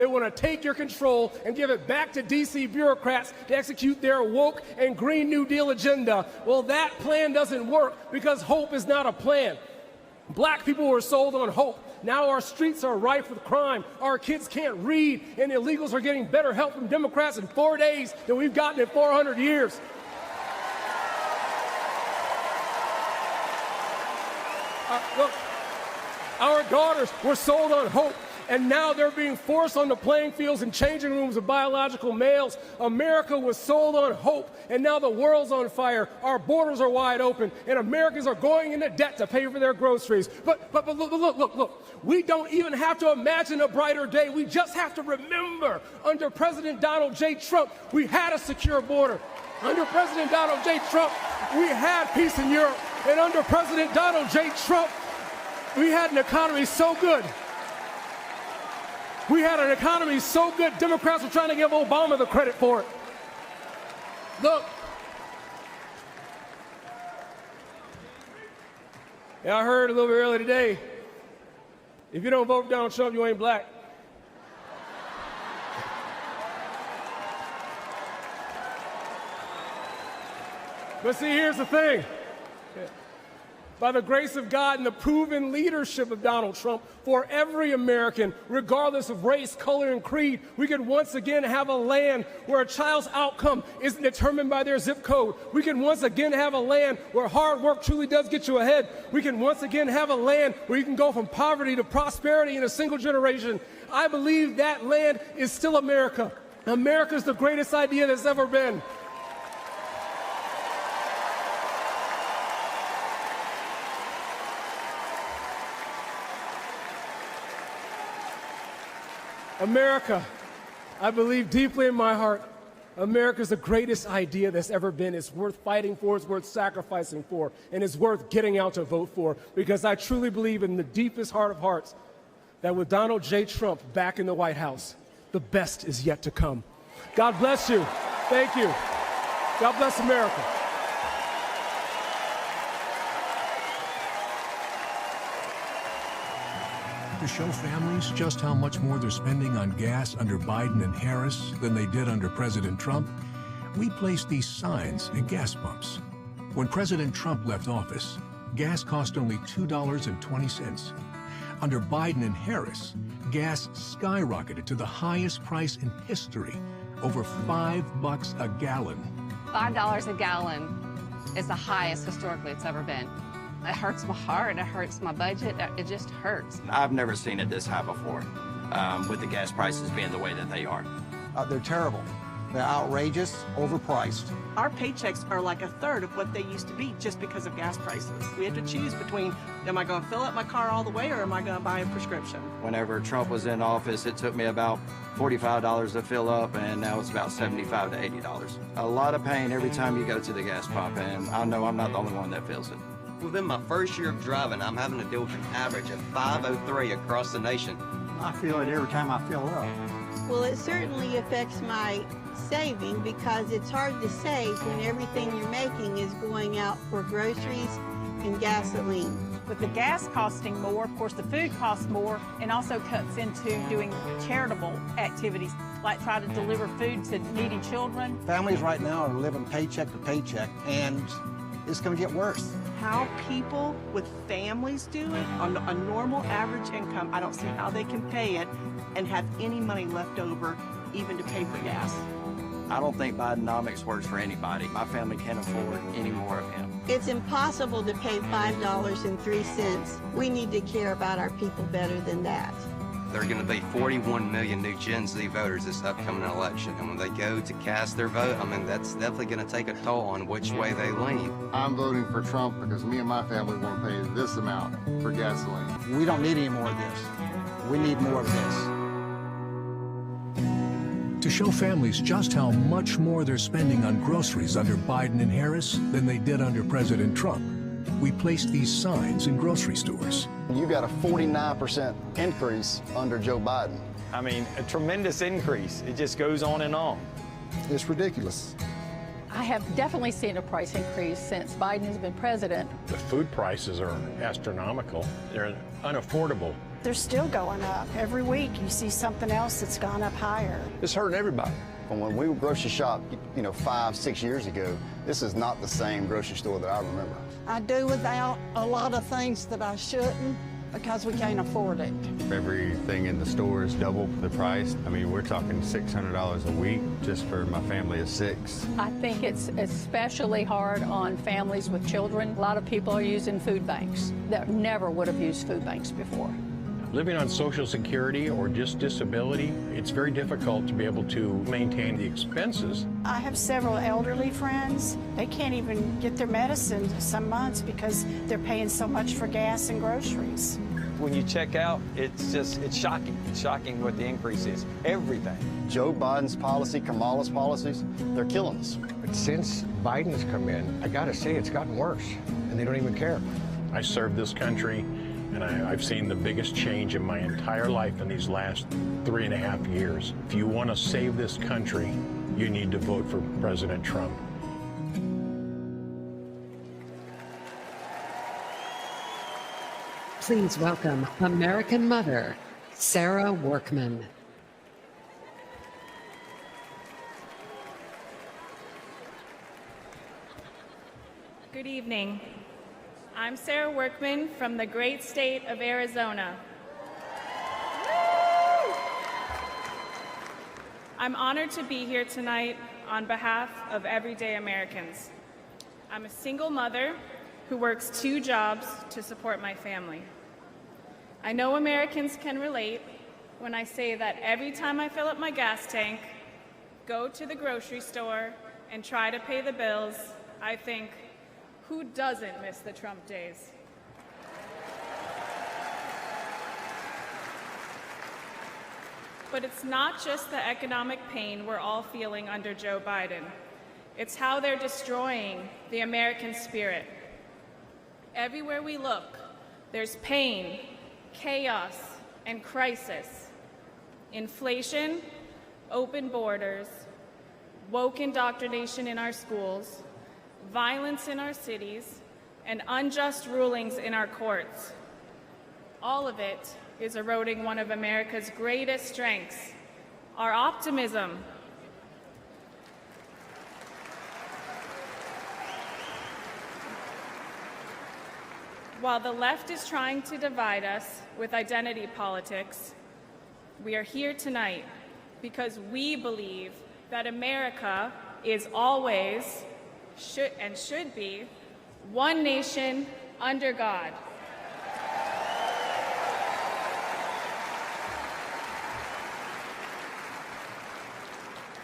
They want to take your control and give it back to D.C. bureaucrats to execute their woke and Green New Deal agenda. Well, that plan doesn't work because hope is not a plan. Black people were sold on hope. Now our streets are rife with crime. Our kids can't read, and illegals are getting better help from Democrats in 4 days than we've gotten in 400 years. Look, our daughters were sold on hope, and now they're being forced on the playing fields and changing rooms of biological males. America was sold on hope, and now the world's on fire. Our borders are wide open, and Americans are going into debt to pay for their groceries. But look. We don't even have to imagine a brighter day. We just have to remember, under President Donald J. Trump, we had a secure border. Under President Donald J. Trump, we had peace in Europe. And under President Donald J. Trump, we had an economy so good. We had an economy so good, Democrats were trying to give Obama the credit for it. Look. Yeah, I heard a little bit earlier today, if you don't vote for Donald Trump, you ain't black. But see, here's the thing. By the grace of God and the proven leadership of Donald Trump, for every American, regardless of race, color, and creed, we can once again have a land where a child's outcome isn't determined by their zip code. We can once again have a land where hard work truly does get you ahead. We can once again have a land where you can go from poverty to prosperity in a single generation. I believe that land is still America. America is the greatest idea that's ever been. America, I believe deeply in my heart, America is the greatest idea that's ever been. It's worth fighting for, it's worth sacrificing for, and it's worth getting out to vote for, because I truly believe in the deepest heart of hearts that with Donald J. Trump back in the White House, the best is yet to come. God bless you. Thank you. God bless America. To show families just how much more they're spending on gas under Biden and Harris than they did under President Trump, we placed these signs at gas pumps. When President Trump left office, gas cost only $2.20. Under Biden and Harris, gas skyrocketed to the highest price in history, over $5 a gallon. $5 a gallon is the highest historically it's ever been. It hurts my heart, it hurts my budget, it just hurts. I've never seen it this high before, with the gas prices being the way that they are. They're terrible. They're outrageous, overpriced. Our paychecks are like a third of what they used to be just because of gas prices. We have to choose between, am I going to fill up my car all the way or am I going to buy a prescription? Whenever Trump was in office, it took me about $45 to fill up, and now it's about $75 to $80. A lot of pain every time you go to the gas pump, and I know I'm not the only one that feels it. Within my first year of driving, I'm having to deal with an average of 503 across the nation. I feel it every time I fill up. Well, it certainly affects my saving because it's hard to save when everything you're making is going out for groceries and gasoline. With the gas costing more, of course, the food costs more, and also cuts into doing charitable activities, like try to deliver food to needy children. Families right now are living paycheck to paycheck, and it's going to get worse. How people with families do it on a normal average income, I don't see how they can pay it and have any money left over even to pay for gas. I don't think Bidenomics works for anybody. My family can't afford any more of him. It's impossible to pay $5.03. We need to care about our people better than that. There are going to be 41 million new Gen Z voters this upcoming election, and when they go to cast their vote, I mean, that's definitely going to take a toll on which way they lean. I'm voting for Trump because me and my family won't pay this amount for gasoline. We don't need any more of this. We need more of this. To show families just how much more they're spending on groceries under Biden and Harris than they did under President Trump, we placed these signs in grocery stores. You got a 49% increase under Joe Biden. I mean, a tremendous increase. It just goes on and on. It's ridiculous. I have definitely seen a price increase since Biden has been president. The food prices are astronomical. They're unaffordable They're still going up. Every week you see something else that's gone up higher. It's hurting everybody. When we grocery shop, 5, 6 years ago, this is not the same grocery store that I remember. I do without a lot of things that I shouldn't because we can't afford it. Everything in the store is double the price. I mean, we're talking $600 a week just for my family of 6. I think it's especially hard on families with children. A lot of people are using food banks that never would have used food banks before. Living on Social Security or just disability, it's very difficult to be able to maintain the expenses. I have several elderly friends. They can't even get their medicine some months because they're paying so much for gas and groceries. When you check out, it's shocking. It's shocking what the increase is. Everything. Joe Biden's policy, Kamala's policies, they're killing us. But since Biden's come in, I gotta say it's gotten worse, and they don't even care. I served this country, and I've seen the biggest change in my entire life in these last 3.5 years. If you want to save this country, you need to vote for President Trump. Please welcome American mother, Sarah Workman. Good evening. I'm Sarah Workman from the great state of Arizona. I'm honored to be here tonight on behalf of everyday Americans. I'm a single mother who works 2 jobs to support my family. I know Americans can relate when I say that every time I fill up my gas tank, go to the grocery store, and try to pay the bills, I think, who doesn't miss the Trump days? But it's not just the economic pain we're all feeling under Joe Biden. It's how they're destroying the American spirit. Everywhere we look, there's pain, chaos, and crisis. Inflation, open borders, woke indoctrination in our schools, violence in our cities, and unjust rulings in our courts. All of it is eroding one of America's greatest strengths, our optimism. While the left is trying to divide us with identity politics, we are here tonight because we believe that America is always should be one nation under God.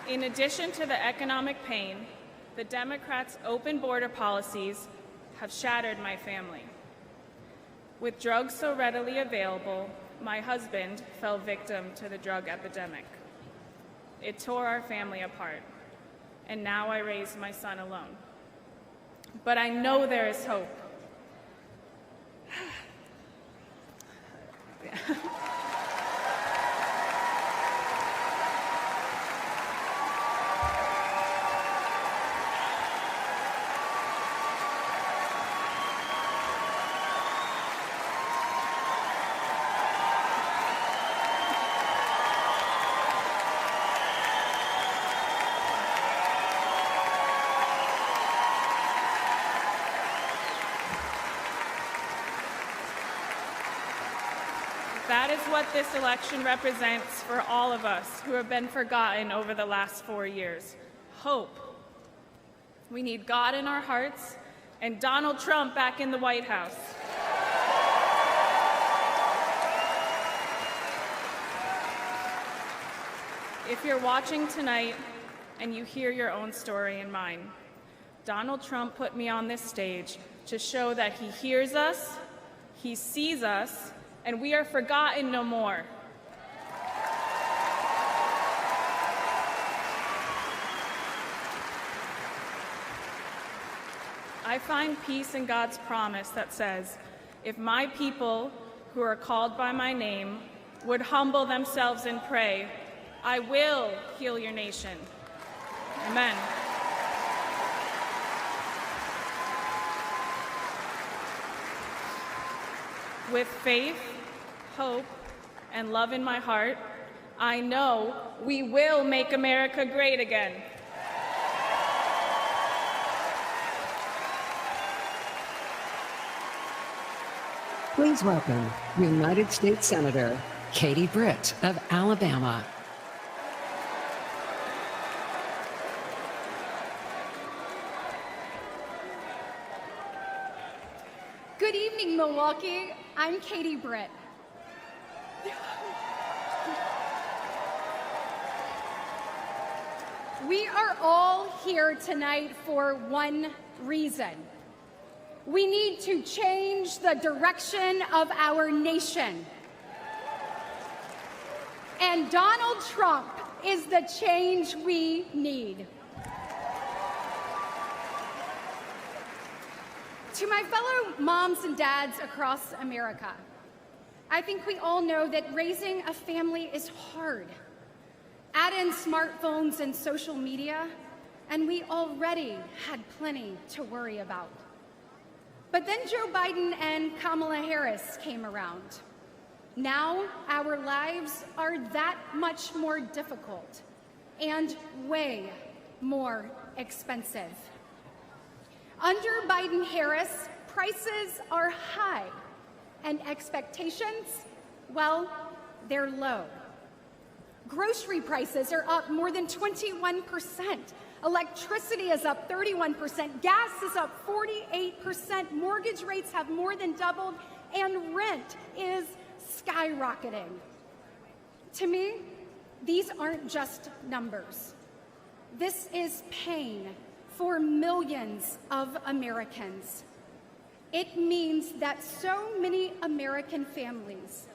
In addition to the economic pain, the Democrats' open border policies have shattered my family. With drugs so readily available, my husband fell victim to the drug epidemic. It tore our family apart, and now I raise my son alone. But I know there is hope. That is what this election represents for all of us who have been forgotten over the last 4 years. Hope. We need God in our hearts and Donald Trump back in the White House. If you're watching tonight and you hear your own story and mine, Donald Trump put me on this stage to show that he hears us, he sees us, and we are forgotten no more. I find peace in God's promise that says, if my people who are called by my name would humble themselves and pray, I will heal your nation. Amen. With faith, hope, and love in my heart, I know we will make America great again. Please welcome United States Senator Katie Britt of Alabama. Good evening, Milwaukee. I'm Katie Britt. We are all here tonight for one reason. We need to change the direction of our nation. And Donald Trump is the change we need. To my fellow moms and dads across America, I think we all know that raising a family is hard. Add in smartphones and social media, and we already had plenty to worry about. But then Joe Biden and Kamala Harris came around. Now our lives are that much more difficult and way more expensive. Under Biden-Harris, prices are high and expectations, well, they're low. Grocery prices are up more than 21%. Electricity is up 31%. Gas is up 48%. Mortgage rates have more than doubled, and rent is skyrocketing. To me, these aren't just numbers. This is pain for millions of Americans. It means that so many American families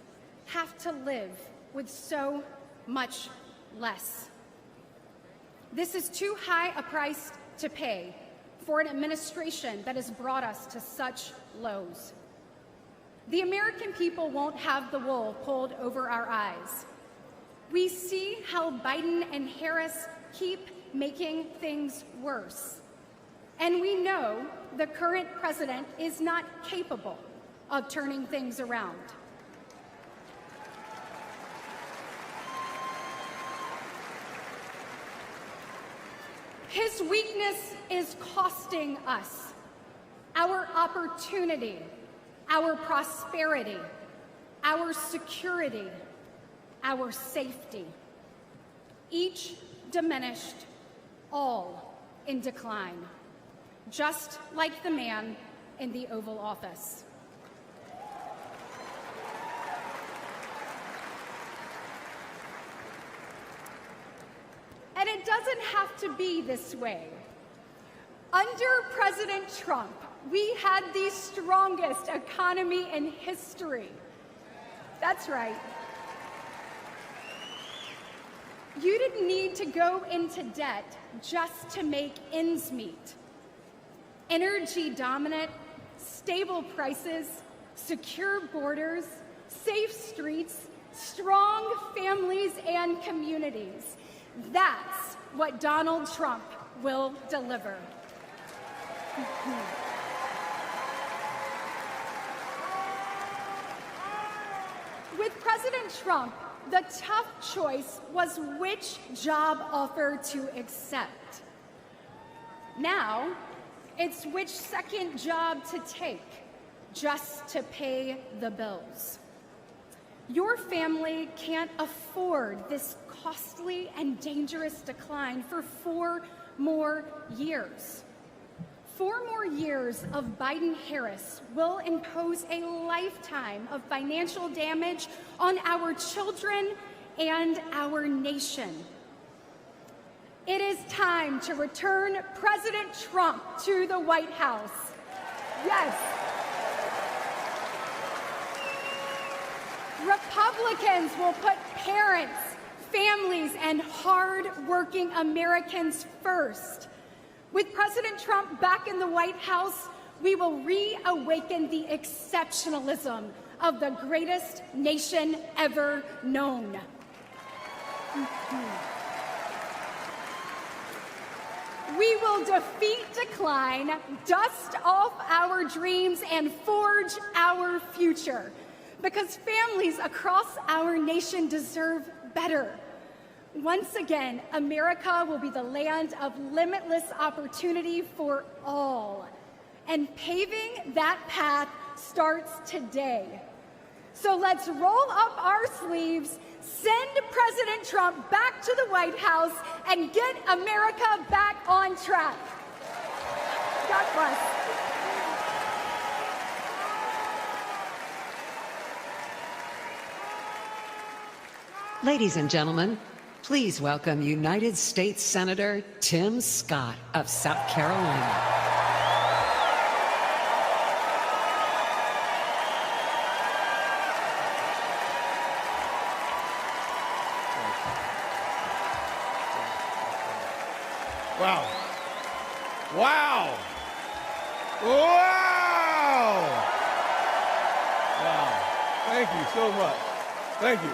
have to live with so much less. This is too high a price to pay for an administration that has brought us to such lows. The American people won't have the wool pulled over our eyes. We see how Biden and Harris keep making things worse. And we know the current president is not capable of turning things around. His weakness is costing us our opportunity, our prosperity, our security, our safety. Each diminished, all in decline, just like the man in the Oval Office. And it doesn't have to be this way. Under President Trump, we had the strongest economy in history. That's right. You didn't need to go into debt just to make ends meet. Energy dominant, stable prices, secure borders, safe streets, strong families and communities. That's what Donald Trump will deliver. With President Trump, the tough choice was which job offer to accept. Now, it's which second job to take just to pay the bills. Your family can't afford this costly and dangerous decline for 4 more years. 4 more years of Biden-Harris will impose a lifetime of financial damage on our children and our nation. It is time to return President Trump to the White House. Yes. Republicans will put parents, families, and hard-working Americans first. With President Trump back in the White House, we will reawaken the exceptionalism of the greatest nation ever known. We will defeat decline, dust off our dreams, and forge our future. because families across our nation deserve better. Once again, America will be the land of limitless opportunity for all. And paving that path starts today. So let's roll up our sleeves, send President Trump back to the White House, and get America back on track. God bless. Ladies and gentlemen, please welcome United States Senator Tim Scott of South Carolina. Wow. Wow. Wow. Wow. Thank you so much. Thank you.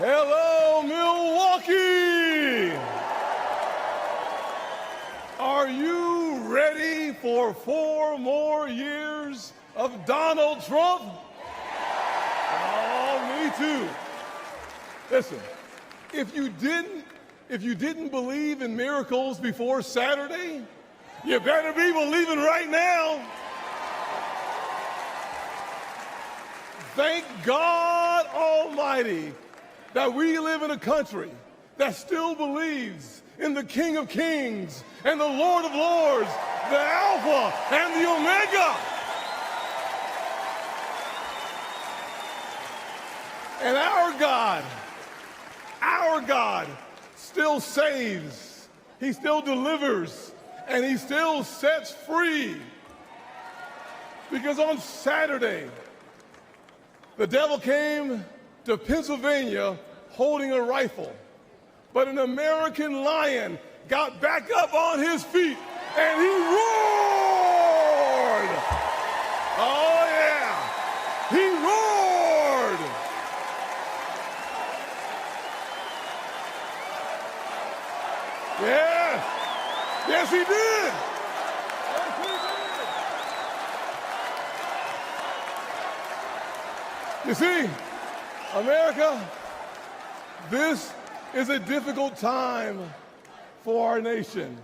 Hello, Milwaukee! Are you ready for 4 more years of Donald Trump? Oh, me too. Listen, if you didn't believe in miracles before Saturday, you better be believing right now. Thank God Almighty that we live in a country that still believes in the King of Kings and the Lord of Lords, the Alpha and the Omega. And our God still saves, he still delivers, and he still sets free. Because on Saturday, the devil came to Pennsylvania holding a rifle, but an American lion got back up on his feet and he roared. Oh yeah, he roared. Yeah, yes he did. You see, America, this is a difficult time for our nation.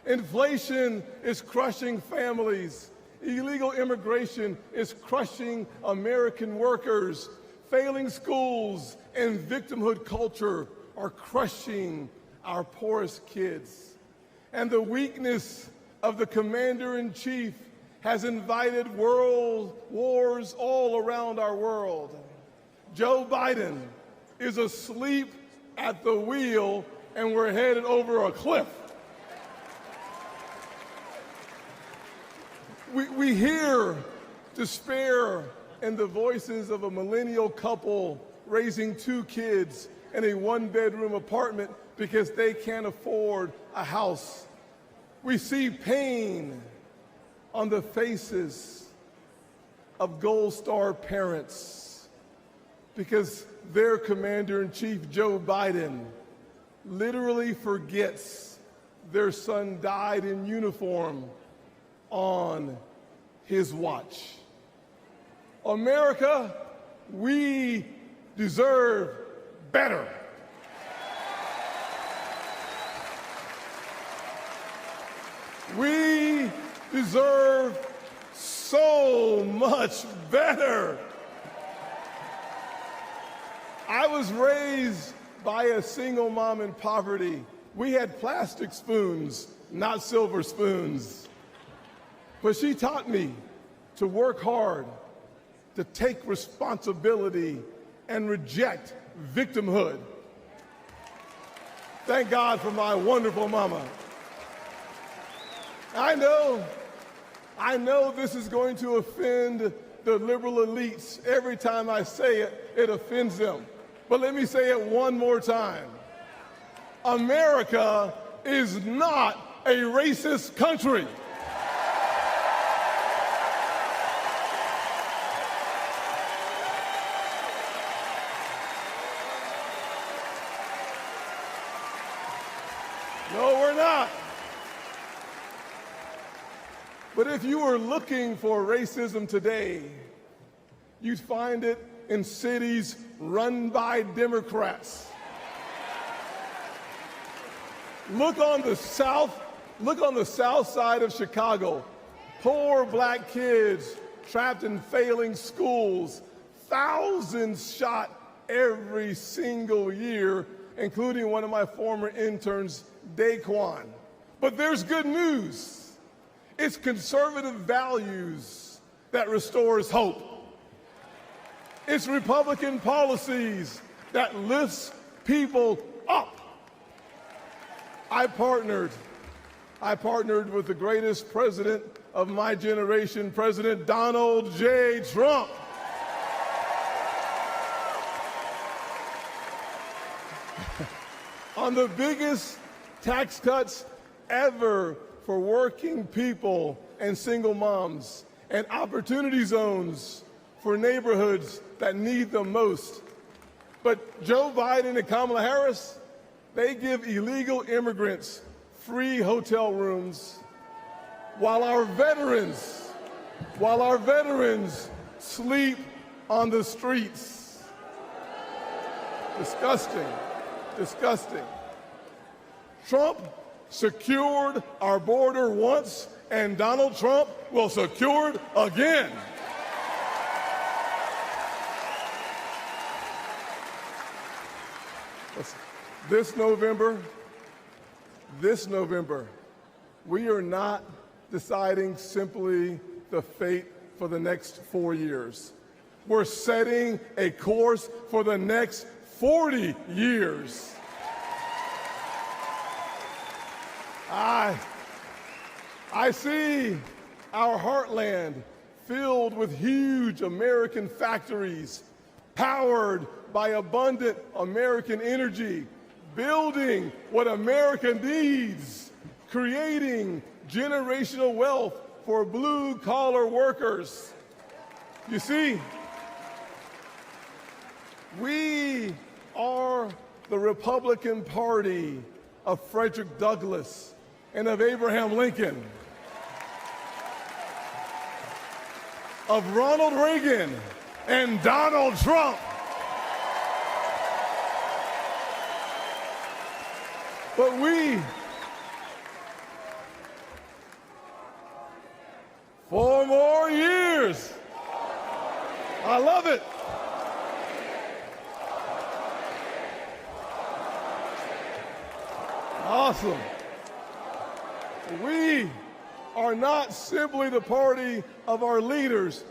Inflation is crushing families. Illegal immigration is crushing American workers. Failing schools and victimhood culture are crushing our poorest kids. And the weakness of the commander-in-chief has invited world wars all around our world. Joe Biden is asleep at the wheel and we're headed over a cliff. We hear despair in the voices of a millennial couple raising 2 kids in a 1-bedroom apartment because they can't afford a house. We see pain on the faces of Gold Star parents because their commander-in-chief, Joe Biden, literally forgets their son died in uniform on his watch. America, we deserve better. We deserve so much better. I was raised by a single mom in poverty. We had plastic spoons, not silver spoons. But she taught me to work hard, to take responsibility, and reject victimhood. Thank God for my wonderful mama. I know this is going to offend the liberal elites. Every time I say it, it offends them. But let me say it one more time. America is not a racist country. No, we're not. But if you were looking for racism today, You'd find it in cities run by Democrats. Look on the south side of Chicago. Poor black kids trapped in failing schools. Thousands shot every single year, including one of my former interns, Daquan. But there's good news. It's conservative values that restores hope. It's Republican policies that lifts people up. I partnered with the greatest president of my generation, President Donald J. Trump. On the biggest tax cuts ever for working people and single moms, and opportunity zones for neighborhoods that need them most. But Joe Biden and Kamala Harris, they give illegal immigrants free hotel rooms while our veterans sleep on the streets. Disgusting, disgusting. Trump secured our border once, and Donald Trump will secure it again. This November, we are not deciding simply the fate for the next 4 years. We're setting a course for the next 40 years. I see our heartland filled with huge American factories, powered by abundant American energy, building what America needs, creating generational wealth for blue-collar workers. You see, we are the Republican Party of Frederick Douglass and of Abraham Lincoln, of Ronald Reagan and Donald Trump. But we, 4 more years. I love it. Awesome. We are not simply the party of our leaders.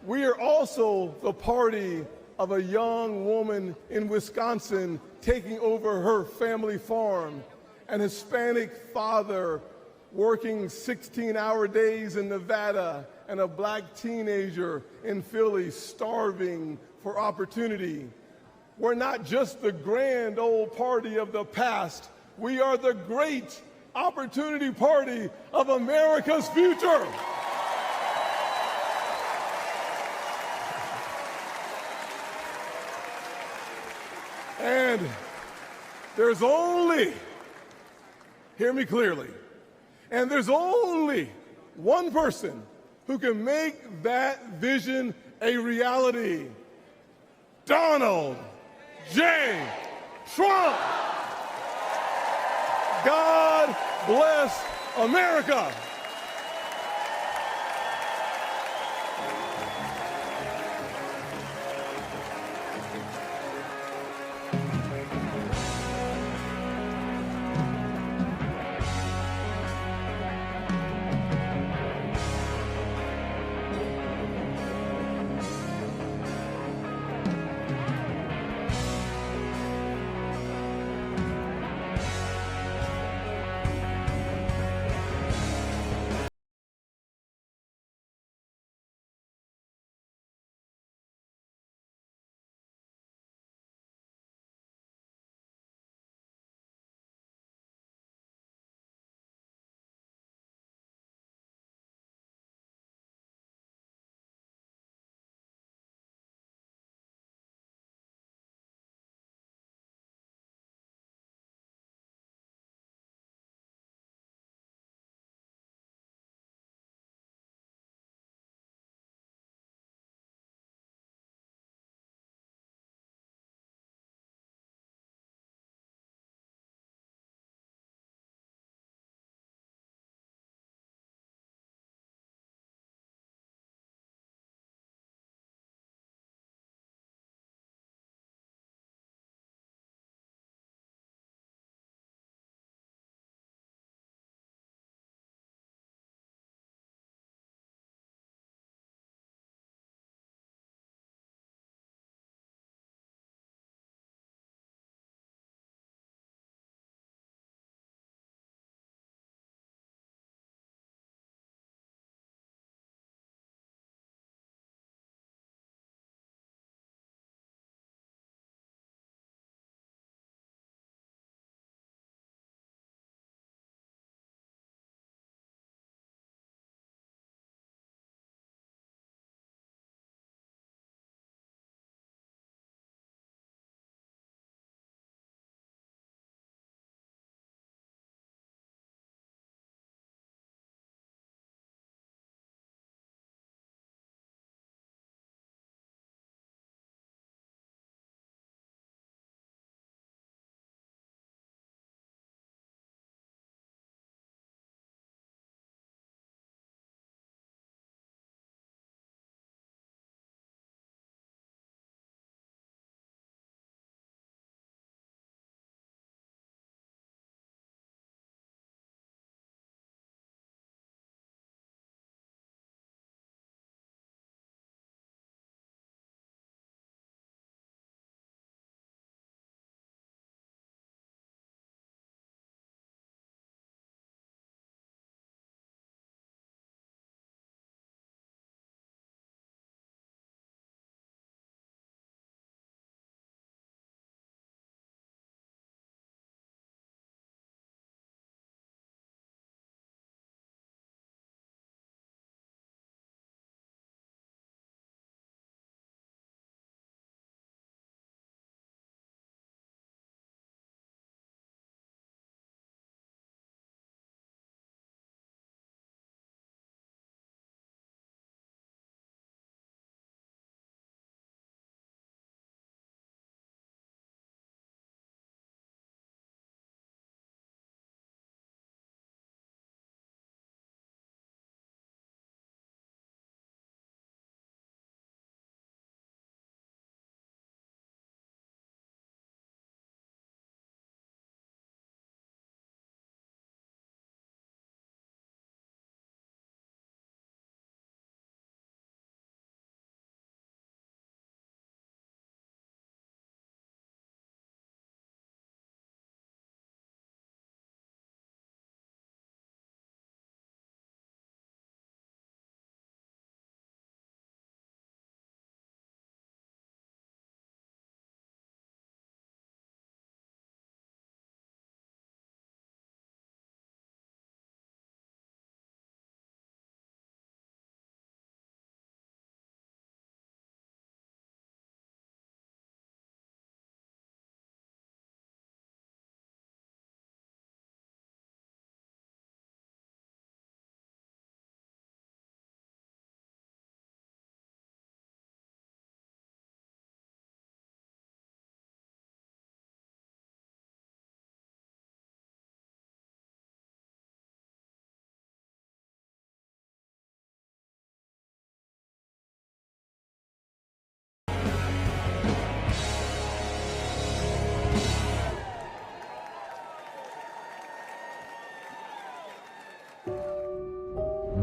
We are also the party of a young woman in Wisconsin taking over her family farm, an Hispanic father working 16-hour days in Nevada, and a black teenager in Philly starving for opportunity. We're not just the grand old party of the past. We are the great opportunity party of America's future. And there's only, hear me clearly, and there's only one person who can make that vision a reality: Donald J. Trump. God bless America.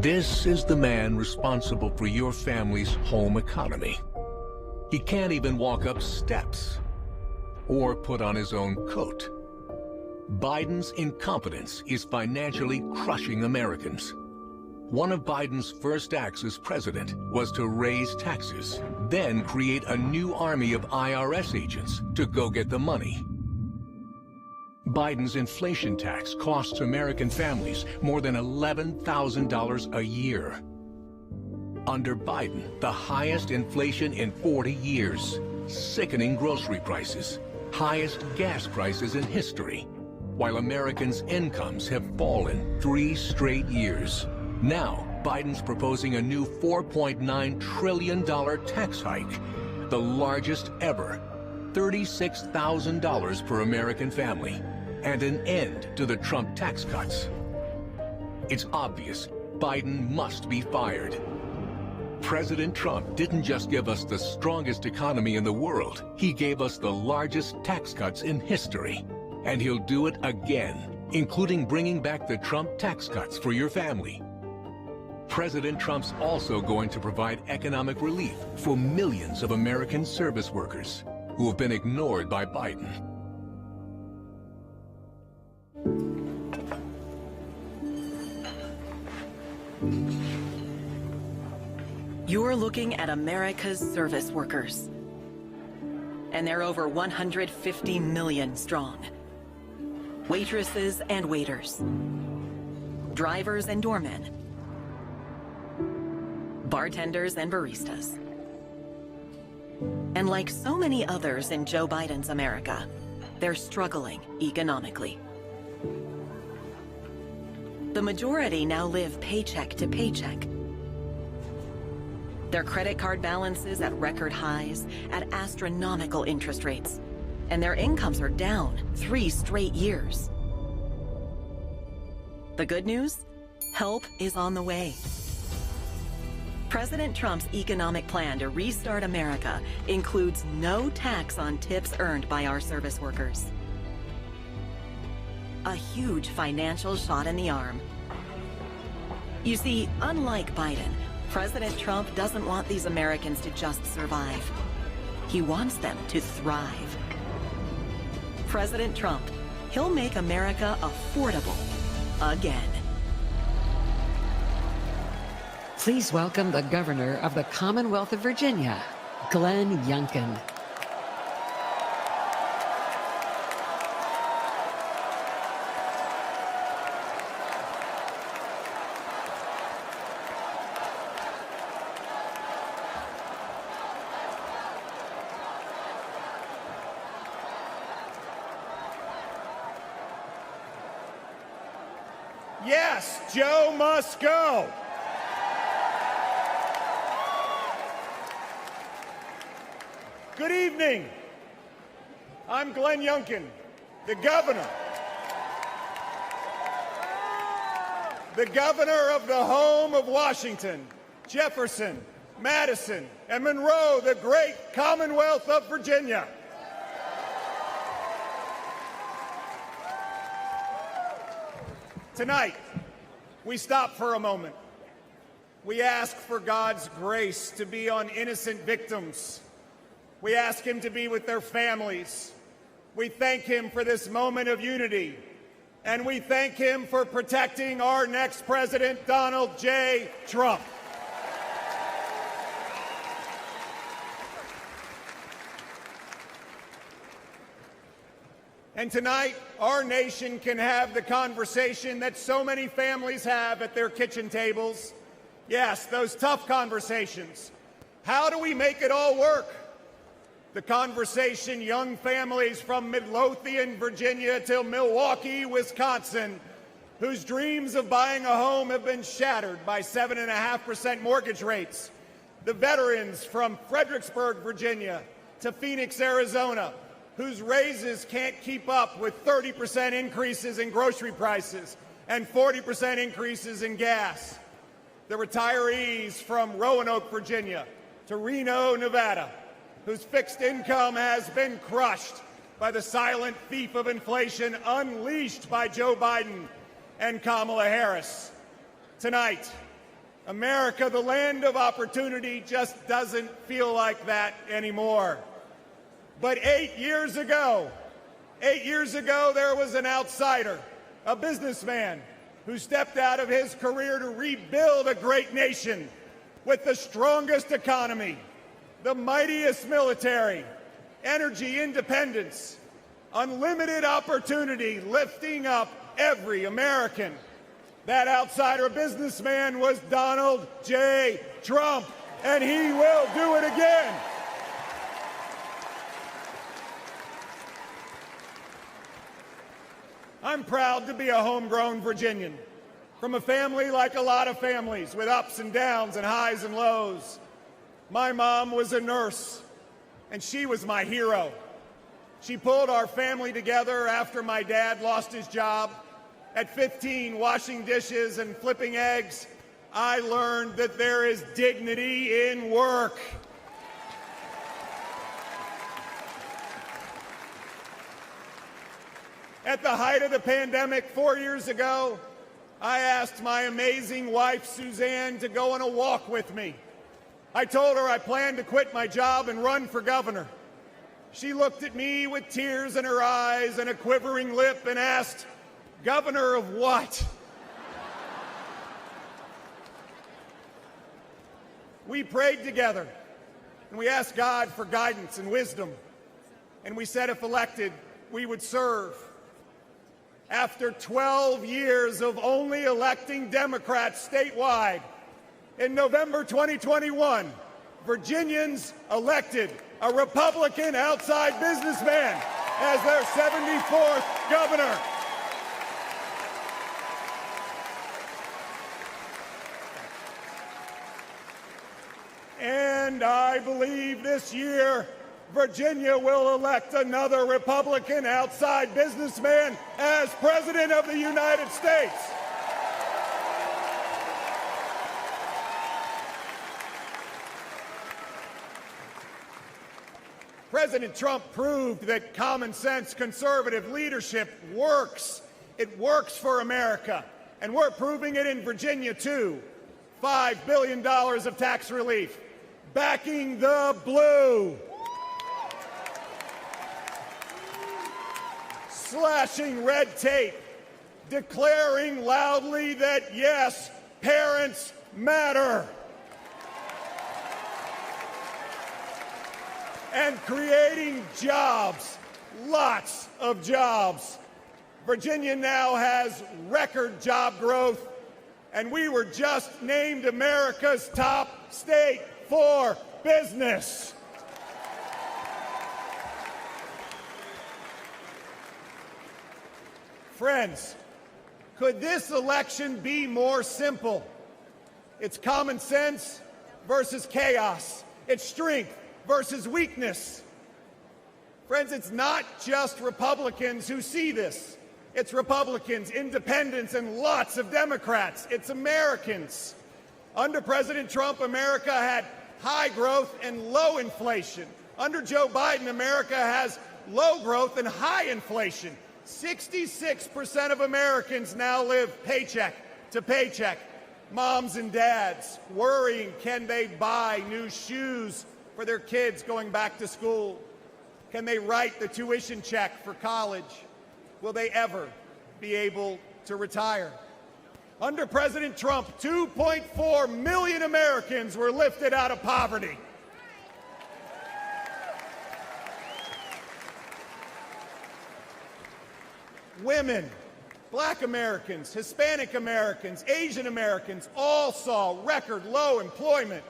This is the man responsible for your family's home economy. He can't even walk up steps or put on his own coat. Biden's incompetence is financially crushing Americans. One of Biden's first acts as president was to raise taxes, then create a new army of IRS agents to go get the money. Biden's inflation tax costs American families more than $11,000 a year. Under Biden, the highest inflation in 40 years, sickening grocery prices, highest gas prices in history, while Americans' incomes have fallen 3 straight years. Now, Biden's proposing a new $4.9 trillion tax hike, the largest ever, $36,000 per American family, and an end to the Trump tax cuts. It's obvious Biden must be fired. President Trump didn't just give us the strongest economy in the world, he gave us the largest tax cuts in history. And he'll do it again, including bringing back the Trump tax cuts for your family. President Trump's also going to provide economic relief for millions of American service workers who have been ignored by Biden. You're looking at America's service workers. And they're over 150 million strong. Waitresses and waiters. Drivers and doormen. Bartenders and baristas. And like so many others in Joe Biden's America, they're struggling economically. The majority now live paycheck to paycheck. Their credit card balances at record highs, at astronomical interest rates, and their incomes are down 3 straight years. The good news? Help is on the way. President Trump's economic plan to restart America includes no tax on tips earned by our service workers. A huge financial shot in the arm. You see, unlike Biden, President Trump doesn't want these Americans to just survive. He wants them to thrive. President Trump, he'll make America affordable again. Please welcome the Governor of the Commonwealth of Virginia, Glenn Youngkin. Yes, Joe must go. Good evening. I'm Glenn Youngkin, the governor. The governor of the home of Washington, Jefferson, Madison, and Monroe, the great Commonwealth of Virginia. Tonight, we stop for a moment. We ask for God's grace to be on innocent victims. We ask him to be with their families. We thank him for this moment of unity. And we thank him for protecting our next president, Donald J. Trump. And tonight, our nation can have the conversation that so many families have at their kitchen tables. Yes, those tough conversations. How do we make it all work? The conversation young families from Midlothian, Virginia to Milwaukee, Wisconsin, whose dreams of buying a home have been shattered by 7.5% mortgage rates. The veterans from Fredericksburg, Virginia to Phoenix, Arizona, whose raises can't keep up with 30% increases in grocery prices and 40% increases in gas. The retirees from Roanoke, Virginia to Reno, Nevada, whose fixed income has been crushed by the silent thief of inflation unleashed by Joe Biden and Kamala Harris. Tonight, America, the land of opportunity, just doesn't feel like that anymore. But 8 years ago, there was an outsider, a businessman, who stepped out of his career to rebuild a great nation with the strongest economy, the mightiest military, energy independence, unlimited opportunity, lifting up every American. That outsider businessman was Donald J. Trump, and he will do it again. I'm proud to be a homegrown Virginian, from a family like a lot of families, with ups and downs and highs and lows. My mom was a nurse, and she was my hero. She pulled our family together after my dad lost his job. At 15, washing dishes and flipping eggs, I learned that there is dignity in work. At the height of the pandemic 4 years ago, I asked my amazing wife, Suzanne, to go on a walk with me. I told her I planned to quit my job and run for governor. She looked at me with tears in her eyes and a quivering lip and asked, "Governor of what?" We prayed together, and we asked God for guidance and wisdom, and we said if elected, we would serve. After 12 years of only electing Democrats statewide, in November 2021, Virginians elected a Republican outside businessman as their 74th governor. And I believe this year, Virginia will elect another Republican outside businessman as President of the United States. President Trump proved that common sense conservative leadership works. It works for America. And we're proving it in Virginia, too. $5 billion of tax relief, backing the blue. Slashing red tape, declaring loudly that, yes, parents matter. And creating jobs, lots of jobs. Virginia now has record job growth, and we were just named America's top state for business. Friends, could this election be more simple? It's common sense versus chaos. It's strength versus weakness. Friends, it's not just Republicans who see this. It's Republicans, independents, and lots of Democrats. It's Americans. Under President Trump, America had high growth and low inflation. Under Joe Biden, America has low growth and high inflation. 66% of Americans now live paycheck to paycheck. Moms and dads worrying, can they buy new shoes for their kids going back to school? Can they write the tuition check for college? Will they ever be able to retire? Under President Trump, 2.4 million Americans were lifted out of poverty. Women, Black Americans, Hispanic Americans, Asian Americans all saw record low employment.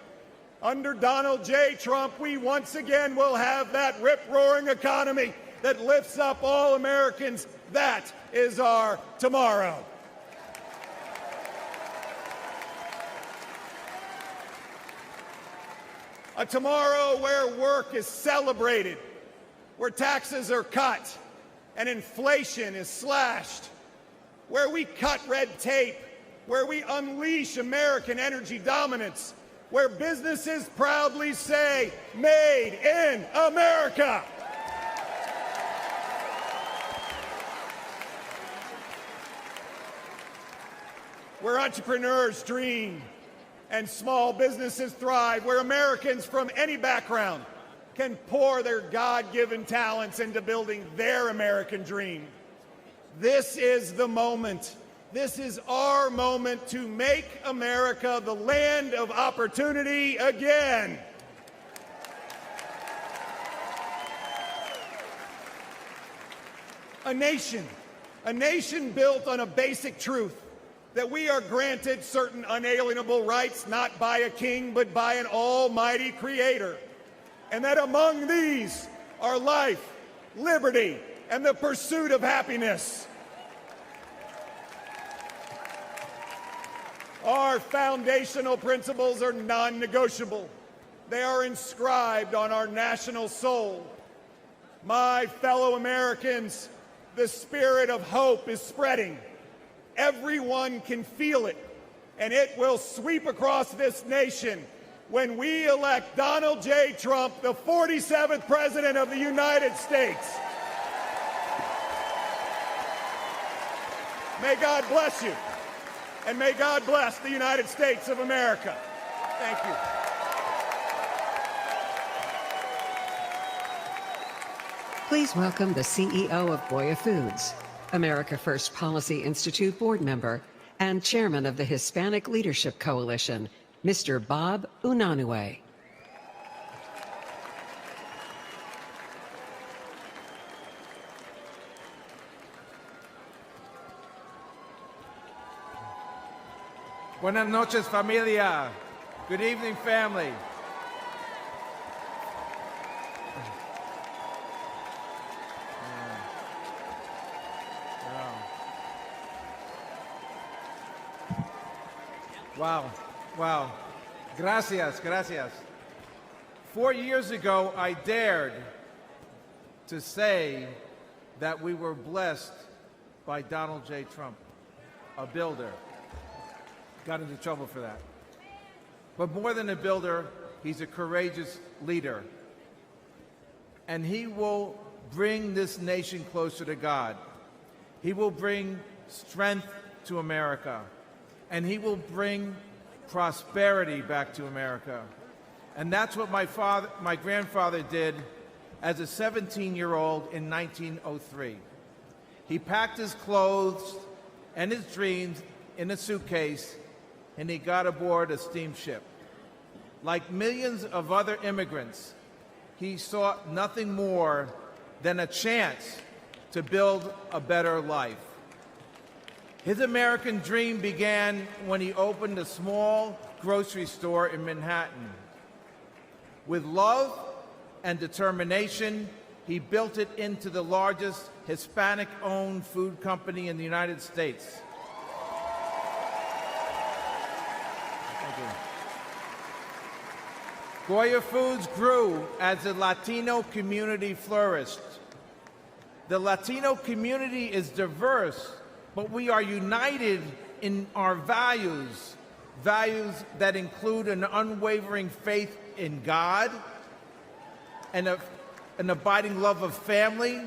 Under Donald J. Trump, we once again will have that rip-roaring economy that lifts up all Americans. That is our tomorrow. A tomorrow where work is celebrated, where taxes are cut, and inflation is slashed, where we cut red tape, where we unleash American energy dominance, where businesses proudly say, "Made in America." Where entrepreneurs dream, and small businesses thrive, where Americans from any background can pour their God-given talents into building their American dream. This is the moment. This is our moment to make America the land of opportunity again. A nation built on a basic truth, that we are granted certain unalienable rights, not by a king, but by an almighty creator. And that among these are life, liberty, and the pursuit of happiness. Our foundational principles are non-negotiable. They are inscribed on our national soul. My fellow Americans, the spirit of hope is spreading. Everyone can feel it, and it will sweep across this nation when we elect Donald J. Trump, the 47th President of the United States. May God bless you, and may God bless the United States of America. Thank you. Please welcome the CEO of Goya Foods, America First Policy Institute board member, and chairman of the Hispanic Leadership Coalition, Mr. Bob Unanue. Buenas noches, familia. Good evening, family. Wow. Gracias. 4 years ago, I dared to say that we were blessed by Donald J. Trump, a builder. Got into trouble for that. But more than a builder, he's a courageous leader. And he will bring this nation closer to God. He will bring strength to America. And he will bring prosperity back to America. And that's what my grandfather did as a 17-year-old in 1903. He packed his clothes and his dreams in a suitcase, and he got aboard a steamship. Like millions of other immigrants, he sought nothing more than a chance to build a better life. His American dream began when he opened a small grocery store in Manhattan. With love and determination, he built it into the largest Hispanic-owned food company in the United States. Thank you. Goya Foods grew as the Latino community flourished. The Latino community is diverse, but we are united in our values that include an unwavering faith in God, and an abiding love of family,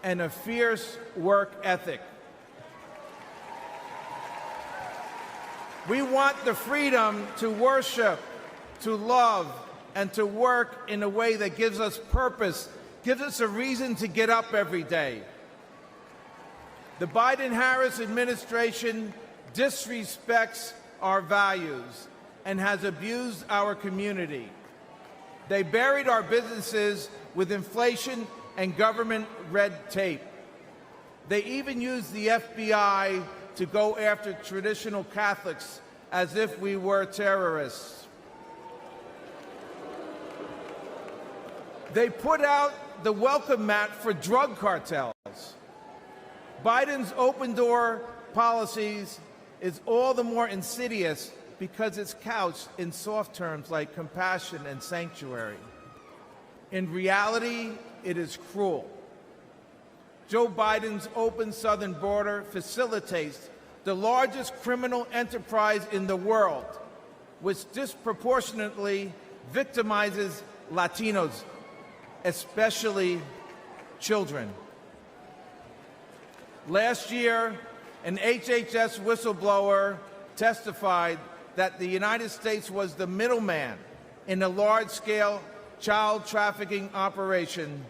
and a fierce work ethic. We want the freedom to worship, to love, and to work in a way that gives us purpose, gives us a reason to get up every day. The Biden-Harris administration disrespects our values and has abused our community. They buried our businesses with inflation and government red tape. They even used the FBI to go after traditional Catholics as if we were terrorists. They put out the welcome mat for drug cartels. Biden's open-door policies is all the more insidious because it's couched in soft terms like compassion and sanctuary. In reality, it is cruel. Joe Biden's open southern border facilitates the largest criminal enterprise in the world, which disproportionately victimizes Latinos, especially children. Last year, an HHS whistleblower testified that the United States was the middleman in a large-scale child trafficking operation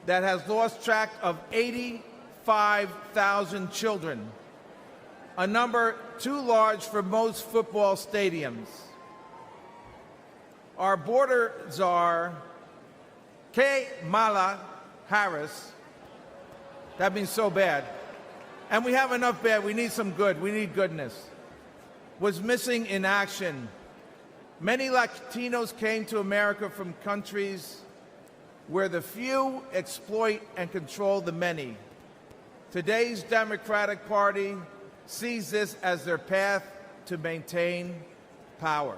that has lost track of 85,000 children, a number too large for most football stadiums. Our border czar, Kamala Harris, that means so bad, and we have enough bad, we need some good, we need goodness, was missing in action. Many Latinos came to America from countries where the few exploit and control the many. Today's Democratic Party sees this as their path to maintain power.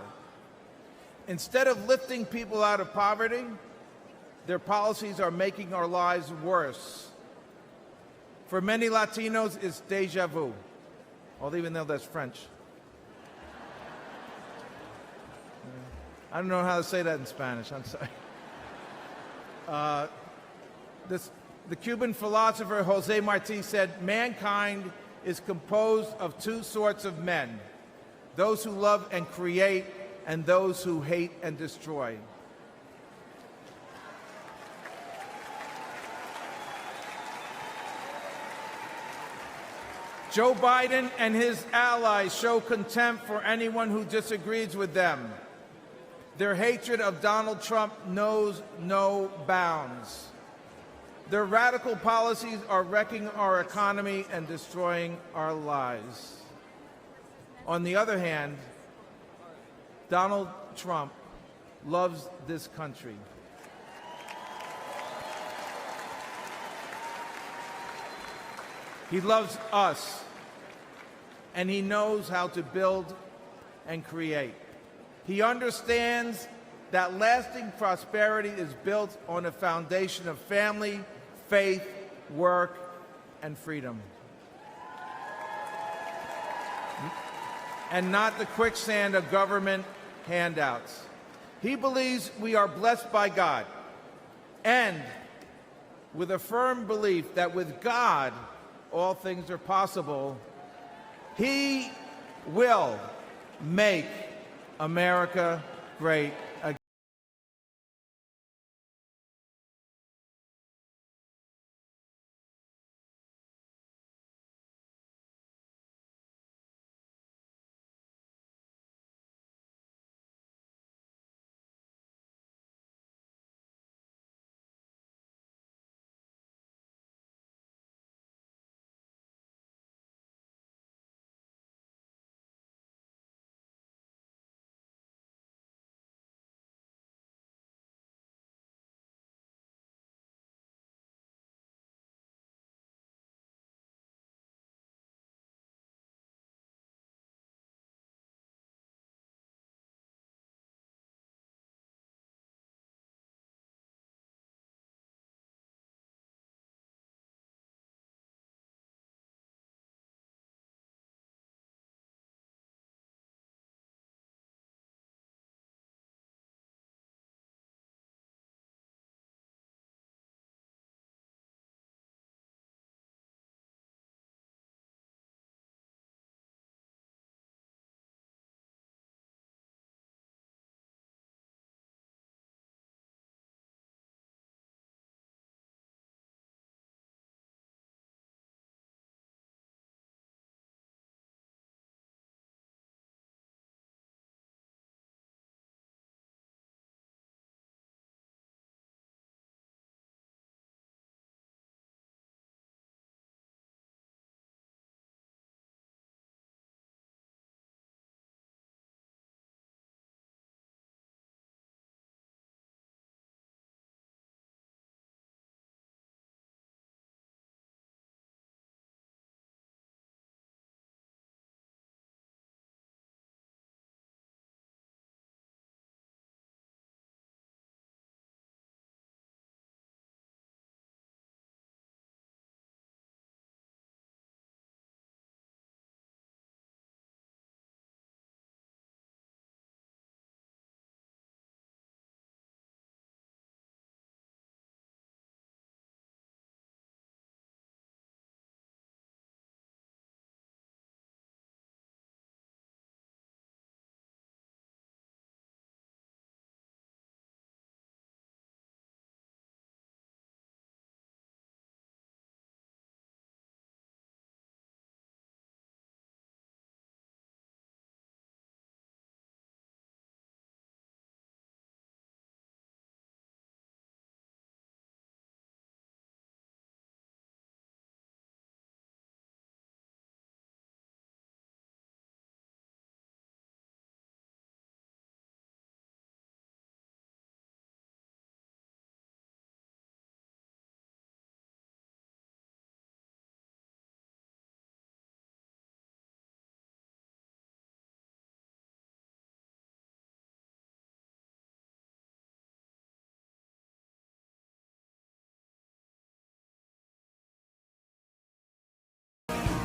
Instead of lifting people out of poverty, their policies are making our lives worse. For many Latinos, it's deja vu, although even though that's French. I don't know how to say that in Spanish, I'm sorry. The Cuban philosopher Jose Marti said, mankind is composed of two sorts of men, those who love and create and those who hate and destroy. Joe Biden and his allies show contempt for anyone who disagrees with them. Their hatred of Donald Trump knows no bounds. Their radical policies are wrecking our economy and destroying our lives. On the other hand, Donald Trump loves this country. He loves us, and he knows how to build and create. He understands that lasting prosperity is built on a foundation of family, faith, work, and freedom. And not the quicksand of government handouts. He believes we are blessed by God, and with a firm belief that with God, all things are possible, he will make America great again.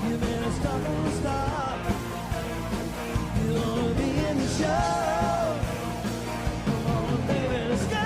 You better stop and stop. You'll only be in the show. Come on, baby, let's go.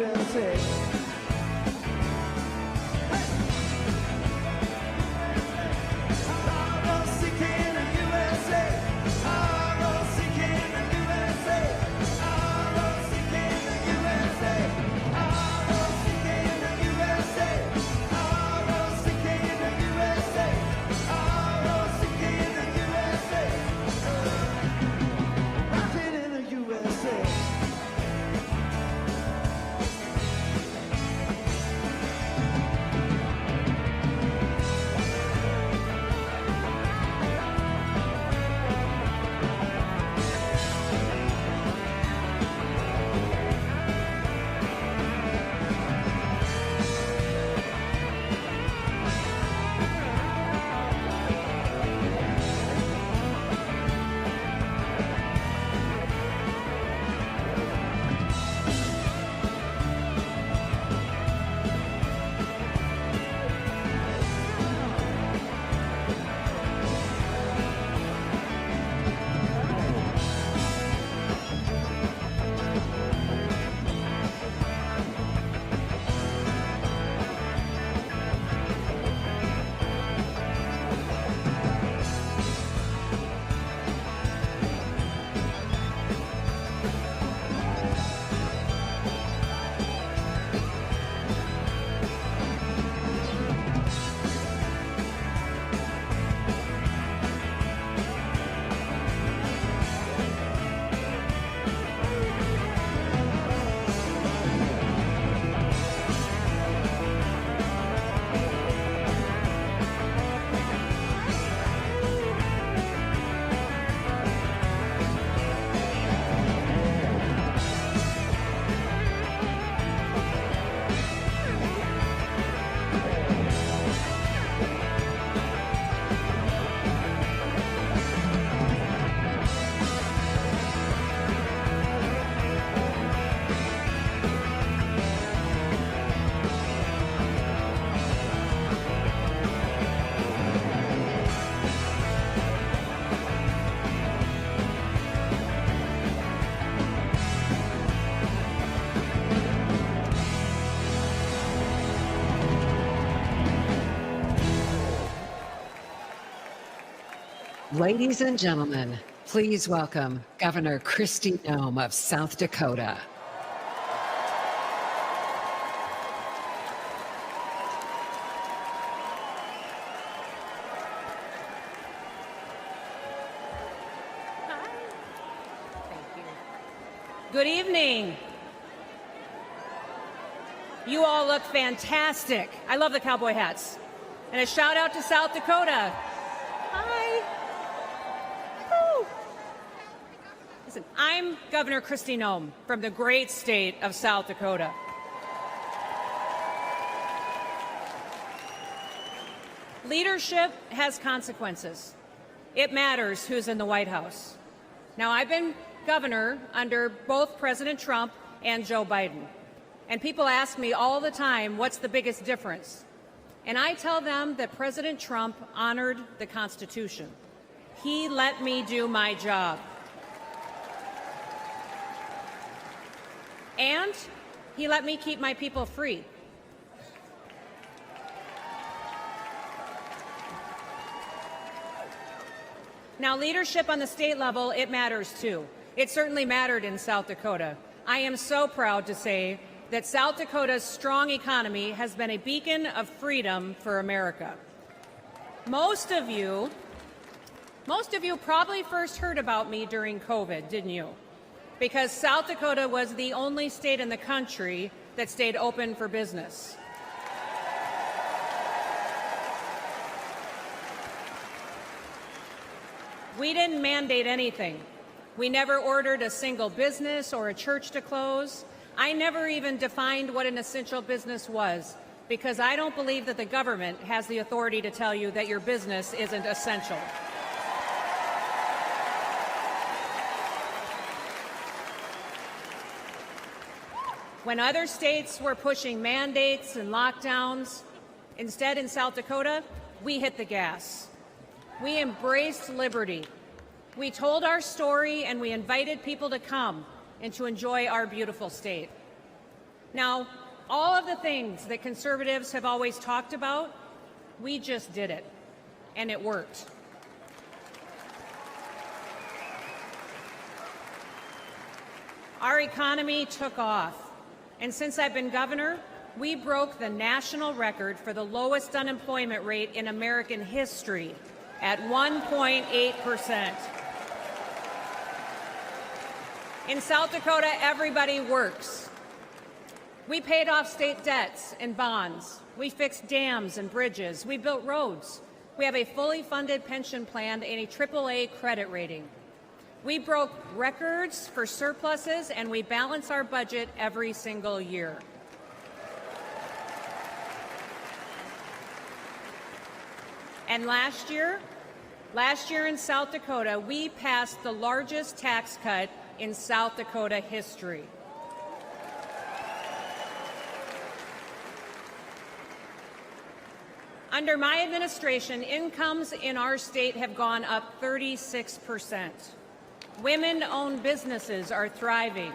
USA. Ladies and gentlemen, please welcome Governor Kristi Noem of South Dakota. Good evening. You all look fantastic. I love the cowboy hats. And a shout out to South Dakota. Hi. Woo. Listen, I'm Governor Kristi Noem from the great state of South Dakota. Leadership has consequences. It matters who's in the White House. Now, I've been governor under both President Trump and Joe Biden. And people ask me all the time, what's the biggest difference? And I tell them that President Trump honored the Constitution. He let me do my job. And he let me keep my people free. Now, leadership on the state level, it matters too. It certainly mattered in South Dakota. I am so proud to say that South Dakota's strong economy has been a beacon of freedom for America. Most of you probably first heard about me during COVID, didn't you? Because South Dakota was the only state in the country that stayed open for business. We didn't mandate anything. We never ordered a single business or a church to close. I never even defined what an essential business was, because I don't believe that the government has the authority to tell you that your business isn't essential. When other states were pushing mandates and lockdowns, instead in South Dakota, we hit the gas. We embraced liberty. We told our story and we invited people to come and to enjoy our beautiful state. Now, all of the things that conservatives have always talked about, we just did it, and it worked. Our economy took off, and since I've been governor, we broke the national record for the lowest unemployment rate in American history at 1.8%. In South Dakota, everybody works. We paid off state debts and bonds. We fixed dams and bridges. We built roads. We have a fully funded pension plan and a AAA credit rating. We broke records for surpluses, and we balance our budget every single year. And last year in South Dakota, we passed the largest tax cut in South Dakota history. Under my administration, incomes in our state have gone up 36%. Women-owned businesses are thriving.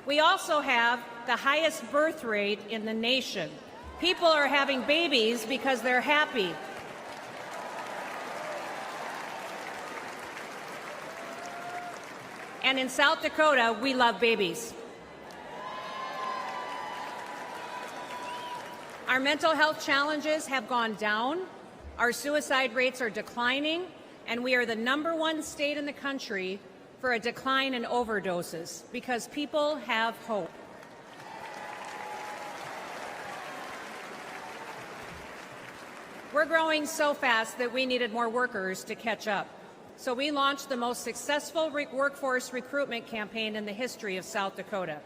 We also have the highest birth rate in the nation. People are having babies because they're happy. And in South Dakota, we love babies. Our mental health challenges have gone down, our suicide rates are declining, and we are the #1 state in the country for a decline in overdoses because people have hope. We're growing so fast that we needed more workers to catch up. So we launched the most successful workforce recruitment campaign in the history of South Dakota.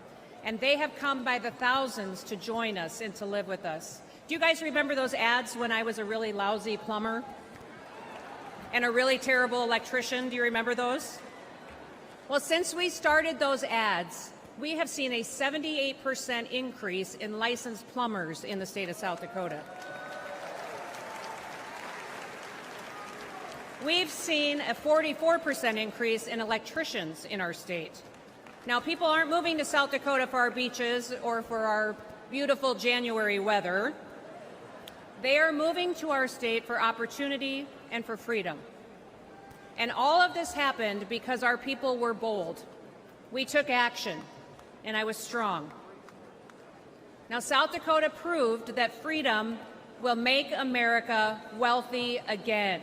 And they have come by the thousands to join us and to live with us. Do you guys remember those ads when I was a really lousy plumber and a really terrible electrician? Do you remember those? Well, since we started those ads, we have seen a 78% increase in licensed plumbers in the state of South Dakota. We've seen a 44% increase in electricians in our state. Now, people aren't moving to South Dakota for our beaches or for our beautiful January weather. They are moving to our state for opportunity and for freedom. And all of this happened because our people were bold. We took action, and I was strong. Now, South Dakota proved that freedom will make America wealthy again.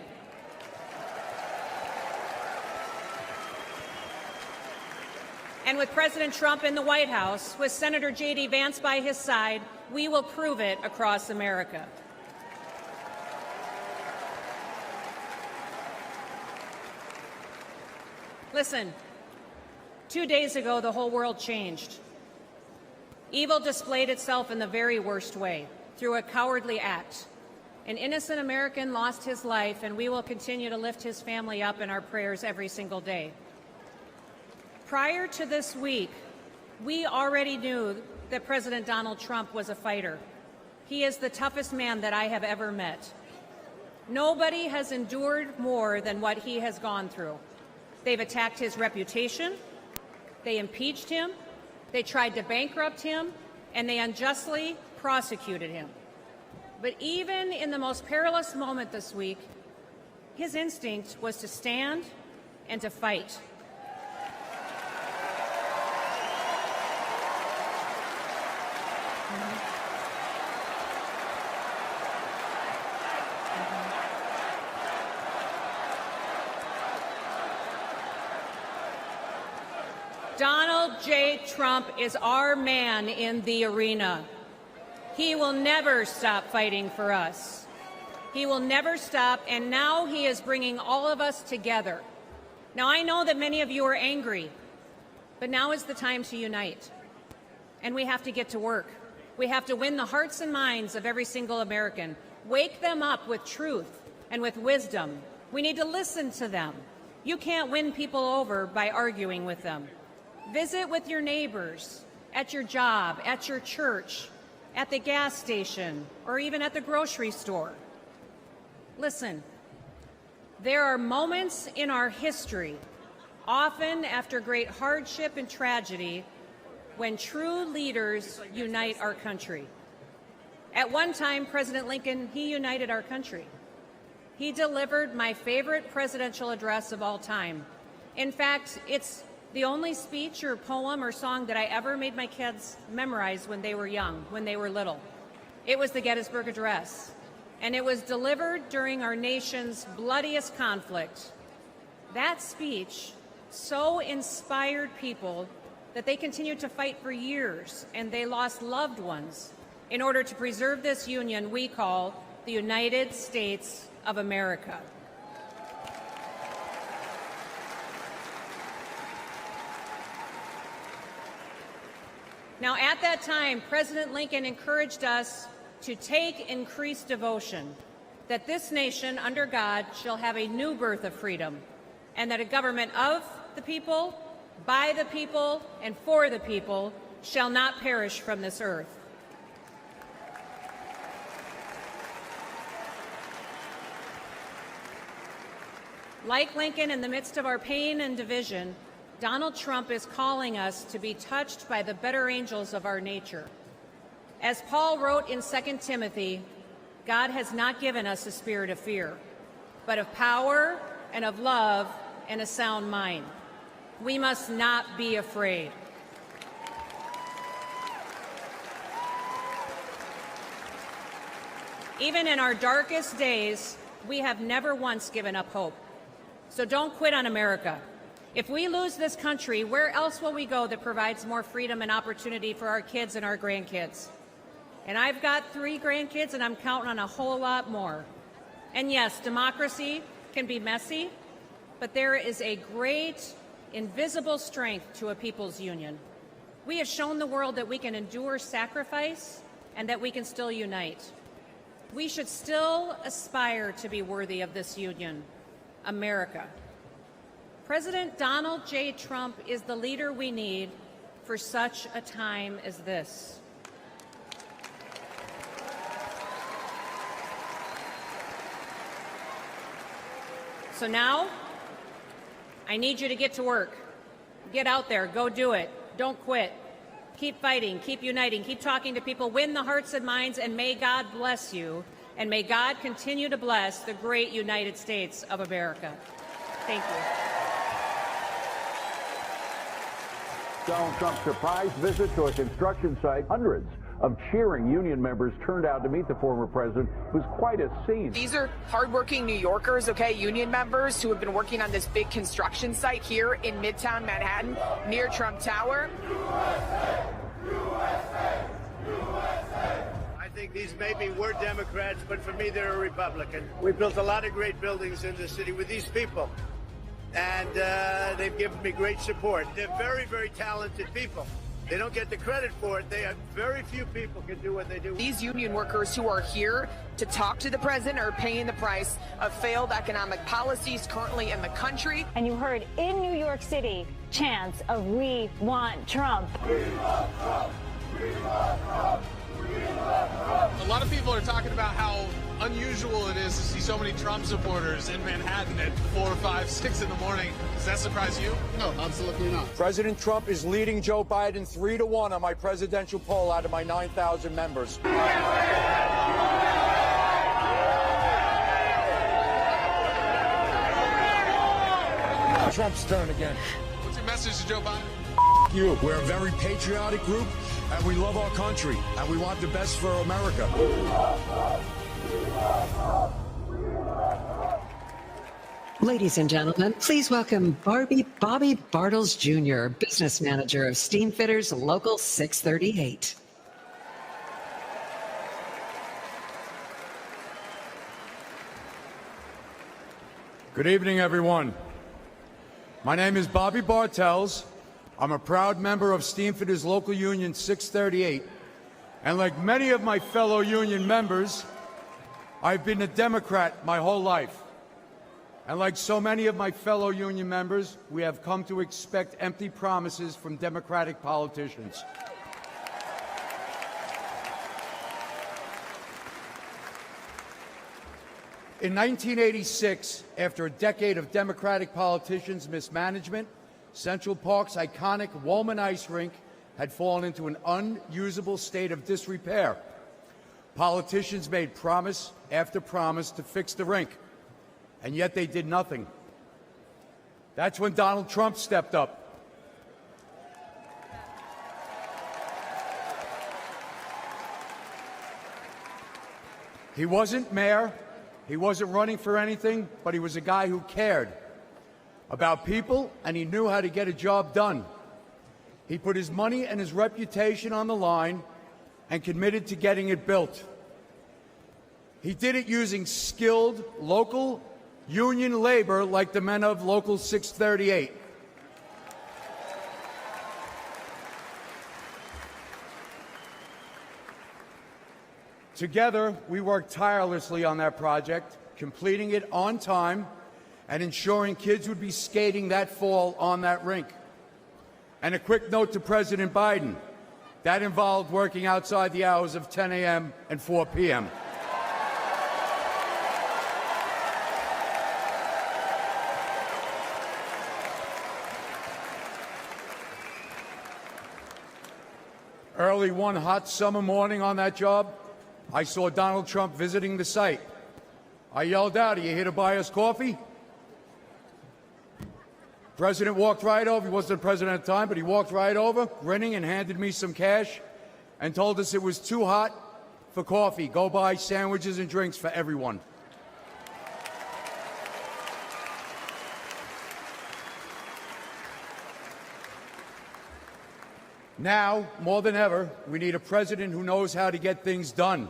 And with President Trump in the White House, with Senator JD Vance by his side, we will prove it across America. Listen, 2 days ago, the whole world changed. Evil displayed itself in the very worst way, through a cowardly act. An innocent American lost his life, and we will continue to lift his family up in our prayers every single day. Prior to this week, we already knew that President Donald Trump was a fighter. He is the toughest man that I have ever met. Nobody has endured more than what he has gone through. They've attacked his reputation, they impeached him, they tried to bankrupt him, and they unjustly prosecuted him. But even in the most perilous moment this week, his instinct was to stand and to fight. Donald J. Trump is our man in the arena. He will never stop fighting for us. He will never stop, and now he is bringing all of us together. Now, I know that many of you are angry, but now is the time to unite. And we have to get to work. We have to win the hearts and minds of every single American. Wake them up with truth and with wisdom. We need to listen to them. You can't win people over by arguing with them. Visit with your neighbors, at your job, at your church, at the gas station, or even at the grocery store. Listen, there are moments in our history, often after great hardship and tragedy, when true leaders unite our country. At one time, President Lincoln, he united our country. He delivered my favorite presidential address of all time. In fact, it's the only speech or poem or song that I ever made my kids memorize when they were young, when they were little. It was the Gettysburg Address, and it was delivered during our nation's bloodiest conflict. That speech so inspired people that they continued to fight for years, and they lost loved ones in order to preserve this union we call the United States of America. Now, at that time, President Lincoln encouraged us to take increased devotion, that this nation, under God, shall have a new birth of freedom, and that a government of the people, by the people, and for the people shall not perish from this earth. Like Lincoln, in the midst of our pain and division, Donald Trump is calling us to be touched by the better angels of our nature. As Paul wrote in 2 Timothy, God has not given us a spirit of fear, but of power and of love and a sound mind. We must not be afraid. Even in our darkest days, we have never once given up hope. So don't quit on America. If we lose this country, where else will we go that provides more freedom and opportunity for our kids and our grandkids? And I've got 3 grandkids, and I'm counting on a whole lot more. And yes, democracy can be messy, but there is a great invisible strength to a people's union. We have shown the world that we can endure sacrifice and that we can still unite. We should still aspire to be worthy of this union, America. President Donald J. Trump is the leader we need for such a time as this. So now, I need you to get to work. Get out there, go do it. Don't quit. Keep fighting, keep uniting, keep talking to people, win the hearts and minds, and may God bless you, and may God continue to bless the great United States of America. Thank you. Donald Trump's surprise visit to a construction site. Hundreds of cheering union members turned out to meet the former president. It was quite a scene. These are hardworking New Yorkers, okay, union members who have been working on this big construction site here in Midtown Manhattan near Trump Tower. USA, USA, USA. I think these maybe were Democrats, but for me, they're a Republican. We built a lot of great buildings in the city with these people, and they've given me great support. They're very, very talented people. They don't get the credit for it. They have very few people can do what they do. These union workers who are here to talk to the president are paying the price of failed economic policies currently in the country. And you heard in New York City chants of "We want Trump." We want Trump. We want Trump. We want Trump. A lot of people are talking about how unusual it is to see so many Trump supporters in Manhattan at 4, 5, 6 in the morning. Does that surprise you? No, absolutely not. President Trump is leading Joe Biden 3-1 on my presidential poll out of my 9,000 members. Trump's turn again. What's your message to Joe Biden? You. We're a very patriotic group, and we love our country, and we want the best for America. Ladies and gentlemen, please welcome Bobby Bartles Jr., business manager of Steamfitters Local 638. Good evening, everyone. My name is Bobby Bartels. I'm a proud member of Steamfitters Local Union 638, and like many of my fellow union members, I've been a Democrat my whole life. And like so many of my fellow union members, we have come to expect empty promises from Democratic politicians. In 1986, after a decade of Democratic politicians' mismanagement, Central Park's iconic Wollman ice rink had fallen into an unusable state of disrepair. Politicians made promise after promise to fix the rink, and yet they did nothing. That's when Donald Trump stepped up. He wasn't mayor, he wasn't running for anything, but he was a guy who cared about people, and he knew how to get a job done. He put his money and his reputation on the line and committed to getting it built. He did it using skilled local union labor like the men of Local 638. Together, we worked tirelessly on that project, completing it on time and ensuring kids would be skating that fall on that rink. And a quick note to President Biden, that involved working outside the hours of 10 a.m. and 4 p.m. Early one hot summer morning on that job, I saw Donald Trump visiting the site. I yelled out, "Are you here to buy us coffee?" President walked right over. He wasn't the president at the time, but he walked right over, grinning, and handed me some cash and told us it was too hot for coffee. Go buy sandwiches and drinks for everyone. Now, more than ever, we need a president who knows how to get things done.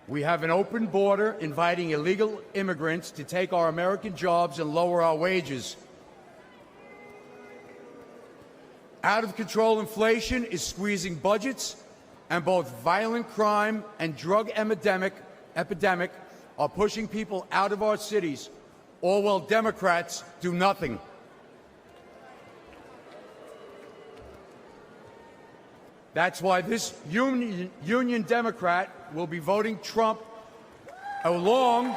We have an open border inviting illegal immigrants to take our American jobs and lower our wages. Out of control inflation is squeezing budgets, and both violent crime and drug epidemic are pushing people out of our cities, all while Democrats do nothing. That's why this union Democrat will be voting Trump along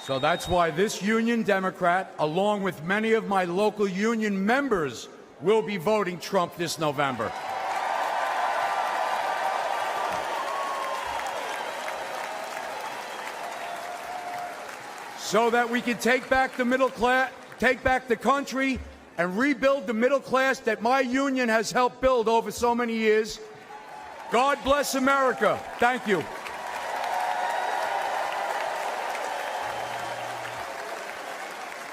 So that's why this union Democrat, along with many of my local union members, will be voting Trump this November. So that we can take back the middle class, take back the country, and rebuild the middle class that my union has helped build over so many years. God bless America. Thank you.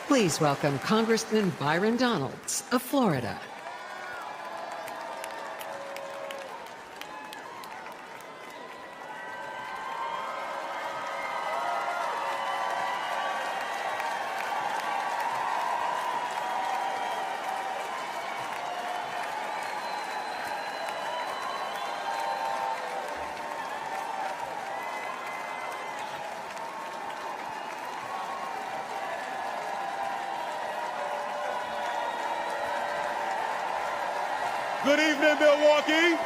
Please welcome Congressman Byron Donalds of Florida. Good evening, Milwaukee.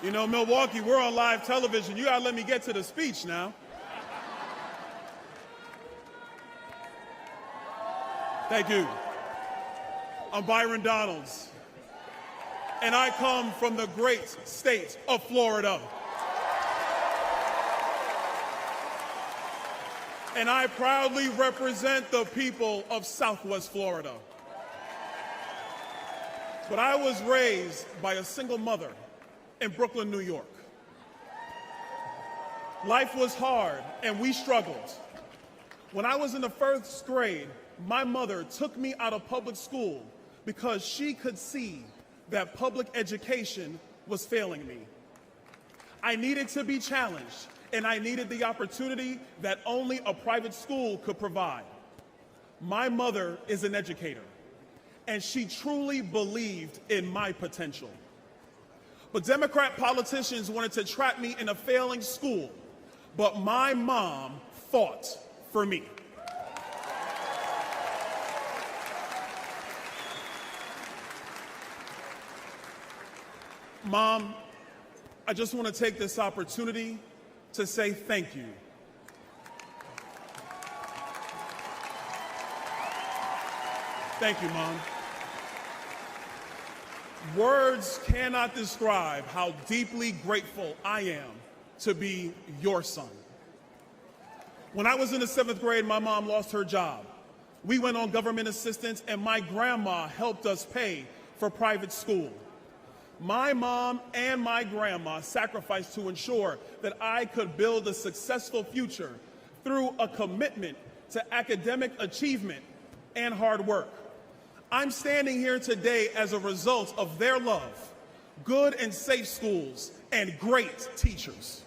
You know, Milwaukee, we're on live television. You gotta let me get to the speech now. Thank you. I'm Byron Donalds, and I come from the great state of Florida. And I proudly represent the people of Southwest Florida. But I was raised by a single mother in Brooklyn, New York. Life was hard, and we struggled. When I was in the first grade, my mother took me out of public school because she could see that public education was failing me. I needed to be challenged, and I needed the opportunity that only a private school could provide. My mother is an educator, and she truly believed in my potential. But Democrat politicians wanted to trap me in a failing school, but my mom fought for me. Mom, I just want to take this opportunity to say thank you. Thank you, Mom. Words cannot describe how deeply grateful I am to be your son. When I was in the 7th grade, my mom lost her job. We went on government assistance, and my grandma helped us pay for private school. My mom and my grandma sacrificed to ensure that I could build a successful future through a commitment to academic achievement and hard work. I'm standing here today as a result of their love, good and safe schools, and great teachers.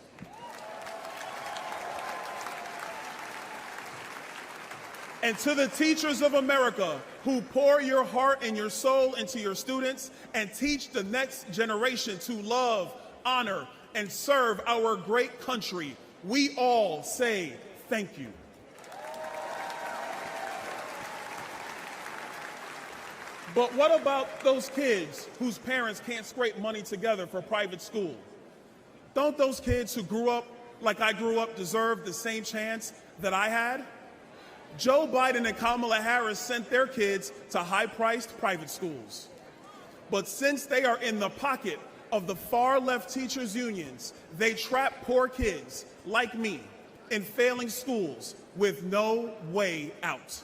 And to the teachers of America who pour your heart and your soul into your students and teach the next generation to love, honor, and serve our great country, we all say thank you. But what about those kids whose parents can't scrape money together for private school? Don't those kids who grew up like I grew up deserve the same chance that I had? Joe Biden and Kamala Harris sent their kids to high-priced private schools. But since they are in the pocket of the far-left teachers' unions, they trap poor kids like me in failing schools with no way out.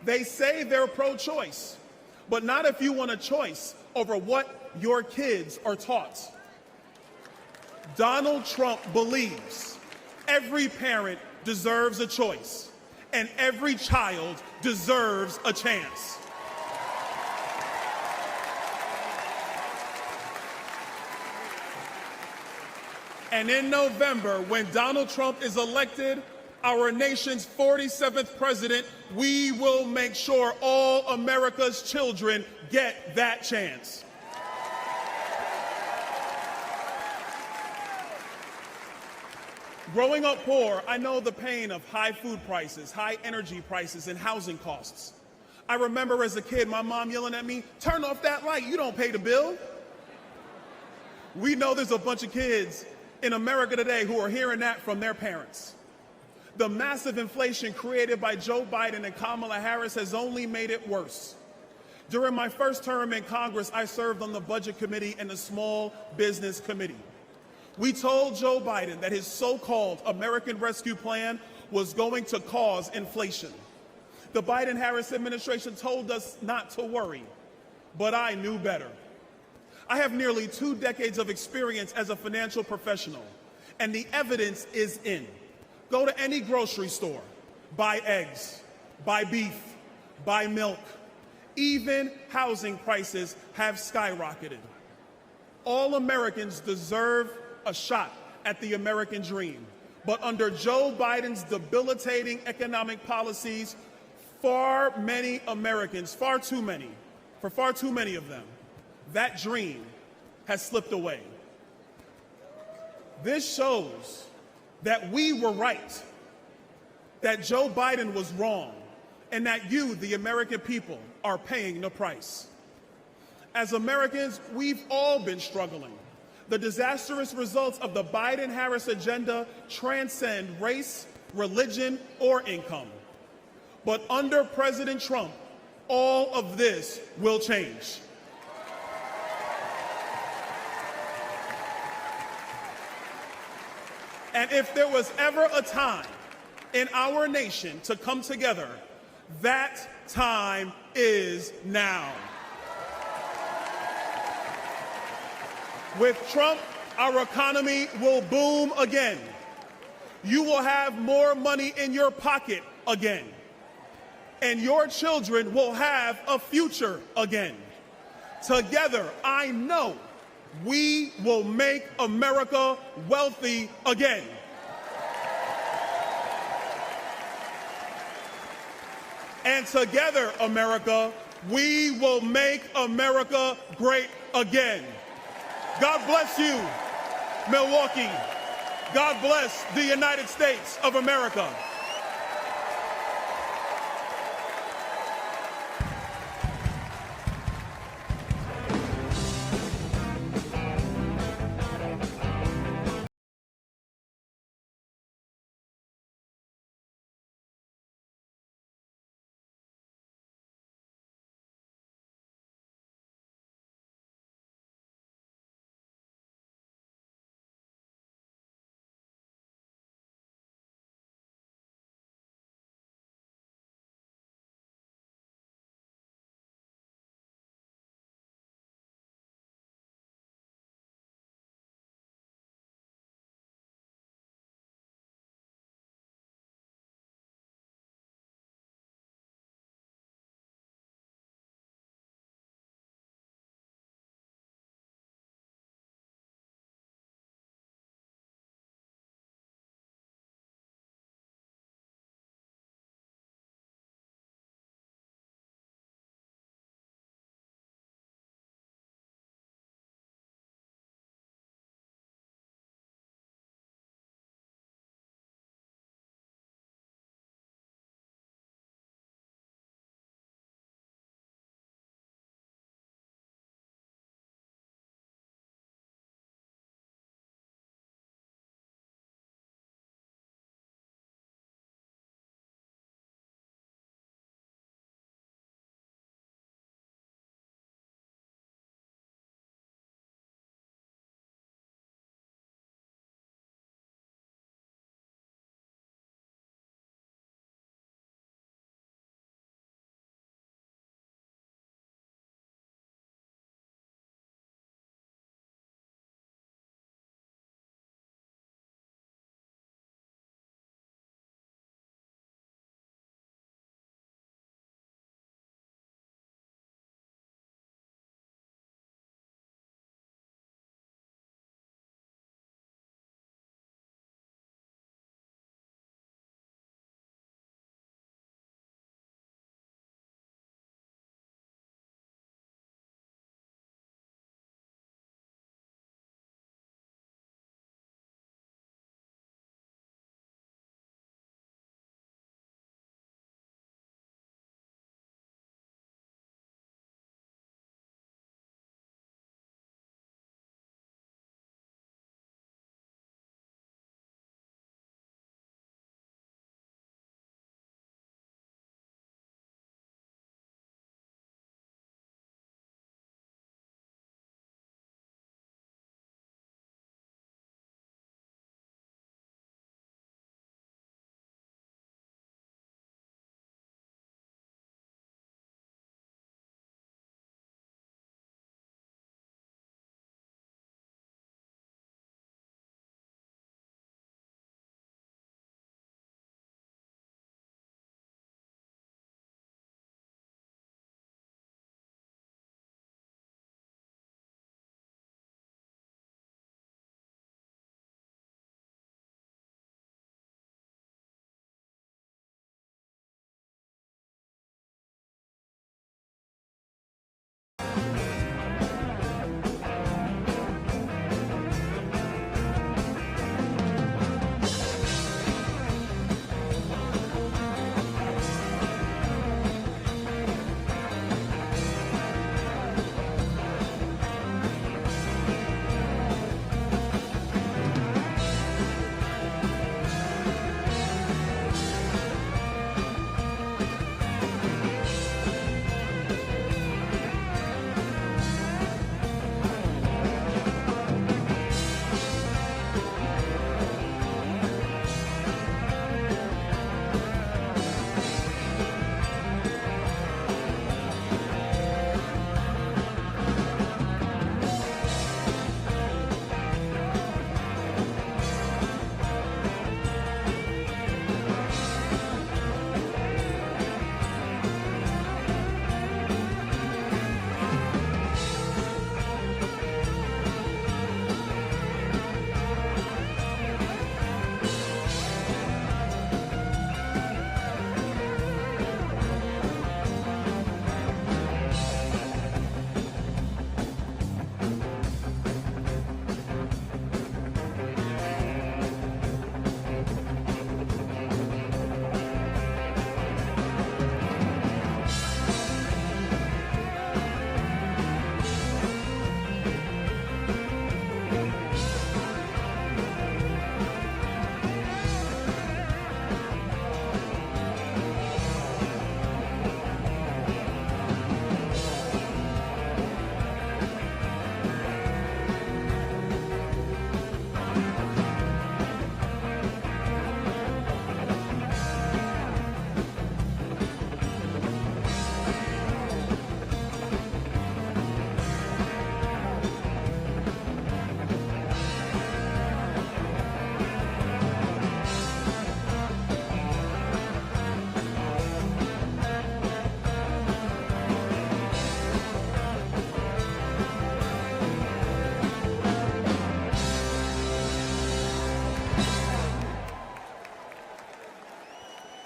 They say they're pro-choice, but not if you want a choice over what your kids are taught. Donald Trump believes every parent deserves a choice, and every child deserves a chance. And in November, when Donald Trump is elected, our nation's 47th president, we will make sure all America's children get that chance. Growing up poor, I know the pain of high food prices, high energy prices, and housing costs. I remember as a kid, my mom yelling at me, "Turn off that light, you don't pay the bill." We know there's a bunch of kids in America today who are hearing that from their parents. The massive inflation created by Joe Biden and Kamala Harris has only made it worse. During my first term in Congress, I served on the Budget Committee and the Small Business Committee. We told Joe Biden that his so-called American Rescue Plan was going to cause inflation. The Biden-Harris administration told us not to worry, but I knew better. I have nearly 2 decades of experience as a financial professional, and the evidence is in. Go to any grocery store, buy eggs, buy beef, buy milk. Even housing prices have skyrocketed. All Americans deserve a shot at the American dream. But under Joe Biden's debilitating economic policies, far many Americans, far too many of them, that dream has slipped away. This shows that we were right, that Joe Biden was wrong, and that you, the American people, are paying the price. As Americans, we've all been struggling. The disastrous results of the Biden-Harris agenda transcend race, religion, or income. But under President Trump, all of this will change. And if there was ever a time in our nation to come together, that time is now. With Trump, our economy will boom again. You will have more money in your pocket again. And your children will have a future again. Together, I know we will make America wealthy again. And together, America, we will make America great again. God bless you, Milwaukee. God bless the United States of America.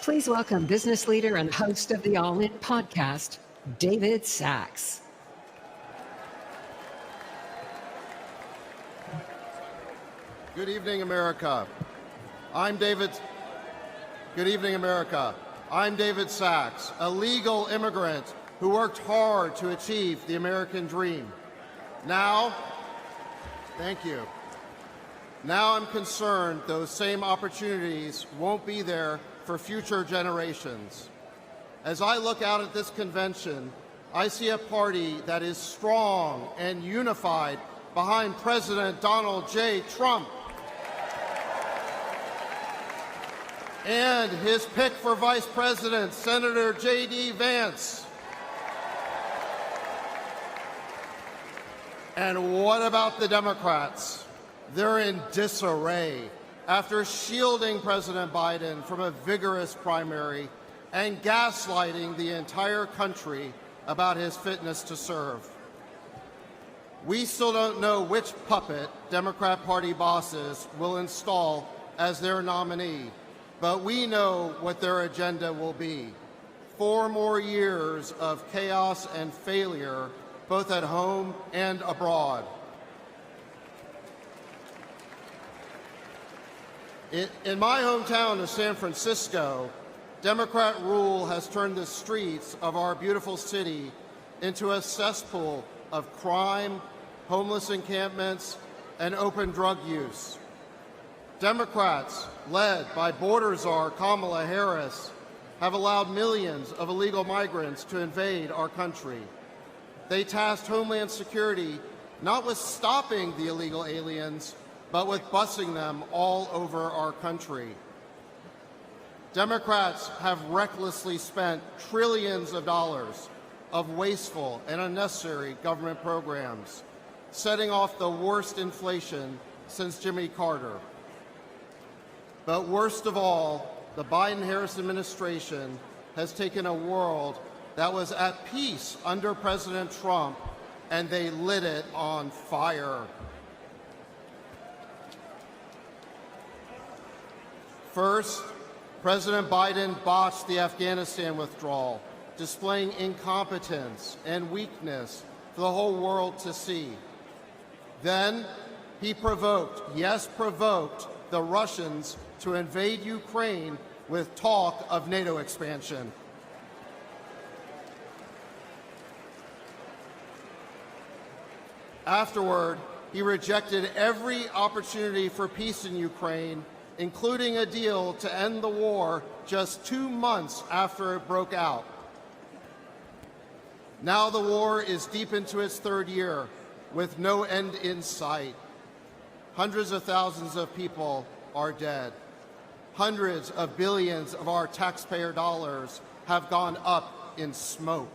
Please welcome business leader and host of the All In podcast, David Sachs. Good evening, America. Good evening, America. I'm David Sachs, a legal immigrant who worked hard to achieve the American dream. Now, thank you. Now I'm concerned those same opportunities won't be there for future generations. As I look out at this convention, I see a party that is strong and unified behind President Donald J. Trump and his pick for Vice President, Senator JD Vance. And what about the Democrats? They're in disarray after shielding President Biden from a vigorous primary and gaslighting the entire country about his fitness to serve. We still don't know which puppet Democrat Party bosses will install as their nominee, but we know what their agenda will be. 4 more years of chaos and failure, both at home and abroad. In my hometown of San Francisco, Democrat rule has turned the streets of our beautiful city into a cesspool of crime, homeless encampments, and open drug use. Democrats, led by border czar Kamala Harris, have allowed millions of illegal migrants to invade our country. They tasked Homeland Security not with stopping the illegal aliens, but with busing them all over our country. Democrats have recklessly spent trillions of dollars of wasteful and unnecessary government programs, setting off the worst inflation since Jimmy Carter. But worst of all, the Biden-Harris administration has taken a world that was at peace under President Trump, and they lit it on fire. First, President Biden botched the Afghanistan withdrawal, displaying incompetence and weakness for the whole world to see. Then, he provoked the Russians to invade Ukraine with talk of NATO expansion. Afterward, he rejected every opportunity for peace in Ukraine, including a deal to end the war just 2 months after it broke out. Now the war is deep into its 3rd year, with no end in sight. Hundreds of thousands of people are dead. Hundreds of billions of our taxpayer dollars have gone up in smoke.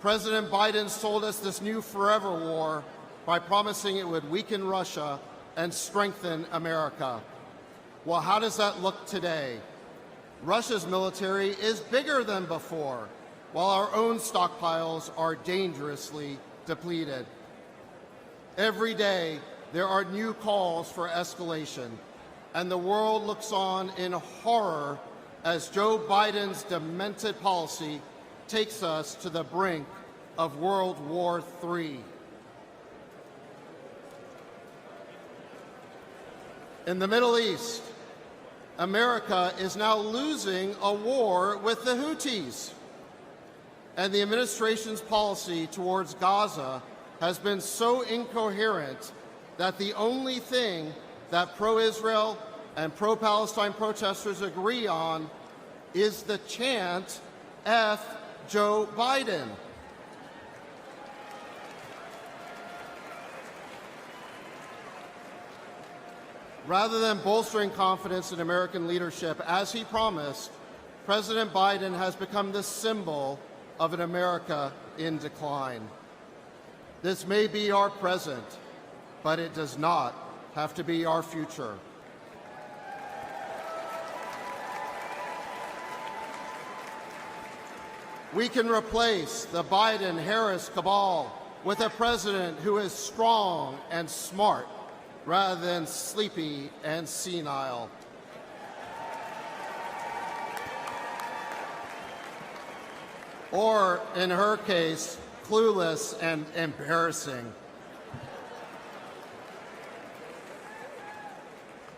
President Biden sold us this new forever war by promising it would weaken Russia and strengthen America. Well, how does that look today? Russia's military is bigger than before, while our own stockpiles are dangerously depleted. Every day, there are new calls for escalation, and the world looks on in horror as Joe Biden's demented policy takes us to the brink of World War III. In the Middle East, America is now losing a war with the Houthis, and the administration's policy towards Gaza has been so incoherent that the only thing that pro-Israel and pro-Palestine protesters agree on is the chant, F Joe Biden. Rather than bolstering confidence in American leadership, as he promised, President Biden has become the symbol of an America in decline. This may be our present, but it does not have to be our future. We can replace the Biden-Harris cabal with a president who is strong and smart rather than sleepy and senile. or in her case, clueless and embarrassing.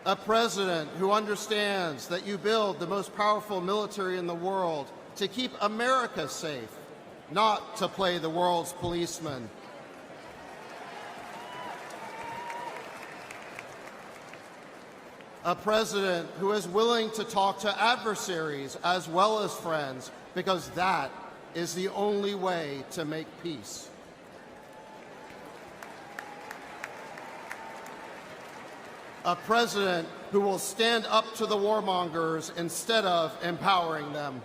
A president who understands that you build the most powerful military in the world to keep America safe, not to play the world's policeman. A president who is willing to talk to adversaries as well as friends, because that is the only way to make peace. A president who will stand up to the warmongers instead of empowering them.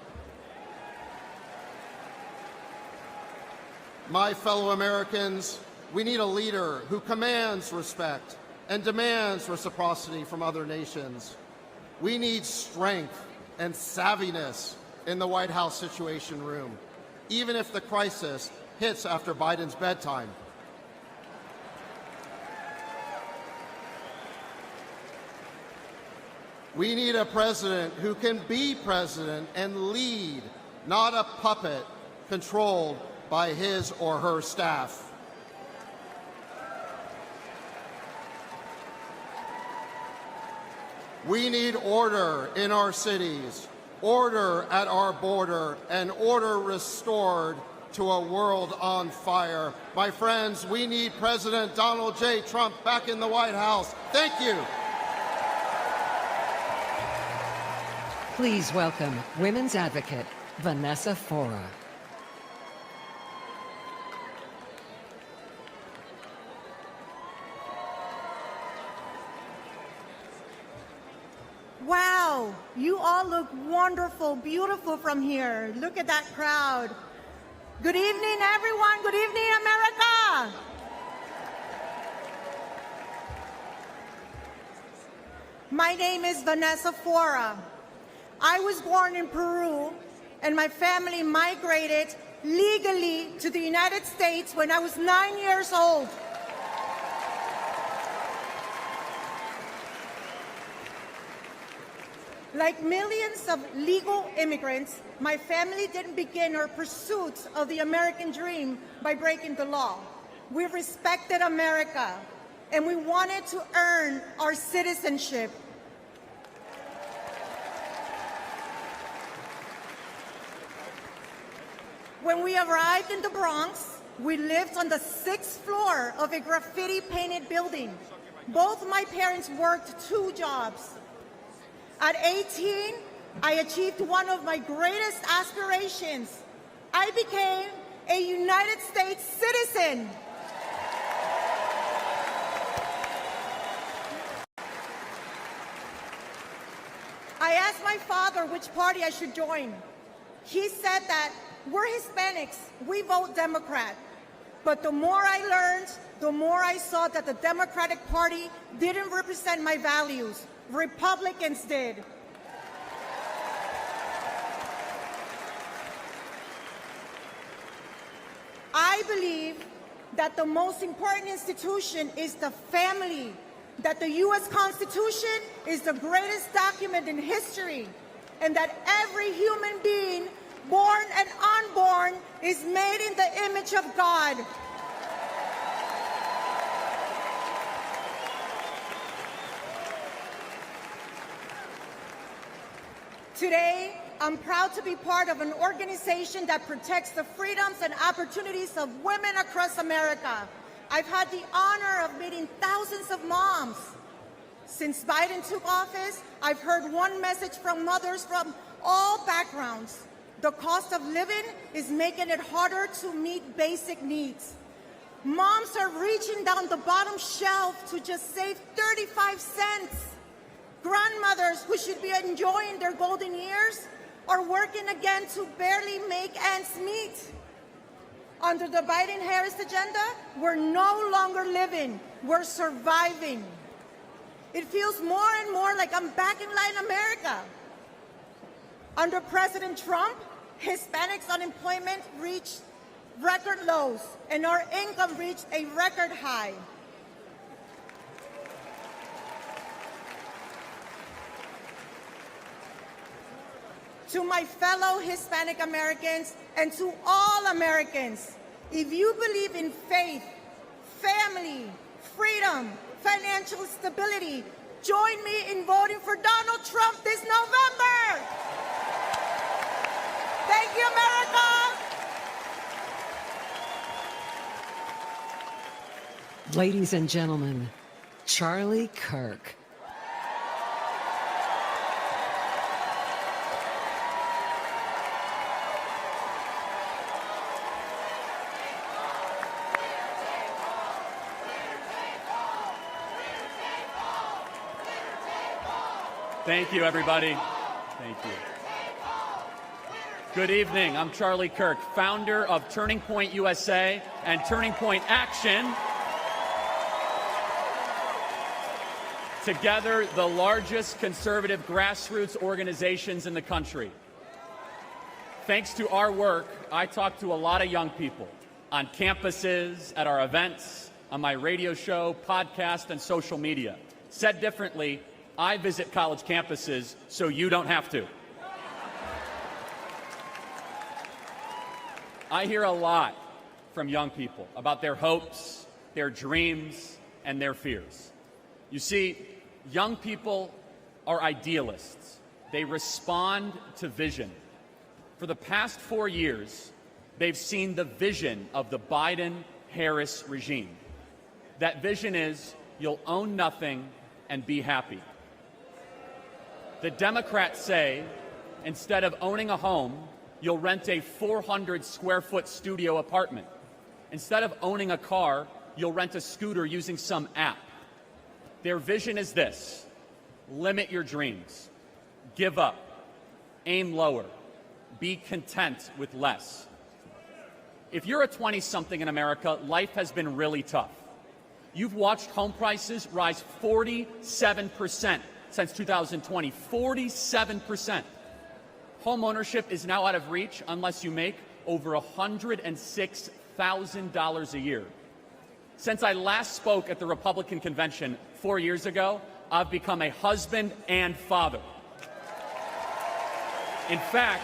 My fellow Americans, we need a leader who commands respect and demands reciprocity from other nations. We need strength and savviness in the White House Situation Room, even if the crisis hits after Biden's bedtime. We need a president who can be president and lead, not a puppet controlled by his or her staff. We need order in our cities, order at our border, and order restored to a world on fire. My friends, we need President Donald J. Trump back in the White House. Thank you. Please welcome women's advocate Vanessa Fora. Wow, you all look wonderful, beautiful from here. Look at that crowd. Good evening, everyone. Good evening, America. My name is Vanessa Fora. I was born in Peru, and my family migrated legally to the United States when I was 9 years old. Like millions of legal immigrants, my family didn't begin our pursuit of the American dream by breaking the law. We respected America, and we wanted to earn our citizenship. When we arrived in the Bronx, we lived on the 6th floor of a graffiti-painted building. Both my parents worked 2 jobs. At 18, I achieved one of my greatest aspirations. I became a United States citizen. I asked my father which party I should join. He said that we're Hispanics, we vote Democrat. But the more I learned, the more I saw that the Democratic Party didn't represent my values. Republicans did. I believe that the most important institution is the family, that the U.S. Constitution is the greatest document in history, and that every human being, born and unborn, is made in the image of God. Today, I'm proud to be part of an organization that protects the freedoms and opportunities of women across America. I've had the honor of meeting thousands of moms. Since Biden took office, I've heard one message from mothers from all backgrounds. The cost of living is making it harder to meet basic needs. Moms are reaching down the bottom shelf to just save 35 cents. Grandmothers who should be enjoying their golden years are working again to barely make ends meet. Under the Biden-Harris agenda, we're no longer living, we're surviving. It feels more and more like I'm back in Latin America. Under President Trump, Hispanics' unemployment reached record lows, and our income reached a record high. to my fellow Hispanic Americans, and to all Americans. If you believe in faith, family, freedom, financial stability, join me in voting for Donald Trump this November. Thank you, America. Ladies and gentlemen, Charlie Kirk. Thank you, everybody. Thank you. Good evening. I'm Charlie Kirk, founder of Turning Point USA and Turning Point Action. Together, the largest conservative grassroots organizations in the country. Thanks to our work, I talk to a lot of young people on campuses, at our events, on my radio show, podcast, and social media. Said differently, I visit college campuses so you don't have to. I hear a lot from young people about their hopes, their dreams, and their fears. You see, young people are idealists. They respond to vision. For the past 4 years, they've seen the vision of the Biden-Harris regime. That vision is, you'll own nothing and be happy. The Democrats say, instead of owning a home, you'll rent a 400-square-foot studio apartment. Instead of owning a car, you'll rent a scooter using some app. Their vision is this: limit your dreams, give up, aim lower, be content with less. If you're a 20-something in America, life has been really tough. You've watched home prices rise 47% since 2020, 47%. Home ownership is now out of reach unless you make over $106,000 a year. Since I last spoke at the Republican convention 4 years ago, I've become a husband and father. In fact,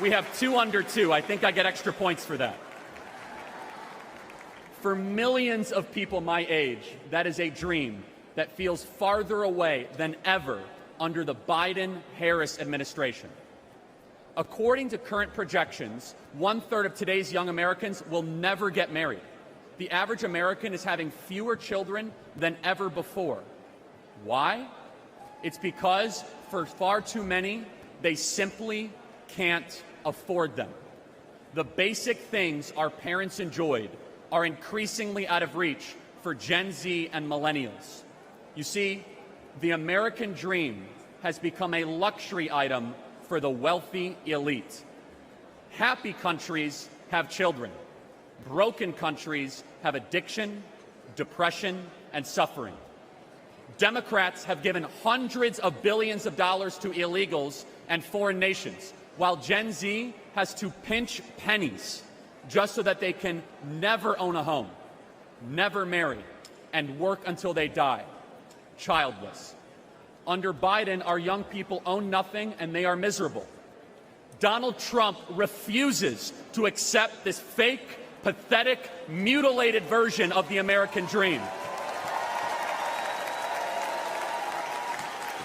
we have 2 under 2. I think I get extra points for that. For millions of people my age, that is a dream that feels farther away than ever under the Biden-Harris administration. According to current projections, 1/3 of today's young Americans will never get married. The average American is having fewer children than ever before. Why? It's because for far too many, they simply can't afford them. The basic things our parents enjoyed are increasingly out of reach for Gen Z and millennials. You see, the American dream has become a luxury item for the wealthy elite. Happy countries have children. Broken countries have addiction, depression, and suffering. Democrats have given hundreds of billions of dollars to illegals and foreign nations, while Gen Z has to pinch pennies just so that they can never own a home, never marry, and work until they die, childless. Under Biden, our young people own nothing and they are miserable. Donald Trump refuses to accept this fake, pathetic, mutilated version of the American dream.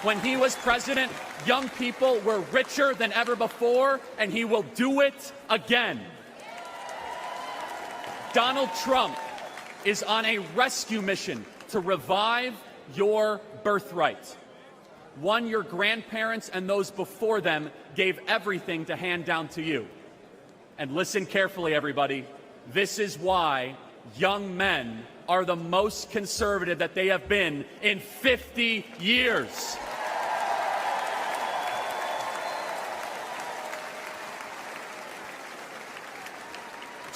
When he was president, young people were richer than ever before, and he will do it again. Donald Trump is on a rescue mission to revive your birthright, one your grandparents and those before them gave everything to hand down to you. And listen carefully, everybody. This is why young men are the most conservative that they have been in 50 years.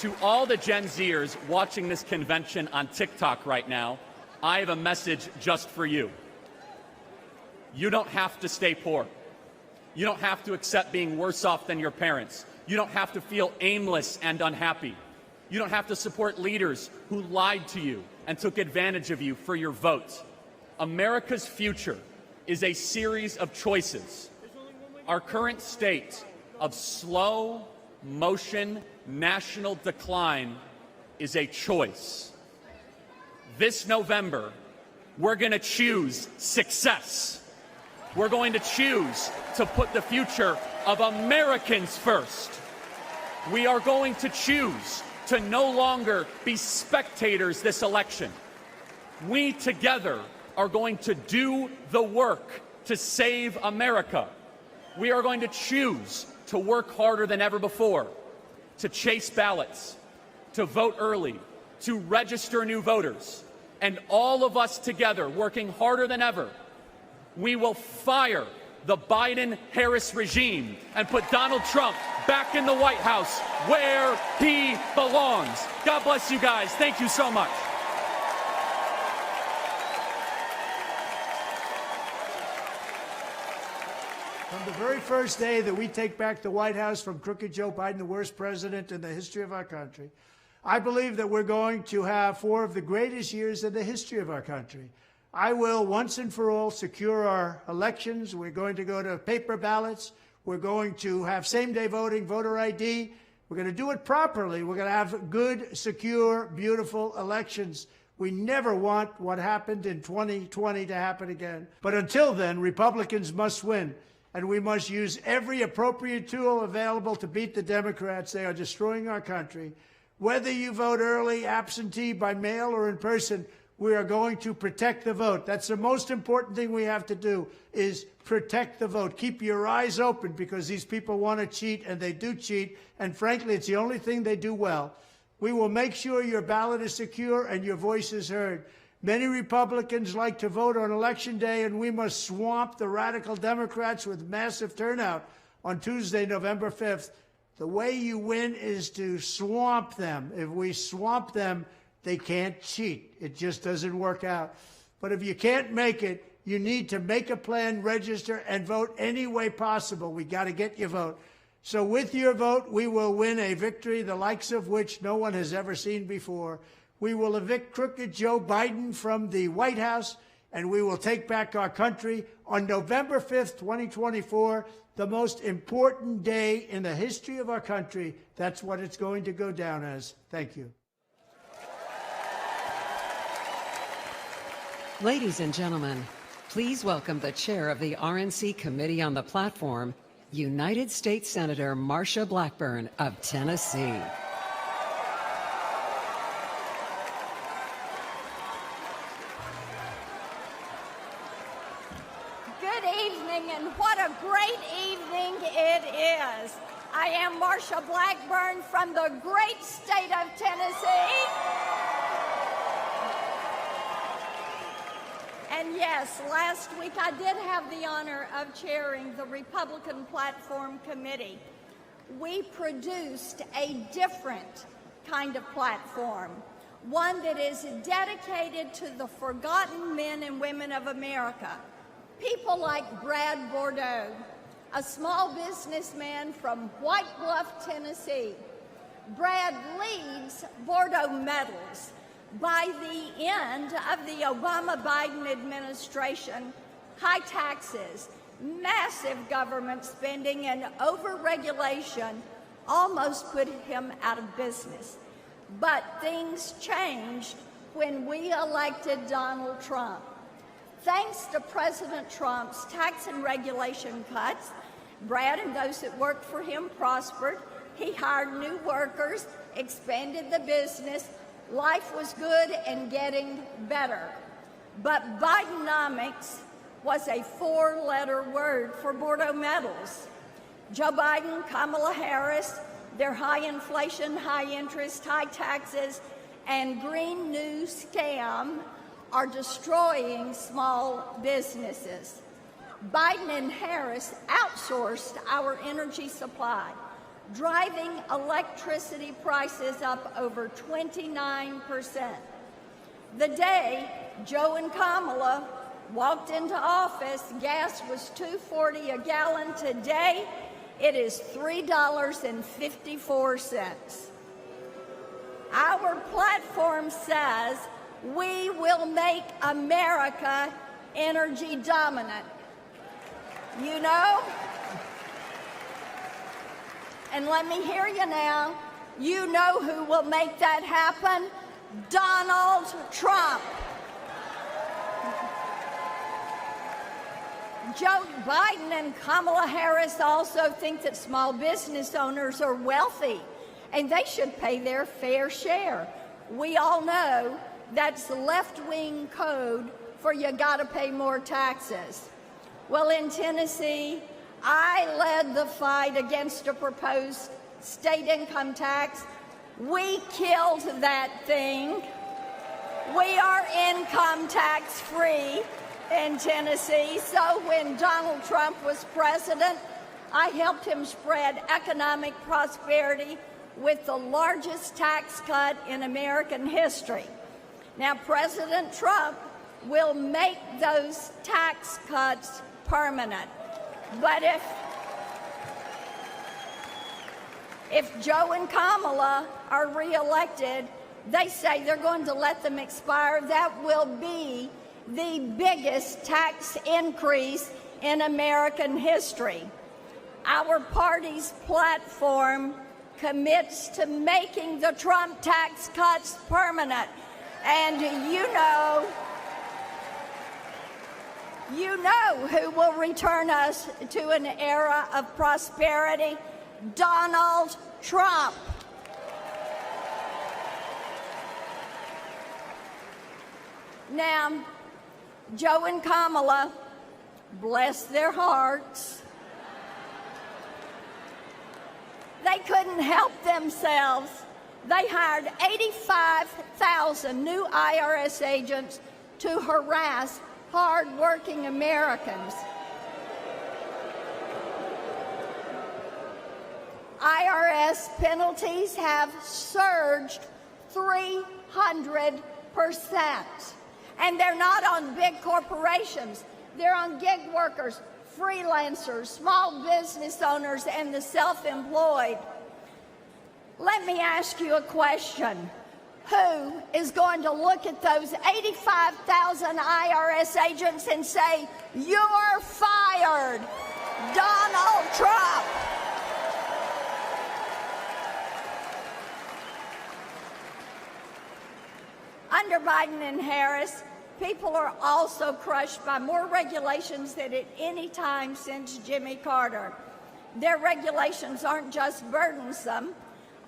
To all the Gen Zers watching this convention on TikTok right now, I have a message just for you. You don't have to stay poor. You don't have to accept being worse off than your parents. You don't have to feel aimless and unhappy. You don't have to support leaders who lied to you and took advantage of you for your vote. America's future is a series of choices. Our current state of slow motion national decline is a choice. This November, we're going to choose success. We're going to choose to put the future of Americans first. We are going to choose to no longer be spectators this election. We together are going to do the work to save America. We are going to choose to work harder than ever before, to chase ballots, to vote early, to register new voters, and all of us together working harder than ever, we will fire the Biden-Harris regime and put Donald Trump back in the White House where he belongs. God bless you guys. Thank you so much. From the very first day that we take back the White House from crooked Joe Biden, the worst president in the history of our country, I believe that we're going to have 4 of the greatest years in the history of our country. I will once and for all secure our elections. We're going to go to paper ballots. We're going to have same-day voting, voter ID. We're going to do it properly. We're going to have good, secure, beautiful elections. We never want what happened in 2020 to happen again. But until then, Republicans must win. And we must use every appropriate tool available to beat the Democrats. They are destroying our country. Whether you vote early, absentee, by mail, or in person, we are going to protect the vote. That's the most important thing we have to do, is protect the vote. Keep your eyes open, because these people want to cheat, and they do cheat. And frankly, it's the only thing they do well. We will make sure your ballot is secure and your voice is heard. Many Republicans like to vote on Election Day, and we must swamp the radical Democrats with massive turnout on Tuesday, November 5th. The way you win is to swamp them. If we swamp them, they can't cheat. It just doesn't work out. But if you can't make it, you need to make a plan, register, and vote any way possible. We got to get your vote. So with your vote, we will win a victory the likes of which no one has ever seen before. We will evict crooked Joe Biden from the White House, and we will take back our country on November 5th, 2024, the most important day in the history of our country. That's what it's going to go down as. Thank you. Ladies and gentlemen, please welcome the chair of the RNC Committee on the Platform, United States Senator Marsha Blackburn of Tennessee. And what a great evening it is. I am Marsha Blackburn from the great state of Tennessee. And yes, last week I did have the honor of chairing the Republican Platform Committee. We produced a different kind of platform, one that is dedicated to the forgotten men and women of America. People like Brad Bordeaux, a small businessman from White Bluff, Tennessee. Brad leads Bordeaux Metals. By the end of the Obama-Biden administration, high taxes, massive government spending, and over-regulation almost put him out of business. But things changed when we elected Donald Trump. Thanks to President Trump's tax and regulation cuts, Brad and those that worked for him prospered. He hired new workers, expanded the business. Life was good and getting better. But Bidenomics was a 4-letter word for Bordeaux Metals. Joe Biden, Kamala Harris, their high inflation, high interest, high taxes, and Green New scam are destroying small businesses. Biden and Harris outsourced our energy supply, driving electricity prices up over 29%. The day Joe and Kamala walked into office, gas was $2.40 a gallon. Today, it is $3.54. Our platform says we will make America energy dominant. You know, And let me hear you now. You know who will make that happen? Donald Trump. Joe Biden and Kamala Harris also think that small business owners are wealthy and they should pay their fair share. We all know that's the left-wing code for you gotta pay more taxes. Well, in Tennessee, I led the fight against a proposed state income tax. We killed that thing. We are income tax free in Tennessee. So when Donald Trump was president, I helped him spread economic prosperity with the largest tax cut in American history. Now, President Trump will make those tax cuts permanent. But if Joe and Kamala are reelected, they say they're going to let them expire. That will be the biggest tax increase in American history. Our party's platform commits to making the Trump tax cuts permanent. And you know who will return us to an era of prosperity? Donald Trump. Now, Joe and Kamala, bless their hearts, they couldn't help themselves. They hired 85,000 new IRS agents to harass hard-working Americans. IRS penalties have surged 300%. And they're not on big corporations. They're on gig workers, freelancers, small business owners, and the self-employed. Let me ask you a question. Who is going to look at those 85,000 IRS agents and say, "You're fired"? Donald Trump. Under Biden and Harris, people are also crushed by more regulations than at any time since Jimmy Carter. Their regulations aren't just burdensome.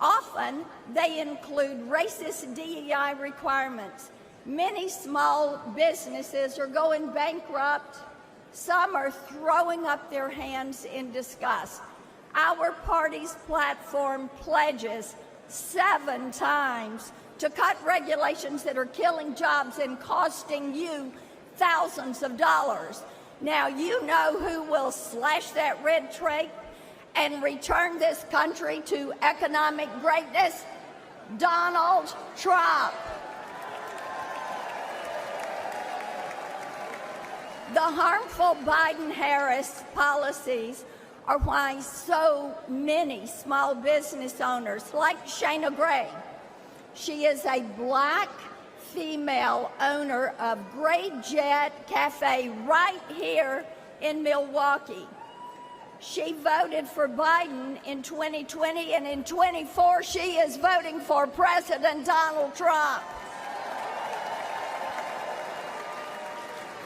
Often, they include racist DEI requirements. Many small businesses are going bankrupt. Some are throwing up their hands in disgust. Our party's platform pledges 7 times to cut regulations that are killing jobs and costing you thousands of dollars. Now, you know who will slash that red tape and return this country to economic greatness? Donald Trump. The harmful Biden-Harris policies are why so many small business owners, like Shayna Gray, she is a black female owner of Gray Jet Cafe right here in Milwaukee. She voted for Biden in 2020, and in 24, she is voting for President Donald Trump.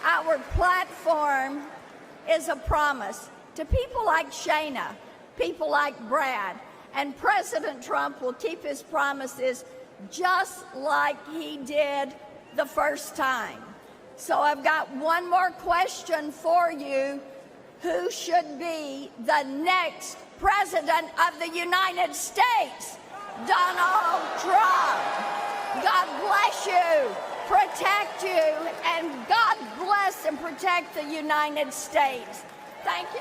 Our platform is a promise to people like Shayna, people like Brad, and President Trump will keep his promises just like he did the first time. So I've got one more question for you. Who should be the next President of the United States? Donald Trump. God bless you, protect you, and God bless and protect the United States. Thank you.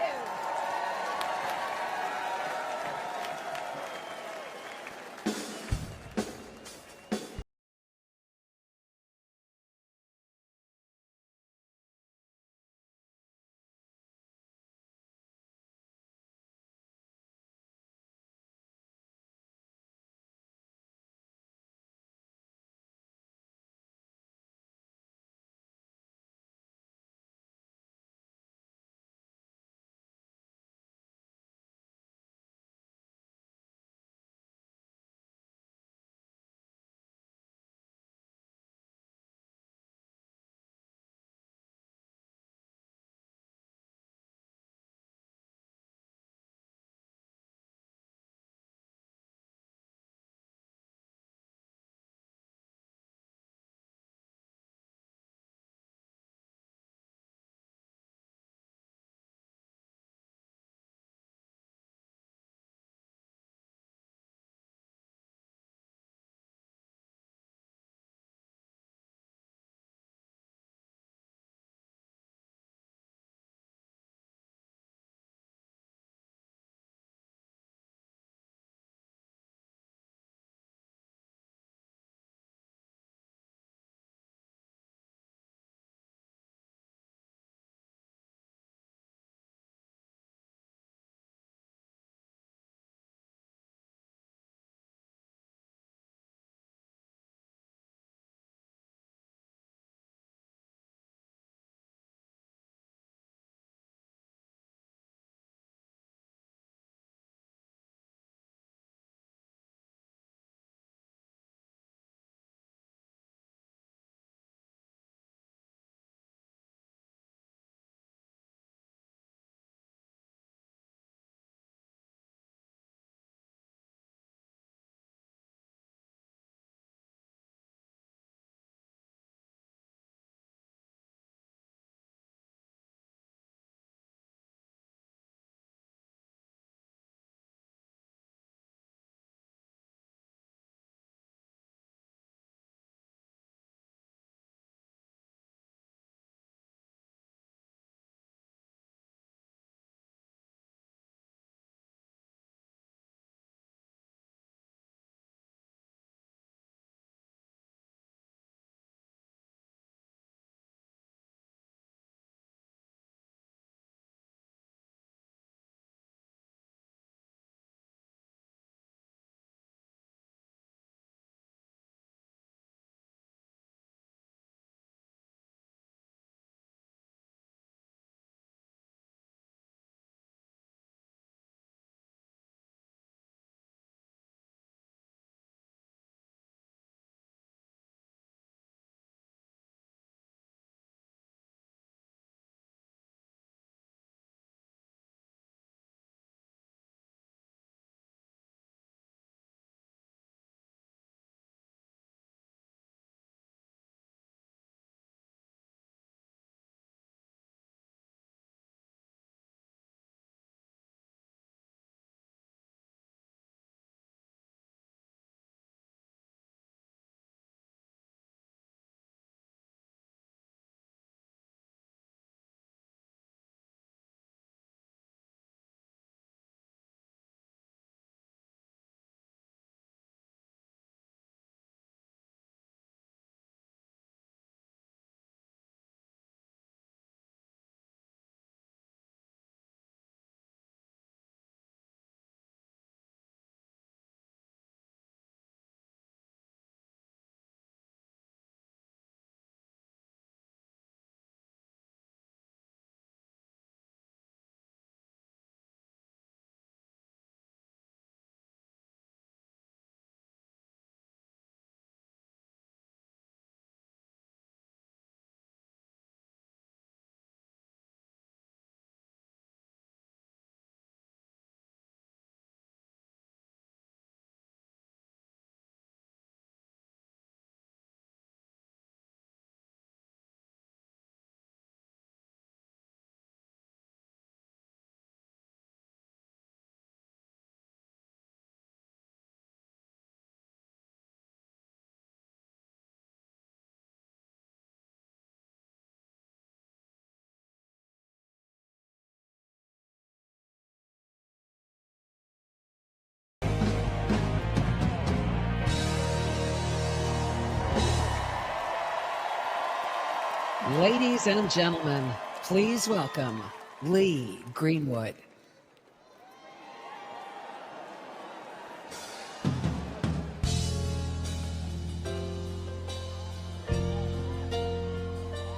Ladies and gentlemen, please welcome Lee Greenwood.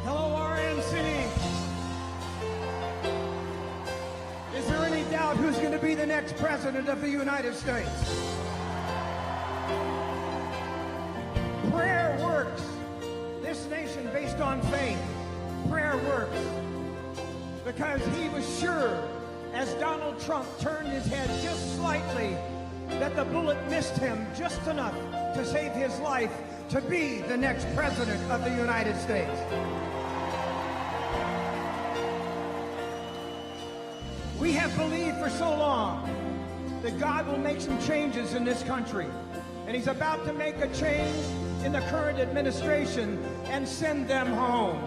Hello, RNC. Is there any doubt who's going to be the next president of the United States? Prayer works. This nation based on faith. Prayer works. Because he was sure, as Donald Trump turned his head just slightly, that the bullet missed him just enough to save his life to be the next president of the United States. We have believed for so long that God will make some changes in this country. And he's about to make a change in the current administration and send them home.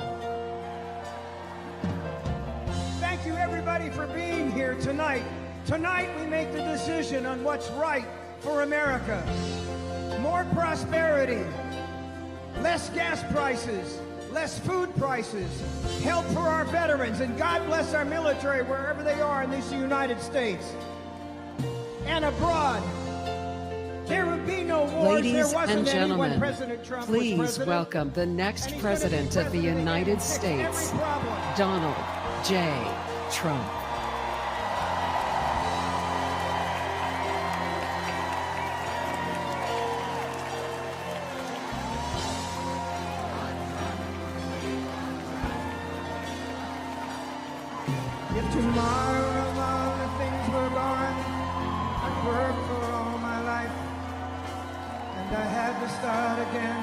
Thank you, everybody, for being here tonight. Tonight, we make the decision on what's right for America. More prosperity, less gas prices, less food prices, help for our veterans, and God bless our military wherever they are in these United States and abroad. There would be no wars. Ladies and gentlemen, Trump please welcome the next president of the United States, Donald J. Trump. If tomorrow all the things were gone, I'd work for all my life, and I had to start again,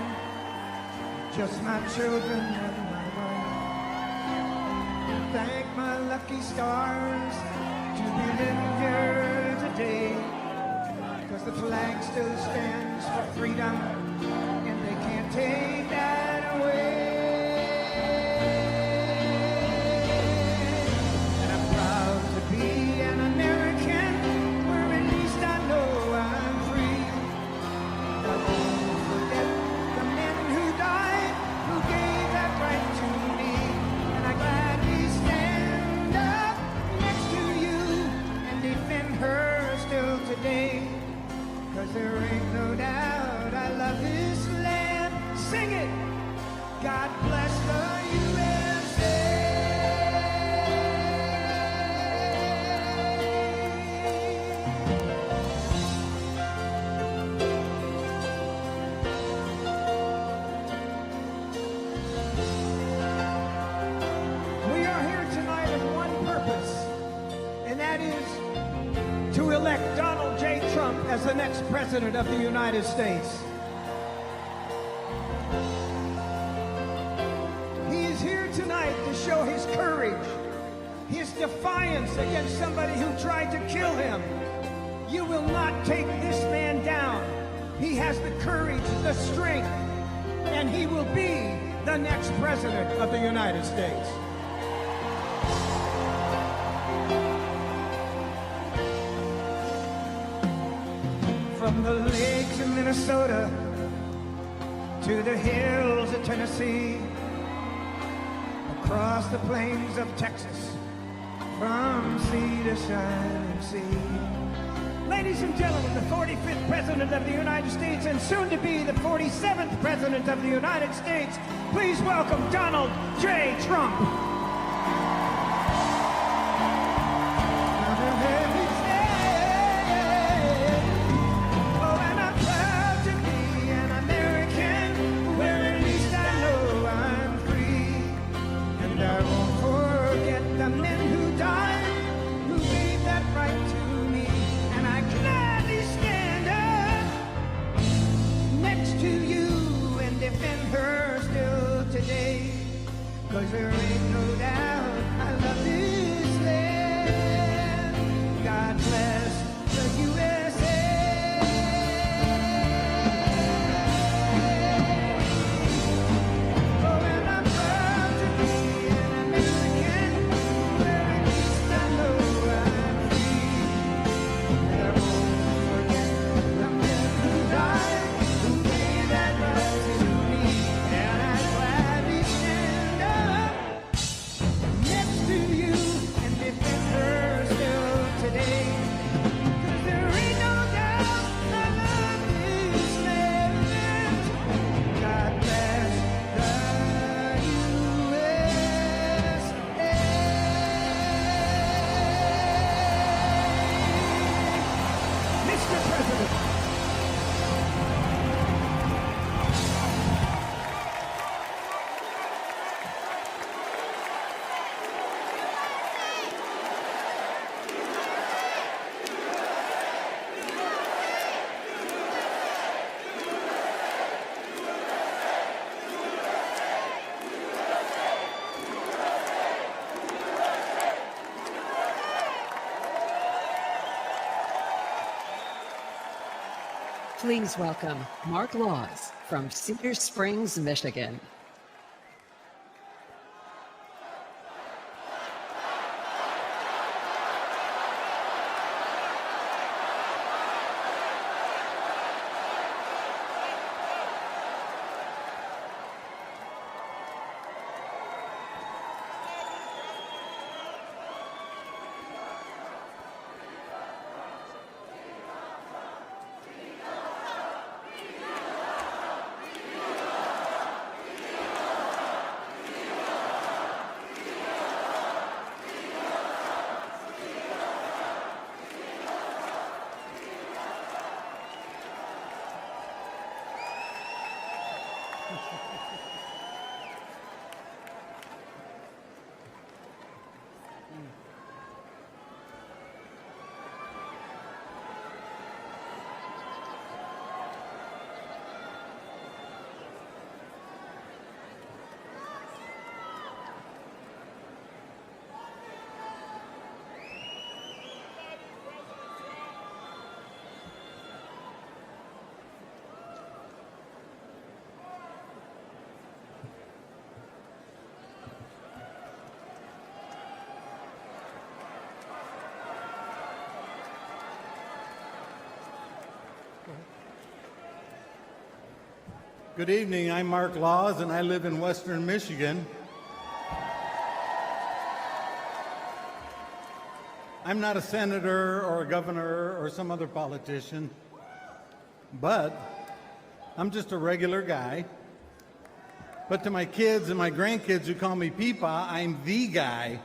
just my children and my wife. Thank my lucky stars to be living here today, because the flag still stands for freedom, and they can't take that away. There ain't no doubt I love this land. Sing it! God bless the USA. We are here tonight with one purpose, and that is to elect Donald J. Trump as the next president of the United States. He is here tonight to show his courage, his defiance against somebody who tried to kill him. You will not take this man down. He has the courage, the strength, and he will be the next president of the United States. From the lakes of Minnesota to the hills of Tennessee, across the plains of Texas, from sea to shining sea. Ladies and gentlemen, the 45th President of the United States and soon to be the 47th President of the United States, please welcome Donald J. Trump. Cause there ain't no doubt I love this land. God bless the USA. Oh, and I'm proud to be an American, where at least I know I'm free. And I won't forget the men who died, who gave that right to me. And I gladly stand up Please welcome Mark Laws from Cedar Springs, Michigan. Good evening, I'm Mark Laws, and I live in Western Michigan. I'm not a senator or a governor or some other politician, but I'm just a regular guy. But to my kids and my grandkids who call me Peepaw, I'm the guy.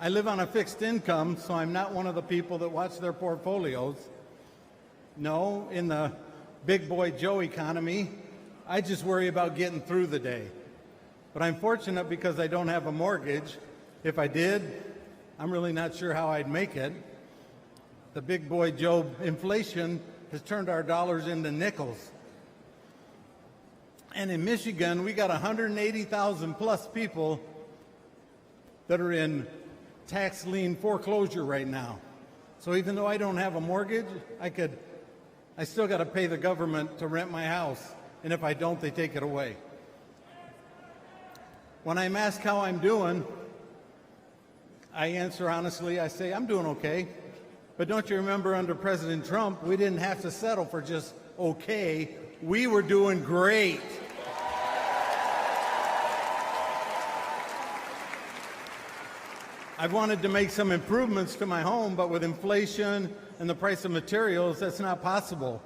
I live on a fixed income, so I'm not one of the people that watch their portfolios. No, in the big boy Joe economy, I just worry about getting through the day. But I'm fortunate because I don't have a mortgage. If I did, I'm really not sure how I'd make it. The big boy Joe inflation has turned our dollars into nickels. And in Michigan, we got 180,000 plus people that are in tax lien foreclosure right now. So even though I don't have a mortgage, I still got to pay the government to rent my house. And if I don't, they take it away. When I'm asked how I'm doing, I answer honestly, I say, I'm doing okay. But don't you remember under President Trump, we didn't have to settle for just okay. We were doing great. I've wanted to make some improvements to my home, but with inflation and the price of materials, that's not possible.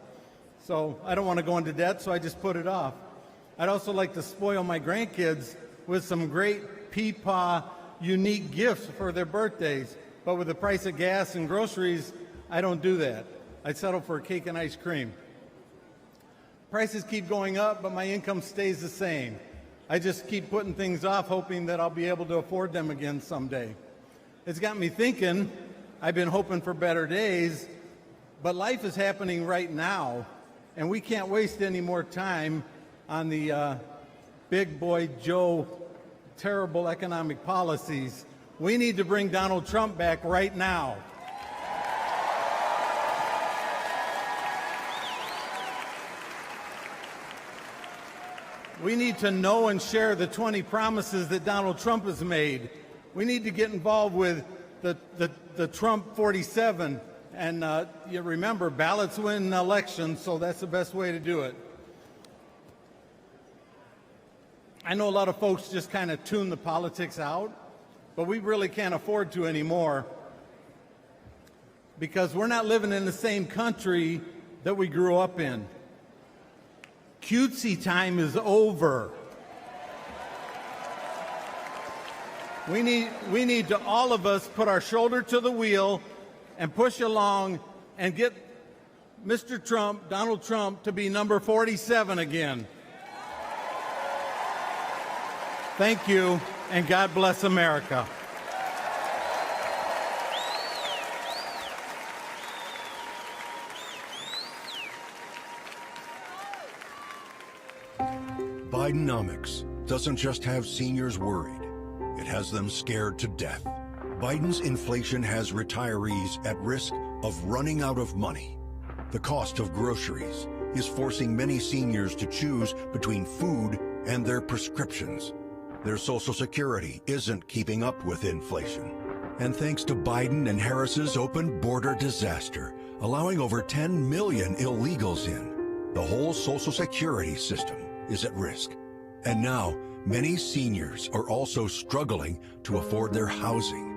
So I don't want to go into debt, so I just put it off. I'd also like to spoil my grandkids with some great Peepaw unique gifts for their birthdays. But with the price of gas and groceries, I don't do that. I settle for a cake and ice cream. Prices keep going up, but my income stays the same. I just keep putting things off, hoping that I'll be able to afford them again someday. It's got me thinking. I've been hoping for better days, but life is happening right now, and we can't waste any more time on the big boy Joe terrible economic policies. We need to bring Donald Trump back right now. We need to know and share the 20 promises that Donald Trump has made. We need to get involved with the Trump 47. And you remember, ballots win elections, so that's the best way to do it. I know a lot of folks just kind of tune the politics out, but we really can't afford to anymore because we're not living in the same country that we grew up in. Cutesy time is over. We need to, all of us, put our shoulder to the wheel and push along and get Mr. Trump, Donald Trump, to be number 47 again. Thank you, and God bless America. Bidenomics doesn't just have seniors worried. It has them scared to death. Biden's inflation has retirees at risk of running out of money. The cost of groceries is forcing many seniors to choose between food and their prescriptions. Their Social Security isn't keeping up with inflation. And thanks to Biden and Harris's open border disaster, allowing over 10 million illegals in, the whole Social Security system is at risk. And now, many seniors are also struggling to afford their housing.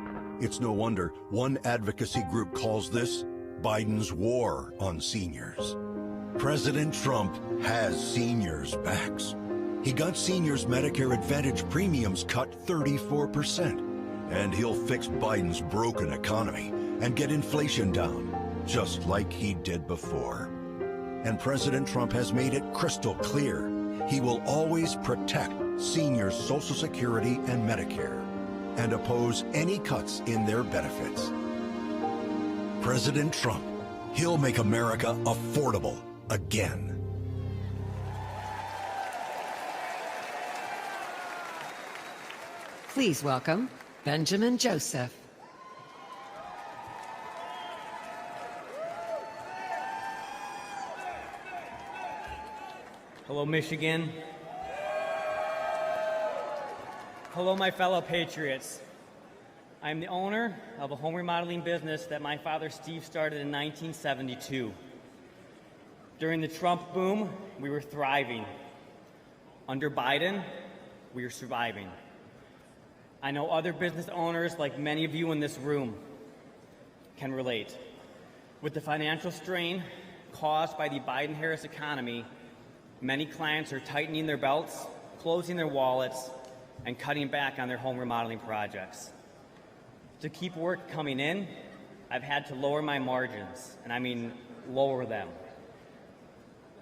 It's no wonder one advocacy group calls this Biden's war on seniors. President Trump has seniors' backs. He got seniors' Medicare Advantage premiums cut 34%. And he'll fix Biden's broken economy and get inflation down, just like he did before. And President Trump has made it crystal clear he will always protect seniors' Social Security and Medicare and oppose any cuts in their benefits. President Trump, he'll make America affordable again. Please welcome Benjamin Joseph. Hello, Michigan. Hello, my fellow patriots. I'm the owner of a home remodeling business that my father Steve started in 1972. During the Trump boom, we were thriving. Under Biden, we are surviving. I know other business owners, like many of you in this room, can relate. With the financial strain caused by the Biden-Harris economy, many clients are tightening their belts, closing their wallets, and cutting back on their home remodeling projects. To keep work coming in, I've had to lower my margins, and I mean lower them.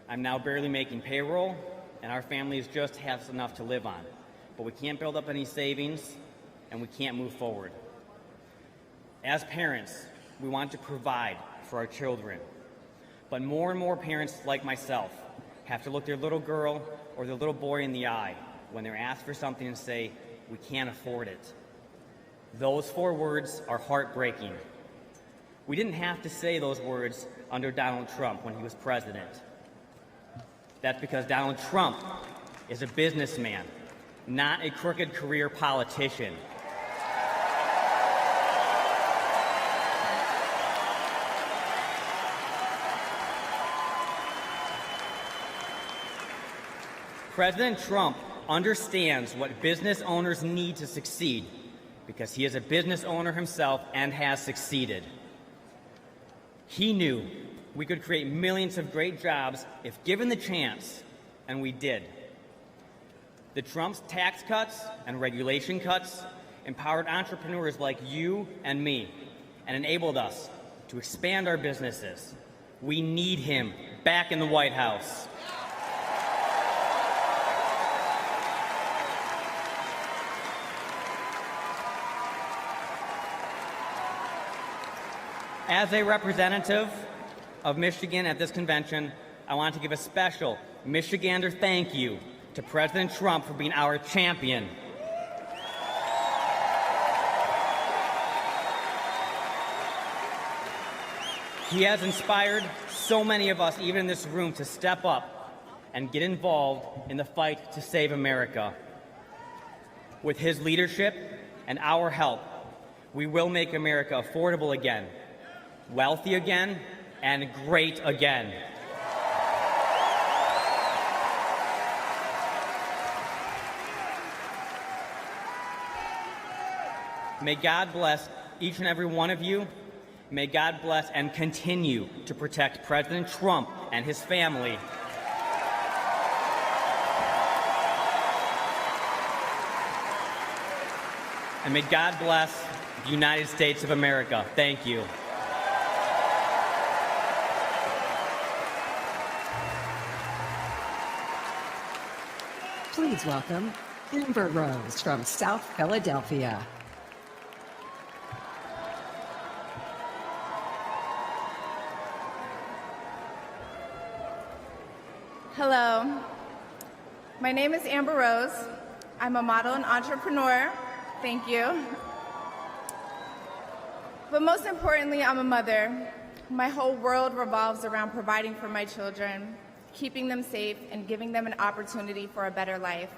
I'm now barely making payroll, and our families just have enough to live on. But we can't build up any savings, and we can't move forward. As parents, we want to provide for our children. But more and more parents like myself have to look their little girl or their little boy in the eye when they're asked for something and say, "We can't afford it." Those 4 words are heartbreaking. We didn't have to say those words under Donald Trump when he was president. That's because Donald Trump is a businessman, not a crooked career politician. President Trump understands what business owners need to succeed because he is a business owner himself and has succeeded. He knew we could create millions of great jobs if given the chance, and we did. The Trump's tax cuts and regulation cuts empowered entrepreneurs like you and me and enabled us to expand our businesses. We need him back in the White House. As a representative of Michigan at this convention, I want to give a special Michigander thank you to President Trump for being our champion. He has inspired so many of us, even in this room, to step up and get involved in the fight to save America. With his leadership and our help, we will make America affordable again, wealthy again, and great again. May God bless each and every one of you. May God bless and continue to protect President Trump and his family. And may God bless the United States of America. Thank you. Please welcome Amber Rose from South Philadelphia. Hello, my name is Amber Rose. I'm a model and entrepreneur. Thank you. But most importantly, I'm a mother. My whole world revolves around providing for my children, keeping them safe, and giving them an opportunity for a better life.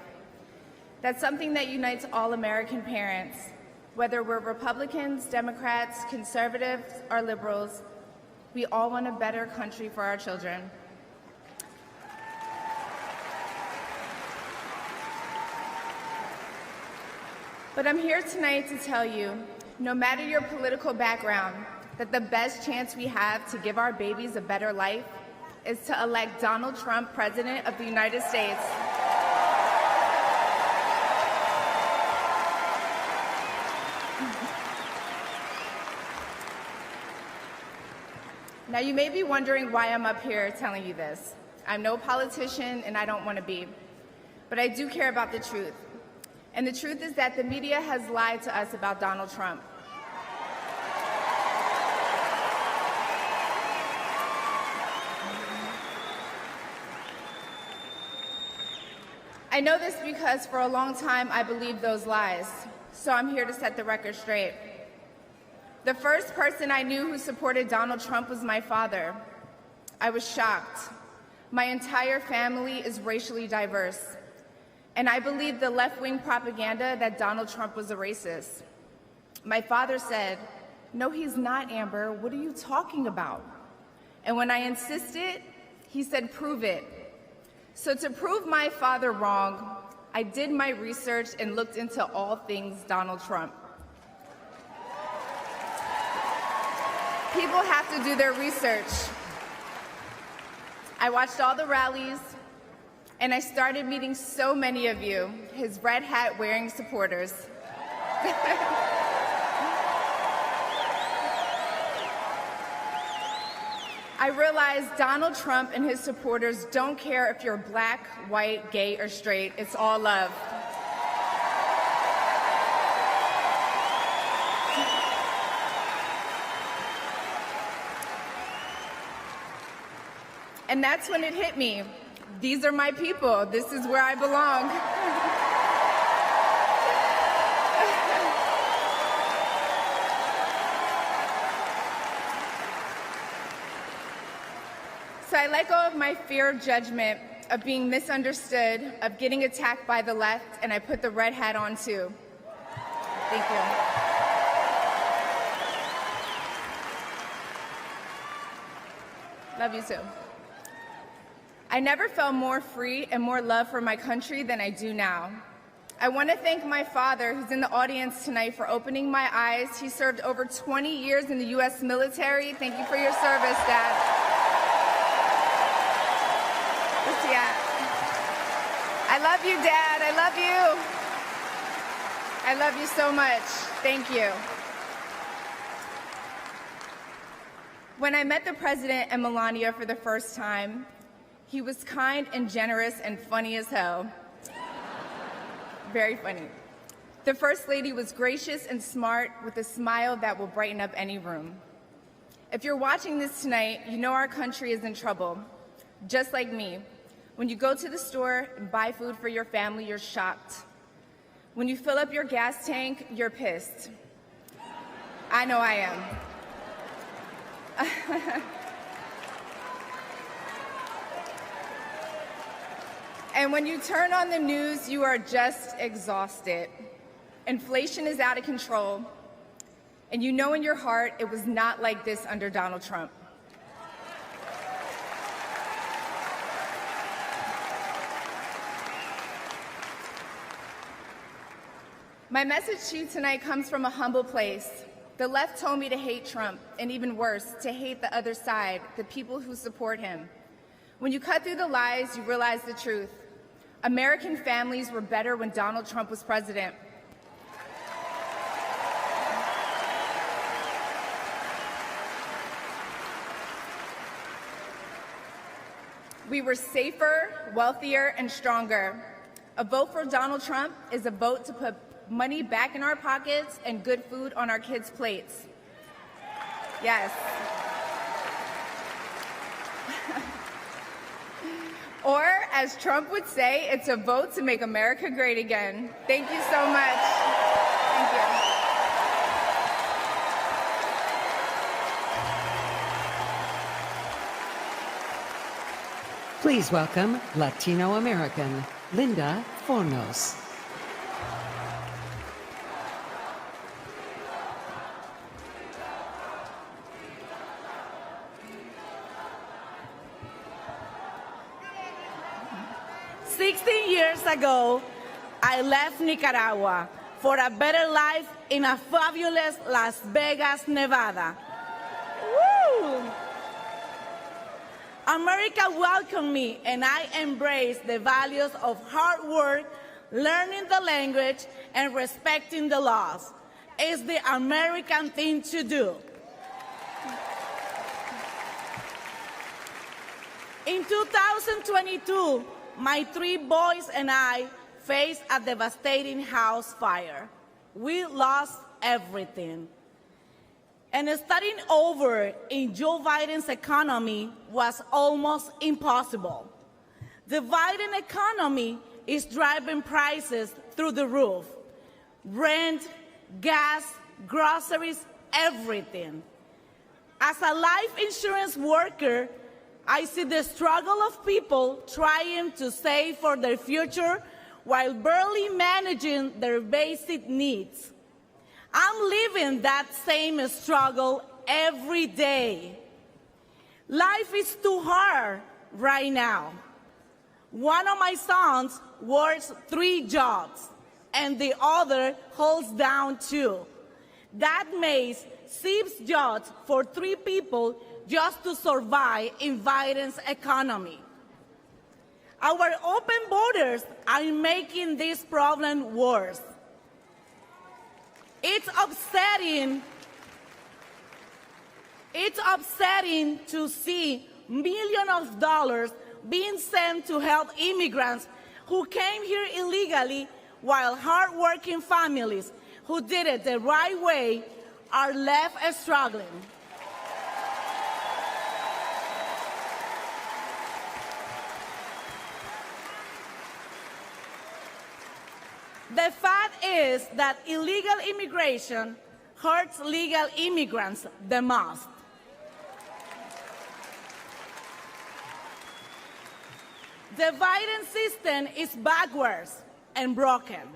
That's something that unites all American parents, whether we're Republicans, Democrats, conservatives, or liberals. We all want a better country for our children. But I'm here tonight to tell you, no matter your political background, that the best chance we have to give our babies a better life is to elect Donald Trump President of the United States. Now, you may be wondering why I'm up here telling you this. I'm no politician, and I don't want to be. But I do care about the truth. And the truth is that the media has lied to us about Donald Trump. I know this because for a long time I believed those lies, so I'm here to set the record straight. The first person I knew who supported Donald Trump was my father. I was shocked. My entire family is racially diverse, and I believed the left-wing propaganda that Donald Trump was a racist. My father said, "No, he's not, Amber. What are you talking about?" And when I insisted, he said, "Prove it." So to prove my father wrong, I did my research and looked into all things Donald Trump. People have to do their research. I watched all the rallies, and I started meeting so many of you, his red hat wearing supporters. I realized Donald Trump and his supporters don't care if you're black, white, gay, or straight. It's all love. And that's when it hit me. These are my people. This is where I belong. So I let go of my fear of judgment, of being misunderstood, of getting attacked by the left, and I put the red hat on too. Thank you. Love you too. I never felt more free and more love for my country than I do now. I want to thank my father, who's in the audience tonight, for opening my eyes. He served over 20 years in the U.S. military. Thank you for your service, Dad. Where's he at? I love you, Dad. I love you. I love you so much. Thank you. When I met the President and Melania for the first time, he was kind and generous and funny as hell. Very funny. The First Lady was gracious and smart with a smile that will brighten up any room. If you're watching this tonight, you know our country is in trouble. Just like me. When you go to the store and buy food for your family, you're shocked. When you fill up your gas tank, you're pissed. I know I am. And when you turn on the news, you are just exhausted. Inflation is out of control, and you know in your heart it was not like this under Donald Trump. My message to you tonight comes from a humble place. The left told me to hate Trump, and even worse, to hate the other side, the people who support him. When you cut through the lies, you realize the truth. American families were better when Donald Trump was president. We were safer, wealthier, and stronger. A vote for Donald Trump is a vote to put money back in our pockets and good food on our kids' plates. Yes. Or, as Trump would say, it's a vote to make America great again. Thank you so much. Thank you. Please welcome Latino-American Linda Fornos. Years ago, I left Nicaragua for a better life in a fabulous Las Vegas, Nevada. Woo! America welcomed me, and I embraced the values of hard work, learning the language, and respecting the laws. It's the American thing to do. In 2022, my 3 boys and I faced a devastating house fire. We lost everything. And starting over in Joe Biden's economy was almost impossible. The Biden economy is driving prices through the roof. Rent, gas, groceries, everything. As a life insurance worker, I see the struggle of people trying to save for their future while barely managing their basic needs. I'm living that same struggle every day. Life is too hard right now. One of my sons works 3 jobs, and the other holds down 2. That makes 6 jobs for 3 people just to survive in Biden's economy. Our open borders are making this problem worse. It's upsetting to see millions of dollars being sent to help immigrants who came here illegally, while hardworking families who did it the right way are left struggling. The fact is that illegal immigration hurts legal immigrants the most. The Biden system is backwards and broken.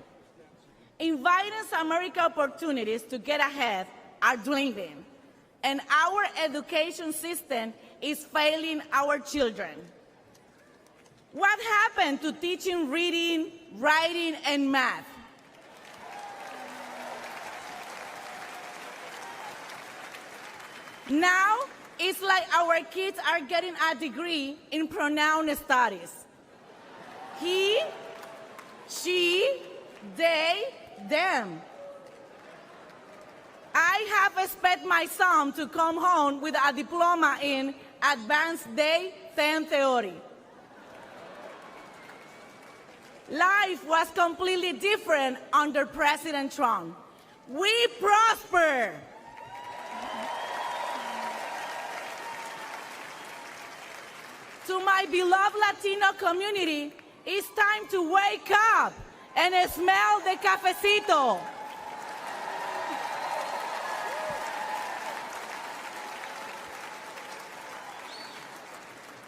In Biden's America, opportunities to get ahead are dwindling, and our education system is failing our children. What happened to teaching reading, writing, and math? Now, it's like our kids are getting a degree in pronoun studies. He, she, they, them. I have expected my son to come home with a diploma in advanced day 10 theory. Life was completely different under President Trump. We prosper. To my beloved Latino community, it's time to wake up and smell the cafecito.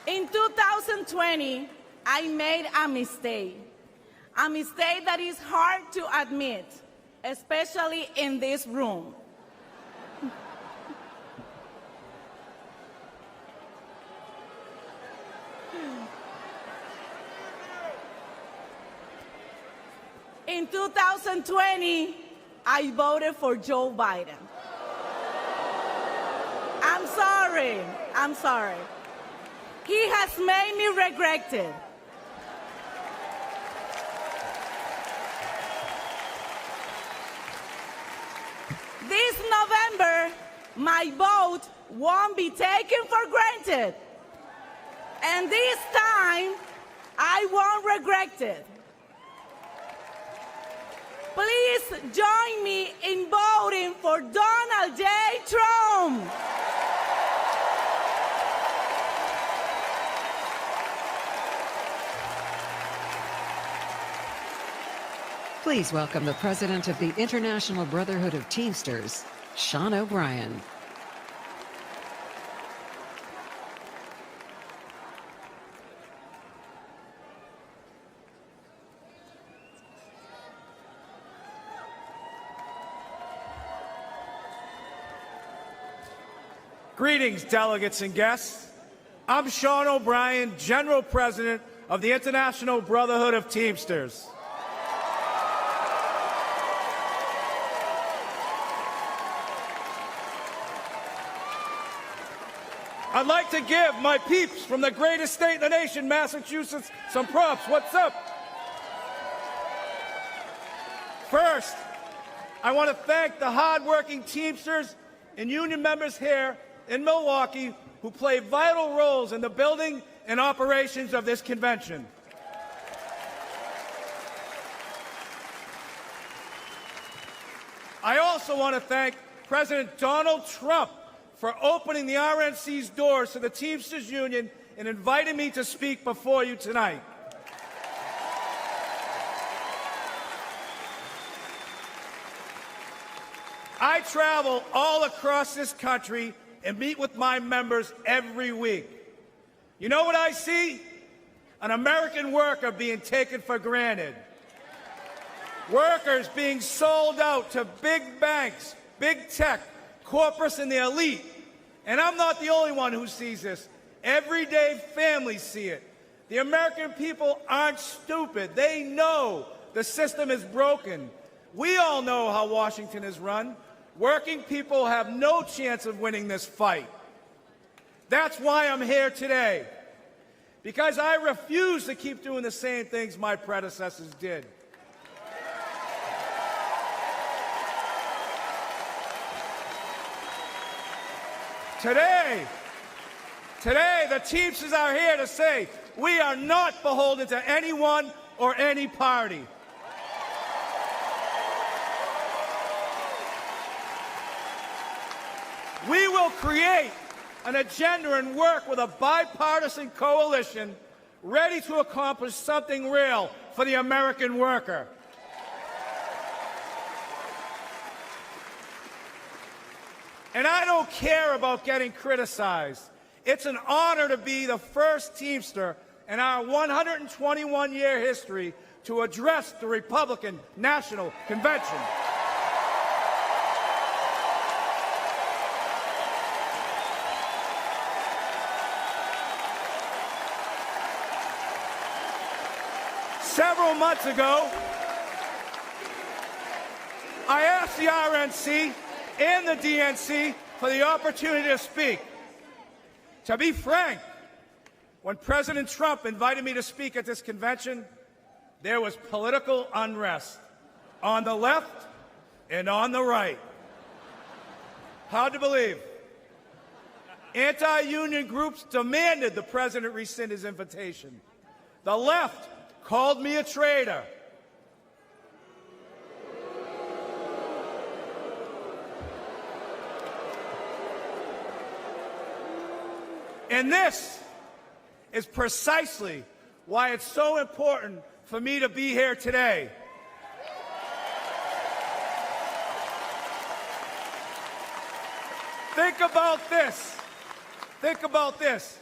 In 2020, I made a mistake that is hard to admit, especially in this room. In 2020, I voted for Joe Biden. I'm sorry. He has made me regret it. This November, my vote won't be taken for granted. And this time, I won't regret it. Please join me in voting for Donald J. Trump. Please welcome the president of the International Brotherhood of Teamsters, Sean O'Brien. Greetings, delegates and guests. I'm Sean O'Brien, General President of the International Brotherhood of Teamsters. I'd like to give my peeps from the greatest state in the nation, Massachusetts, some props. What's up? First, I want to thank the hardworking Teamsters and union members here in Milwaukee who play vital roles in the building and operations of this convention. I also want to thank President Donald Trump for opening the RNC's doors to the Teamsters Union and inviting me to speak before you tonight. I travel all across this country and meet with my members every week. You know what I see? An American worker being taken for granted. Workers being sold out to big banks, big tech, corporates, and the elite. And I'm not the only one who sees this. Everyday families see it. The American people aren't stupid. They know the system is broken. We all know how Washington is run. Working people have no chance of winning this fight. That's why I'm here today. Because I refuse to keep doing the same things my predecessors did. Today, the Teamsters are here to say we are not beholden to anyone or any party. We will create an agenda and work with a bipartisan coalition ready to accomplish something real for the American worker. And I don't care about getting criticized. It's an honor to be the first Teamster in our 121-year history to address the Republican National Convention. Several months ago, I asked the RNC and the DNC for the opportunity to speak. To be frank, when President Trump invited me to speak at this convention, there was political unrest on the left and on the right. Hard to believe. Anti-union groups demanded the president rescind his invitation. The left called me a traitor. And this is precisely why it's so important for me to be here today. Think about this. Think about this.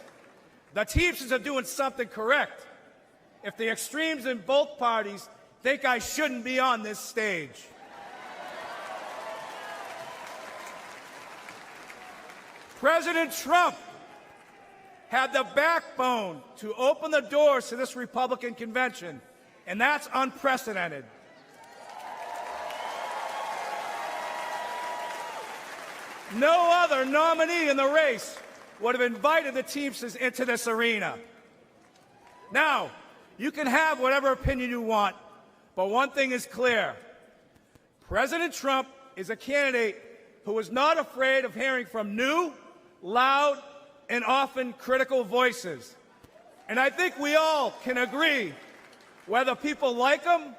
The Teamsters are doing something correct. If the extremes in both parties think I shouldn't be on this stage. President Trump had the backbone to open the doors to this Republican convention, and that's unprecedented. No other nominee in the race would have invited the Teamsters into this arena. Now, you can have whatever opinion you want, but one thing is clear. President Trump is a candidate who is not afraid of hearing from new, loud, and often critical voices. And I think we all can agree, whether people like him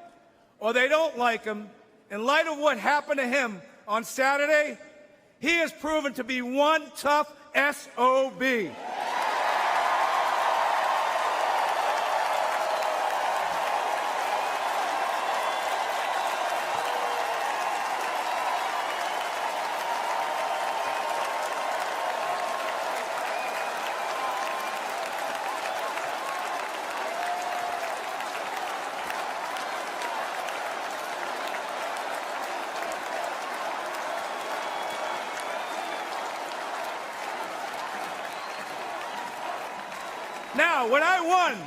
or they don't like him, in light of what happened to him on Saturday, he has proven to be one tough SOB. Now, when I won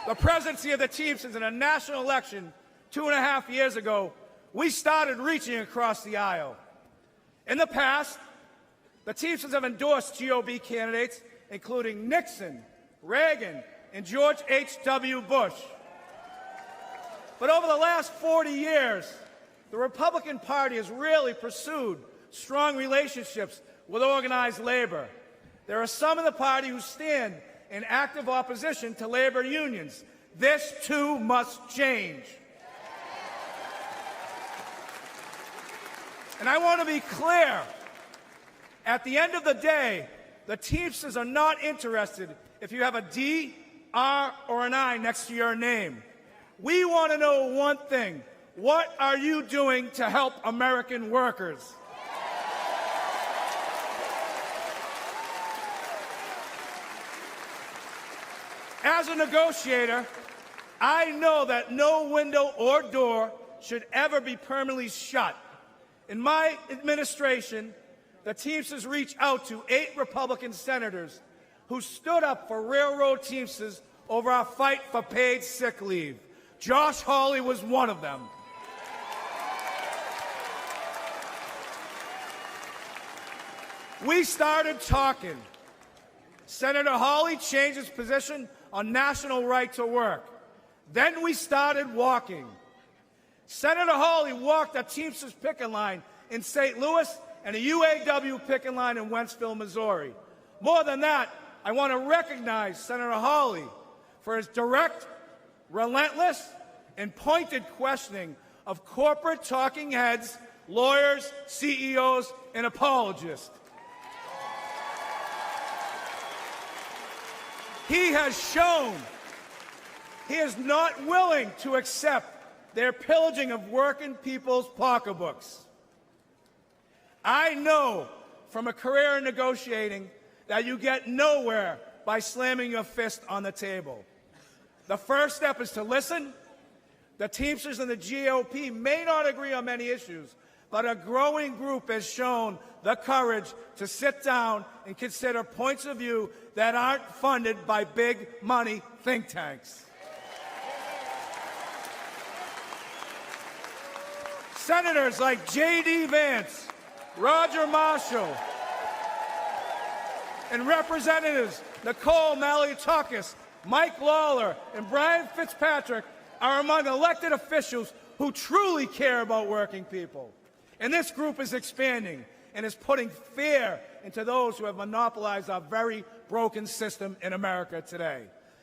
the presidency of the Teamsters in a national election 2.5 years ago, we started reaching across the aisle. In the past, the Teamsters have endorsed GOP candidates, including Nixon, Reagan, and George H.W. Bush. But over the last 40 years, the Republican Party has really pursued strong relationships with organized labor. There are some in the party who stand in active opposition to labor unions. This, too, must change. And I want to be clear. At the end of the day, the Teamsters are not interested if you have a D, R, or an I next to your name. We want to know one thing. What are you doing to help American workers? As a negotiator, I know that no window or door should ever be permanently shut. In my administration, the Teamsters reached out to 8 Republican senators who stood up for railroad Teamsters over our fight for paid sick leave. Josh Hawley was one of them. We started talking. Senator Hawley changed his position on national right to work. Then we started walking. Senator Hawley walked a Teamsters picket line in St. Louis and a UAW picket line in Wentzville, Missouri. More than that, I want to recognize Senator Hawley for his direct, relentless, and pointed questioning of corporate talking heads, lawyers, CEOs, and apologists. He has shown he is not willing to accept their pillaging of working people's pocketbooks. I know from a career in negotiating that you get nowhere by slamming your fist on the table. The first step is to listen. The Teamsters and the GOP may not agree on many issues, but a growing group has shown the courage to sit down and consider points of view that aren't funded by big money think tanks. Senators like JD Vance, Roger Marshall, and Representatives Nicole Malliotakis, Mike Lawler, and Brian Fitzpatrick are among elected officials who truly care about working people. And this group is expanding and is putting fear into those who have monopolized our very broken system in America today.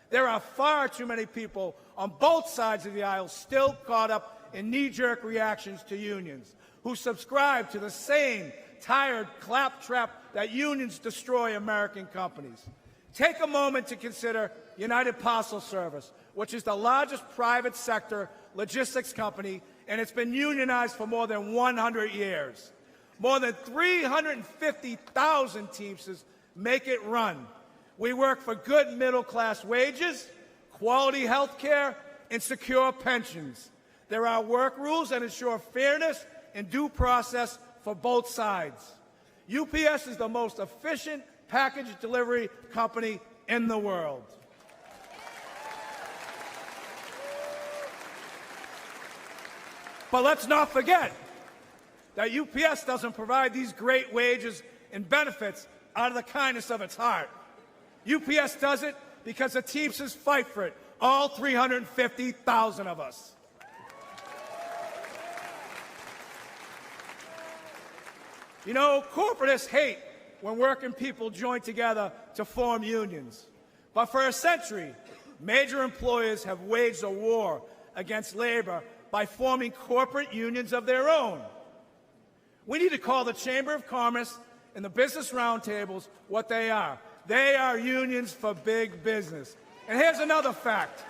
There are far too many people on both sides of the aisle still caught up in knee-jerk reactions to unions, who subscribe to the same tired claptrap that unions destroy American companies. Take a moment to consider United Parcel Service, which is the largest private sector logistics company, and it's been unionized for more than 100 years. More than 350,000 Teamsters make it run. We work for good middle-class wages, quality health care, and secure pensions. There are work rules that ensure fairness and due process for both sides. UPS is the most efficient package delivery company in the world. But let's not forget that UPS doesn't provide these great wages and benefits out of the kindness of its heart. UPS does it because the Teamsters fight for it, all 350,000 of us. You know, corporatists hate when working people join together to form unions. But for a century, major employers have waged a war against labor by forming corporate unions of their own. We need to call the Chamber of Commerce and the business roundtables what they are. They are unions for big business. And here's another fact.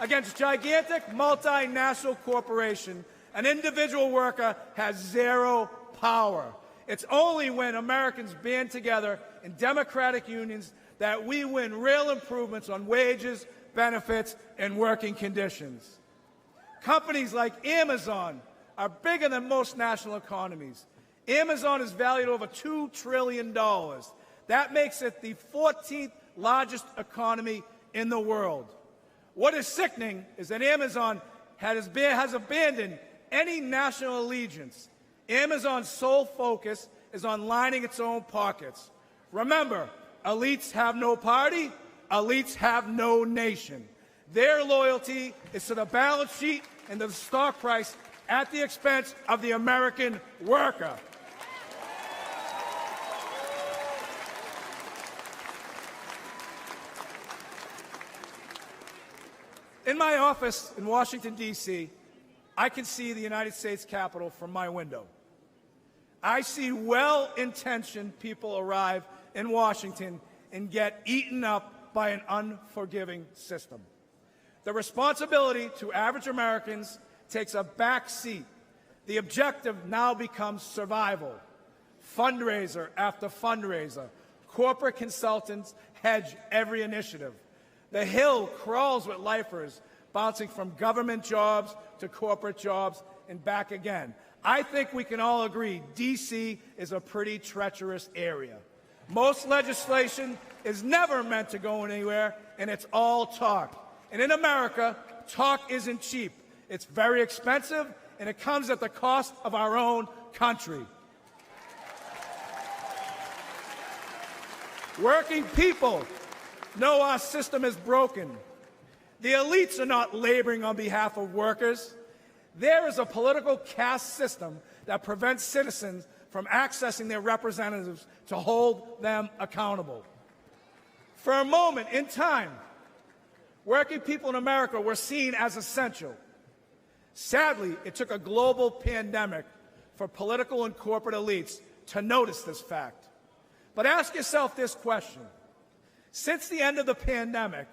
Against gigantic multinational corporation, an individual worker has zero power. It's only when Americans band together in democratic unions that we win real improvements on wages, benefits, and working conditions. Companies like Amazon are bigger than most national economies. Amazon is valued over $2 trillion. That makes it the 14th largest economy in the world. What is sickening is that Amazon has abandoned any national allegiance. Amazon's sole focus is on lining its own pockets. Remember, elites have no party, elites have no nation. Their loyalty is to the balance sheet and to the stock price at the expense of the American worker. In my office in Washington, D.C., I can see the United States Capitol from my window. I see well-intentioned people arrive in Washington and get eaten up by an unforgiving system. The responsibility to average Americans takes a back seat. The objective now becomes survival. Fundraiser after fundraiser. Corporate consultants hedge every initiative. The Hill crawls with lifers, bouncing from government jobs to corporate jobs and back again. I think we can all agree D.C. is a pretty treacherous area. Most legislation is never meant to go anywhere, and it's all talk. And in America, talk isn't cheap. It's very expensive, and it comes at the cost of our own country. Working people know our system is broken. The elites are not laboring on behalf of workers. There is a political caste system that prevents citizens from accessing their representatives to hold them accountable. For a moment in time, working people in America were seen as essential. Sadly, it took a global pandemic for political and corporate elites to notice this fact. But ask yourself this question. Since the end of the pandemic,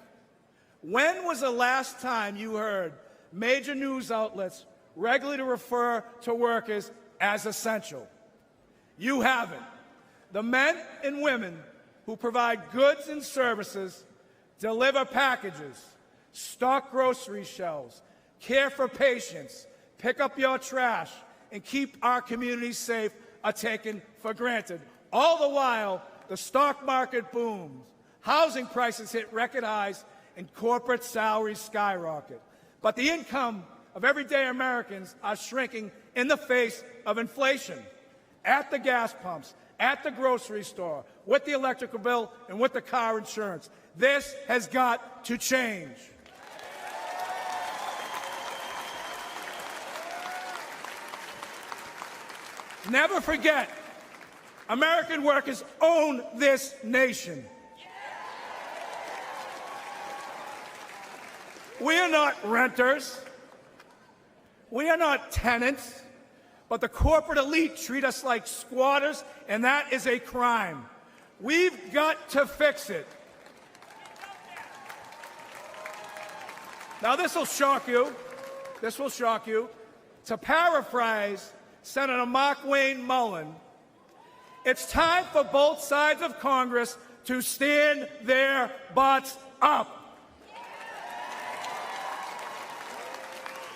when was the last time you heard major news outlets regularly refer to workers as essential? You haven't. The men and women who provide goods and services, deliver packages, stock grocery shelves, care for patients, pick up your trash, and keep our communities safe are taken for granted. All the while, the stock market booms, housing prices hit record highs, and corporate salaries skyrocket. But the income of everyday Americans are shrinking in the face of inflation. At the gas pumps, at the grocery store, with the electrical bill, and with the car insurance. This has got to change. Never forget, American workers own this nation. We are not renters. We are not tenants. But the corporate elite treat us like squatters, and that is a crime. We've got to fix it. Now, this will shock you. This will shock you. To paraphrase Senator Mark Wayne Mullen, it's time for both sides of Congress to stand their butts up.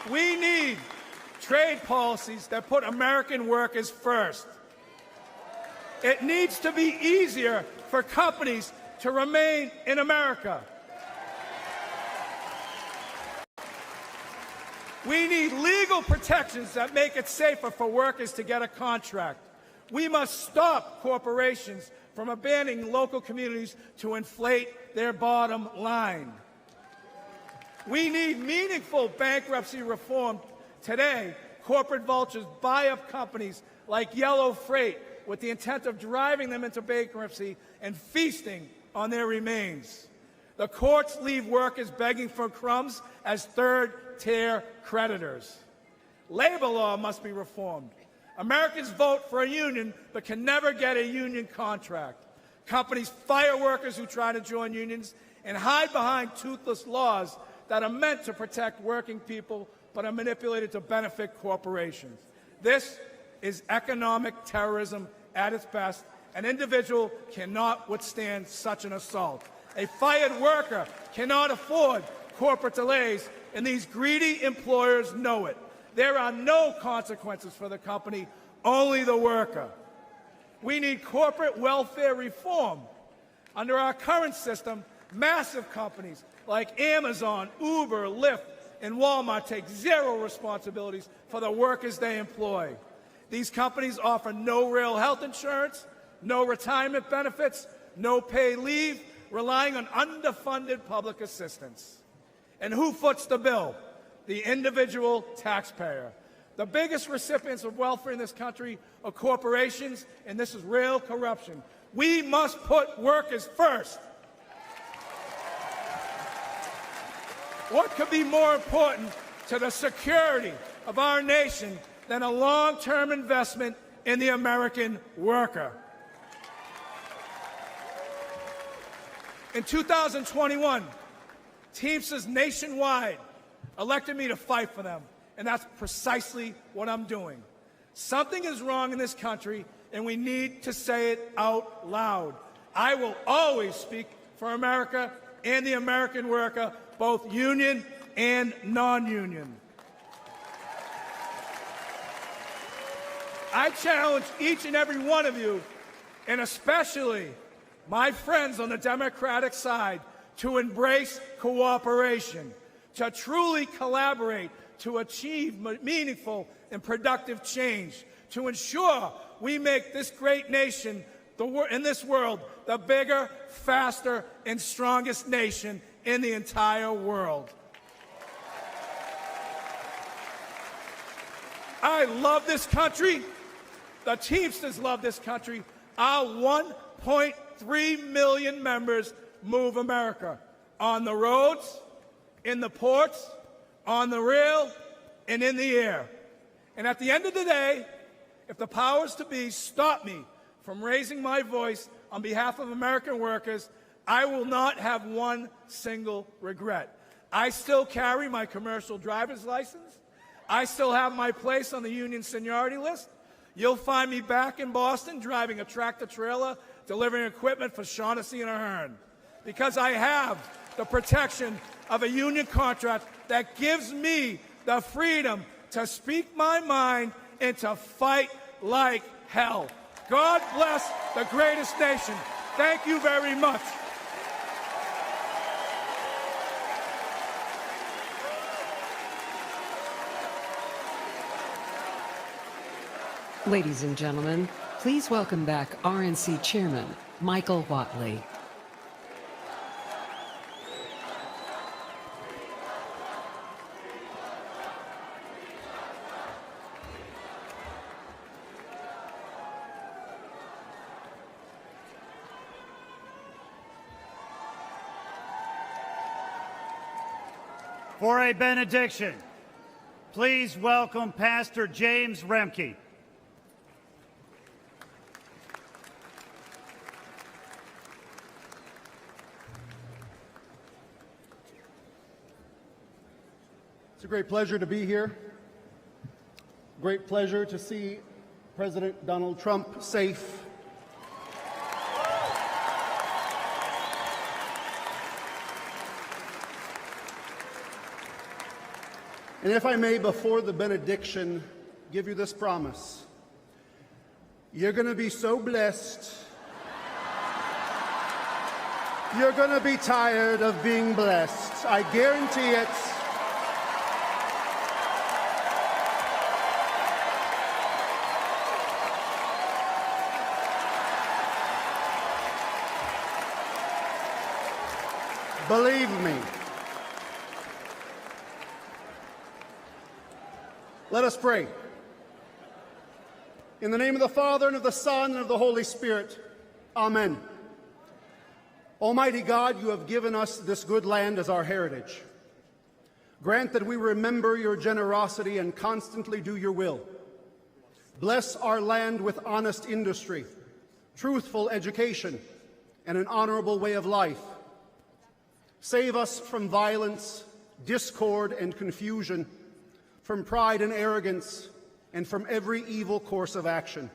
We need trade policies that put American workers first. It needs to be easier for companies to remain in America. We need legal protections that make it safer for workers to get a contract. We must stop corporations from abandoning local communities to inflate their bottom line. We need meaningful bankruptcy reform. Today, corporate vultures buy up companies like Yellow Freight with the intent of driving them into bankruptcy and feasting on their remains. The courts leave workers begging for crumbs as third-tier creditors. Labor law must be reformed. Americans vote for a union but can never get a union contract. Companies fire workers who try to join unions and hide behind toothless laws that are meant to protect working people but are manipulated to benefit corporations. This is economic terrorism at its best. An individual cannot withstand such an assault. A fired worker cannot afford corporate delays, and these greedy employers know it. There are no consequences for the company, only the worker. We need corporate welfare reform. Under our current system, massive companies like Amazon, Uber, Lyft, and Walmart take zero responsibilities for the workers they employ. These companies offer no real health insurance, no retirement benefits, no paid leave, relying on underfunded public assistance. And who foots the bill? The individual taxpayer. The biggest recipients of welfare in this country are corporations, and this is real corruption. We must put workers first. What could be more important to the security of our nation than a long-term investment in the American worker? In 2021, Teamsters nationwide elected me to fight for them, and that's precisely what I'm doing. Something is wrong in this country, and we need to say it out loud. I will always speak for America and the American worker, both union and non-union. I challenge each and every one of you, and especially my friends on the Democratic side, to embrace cooperation, to truly collaborate, to achieve meaningful and productive change, to ensure we make this great nation in this world the bigger, faster, and strongest nation in the entire world. I love this country. The Teamsters love this country. Our 1.3 million members move America on the roads, in the ports, on the rail, and in the air. And at the end of the day, if the powers to be stop me from raising my voice on behalf of American workers, I will not have one single regret. I still carry my commercial driver's license. I still have my place on the union seniority list. You'll find me back in Boston driving a tractor-trailer, delivering equipment for Shaughnessy and Ahern, because I have the protection of a union contract that gives me the freedom to speak my mind and to fight like hell. God bless the greatest nation. Thank you very much. Ladies and gentlemen, please welcome back RNC Chairman Michael Whatley. For a benediction, please welcome Pastor James Remke. It's a great pleasure to be here. Great pleasure to see President Donald Trump safe. And if I may, before the benediction, give you this promise. You're going to be so blessed. You're going to be tired of being blessed. I guarantee it. Believe me. Let us pray. In the name of the Father, and of the Son, and of the Holy Spirit. Amen. Almighty God, you have given us this good land as our heritage. Grant that we remember your generosity and constantly do your will. Bless our land with honest industry, truthful education, and an honorable way of life. Save us from violence, discord, and confusion, from pride and arrogance, and from every evil course of action.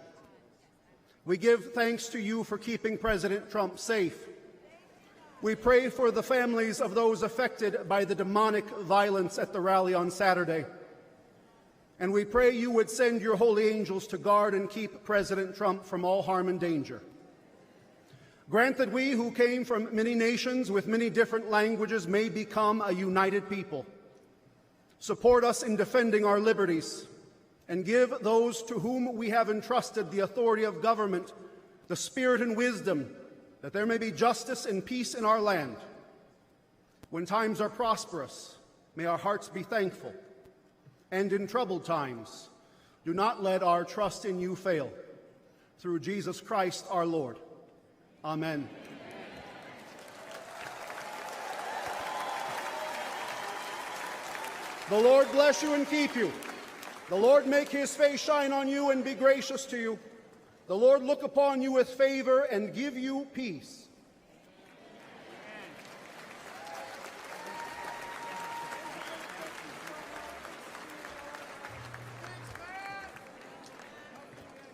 We give thanks to you for keeping President Trump safe. We pray for the families of those affected by the demonic violence at the rally on Saturday. And we pray you would send your holy angels to guard and keep President Trump from all harm and danger. Grant that we who came from many nations with many different languages may become a united people. Support us in defending our liberties, and give those to whom we have entrusted the authority of government the spirit and wisdom that there may be justice and peace in our land. When times are prosperous, may our hearts be thankful, and in troubled times, do not let our trust in you fail. Through Jesus Christ our Lord. Amen. The Lord bless you and keep you. The Lord make his face shine on you and be gracious to you. The Lord look upon you with favor and give you peace.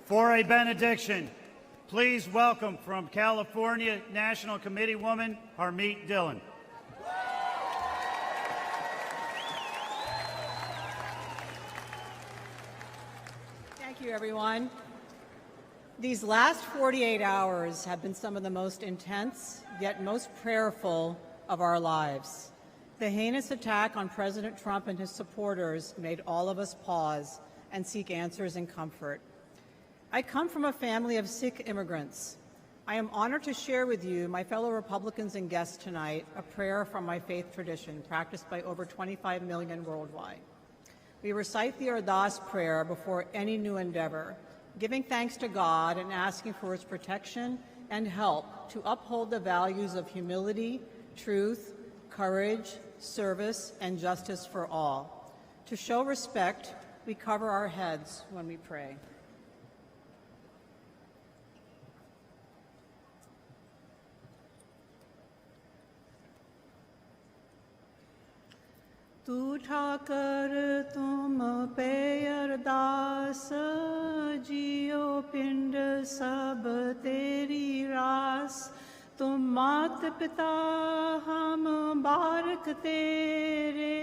For a benediction, please welcome from California National Committee woman Harmeet Dillon. Thank you, everyone. These last 48 hours have been some of the most intense, yet most prayerful of our lives. The heinous attack on President Trump and his supporters made all of us pause and seek answers and comfort. I come from a family of Sikh immigrants. I am honored to share with you, my fellow Republicans and guests tonight, a prayer from my faith tradition practiced by over 25 million worldwide. We recite the Ardas prayer before any new endeavor, giving thanks to God and asking for his protection and help to uphold the values of humility, truth, courage, service, and justice for all. To show respect, we cover our heads when we pray. तू ठाकर तुम पे अरदास जियो पिंड सब तेरी रास तुम मात पिता हम बारक तेरे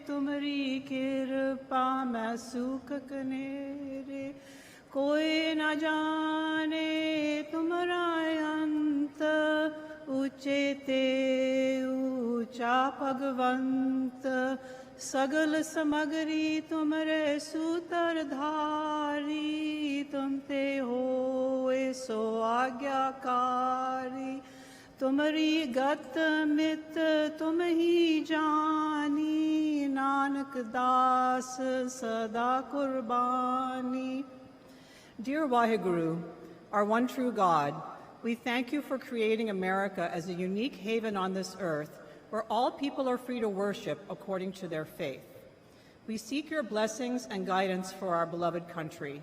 तुमरी कृपा मैं सूख कनेरे कोई न जाने तुमरा अंत ऊंचे ते ऊंचा भगवंत सगल समगरी तुमरे सूतर धारी तुम ते होए सो आज्ञाकारी तुमरी गत मित तुम ही जानी नानक दास सदा कुर्बानी. Dear Waheguru, our one true God, we thank you for creating America as a unique haven on this earth where all people are free to worship according to their faith. We seek your blessings and guidance for our beloved country.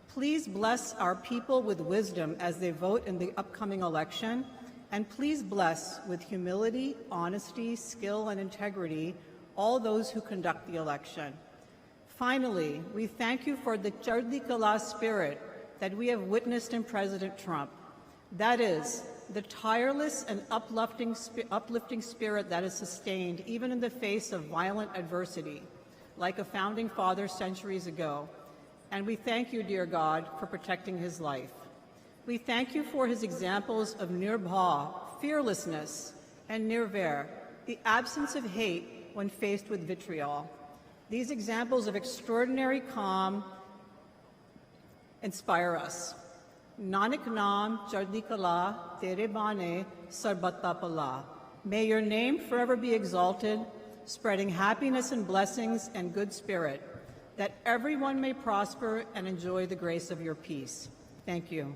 Please bless our people with wisdom as they vote in the upcoming election, and please bless with humility, honesty, skill, and integrity all those who conduct the election. Finally, we thank you for the Chardi Kala spirit that we have witnessed in President Trump. That is, the tireless and uplifting spirit that is sustained even in the face of violent adversity, like a founding father centuries ago. And we thank you, dear God, for protecting his life. We thank you for his examples of nirbha, fearlessness, and nirvair, the absence of hate when faced with vitriol. These examples of extraordinary calm inspire us. Nanak Naam Chardi Kala Tere Bane Sarbatta Pala. May your name forever be exalted, spreading happiness and blessings and good spirit, that everyone may prosper and enjoy the grace of your peace. Thank you.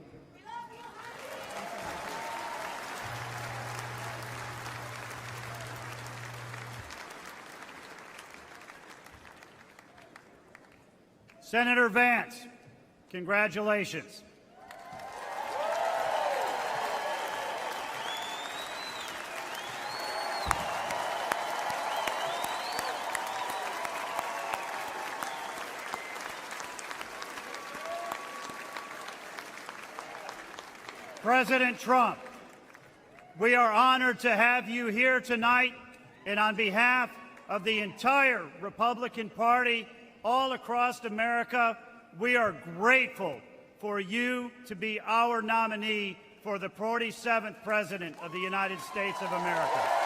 Senator Vance, congratulations. President Trump, we are honored to have you here tonight, and on behalf of the entire Republican Party all across America, we are grateful for you to be our nominee for the 47th President of the United States of America.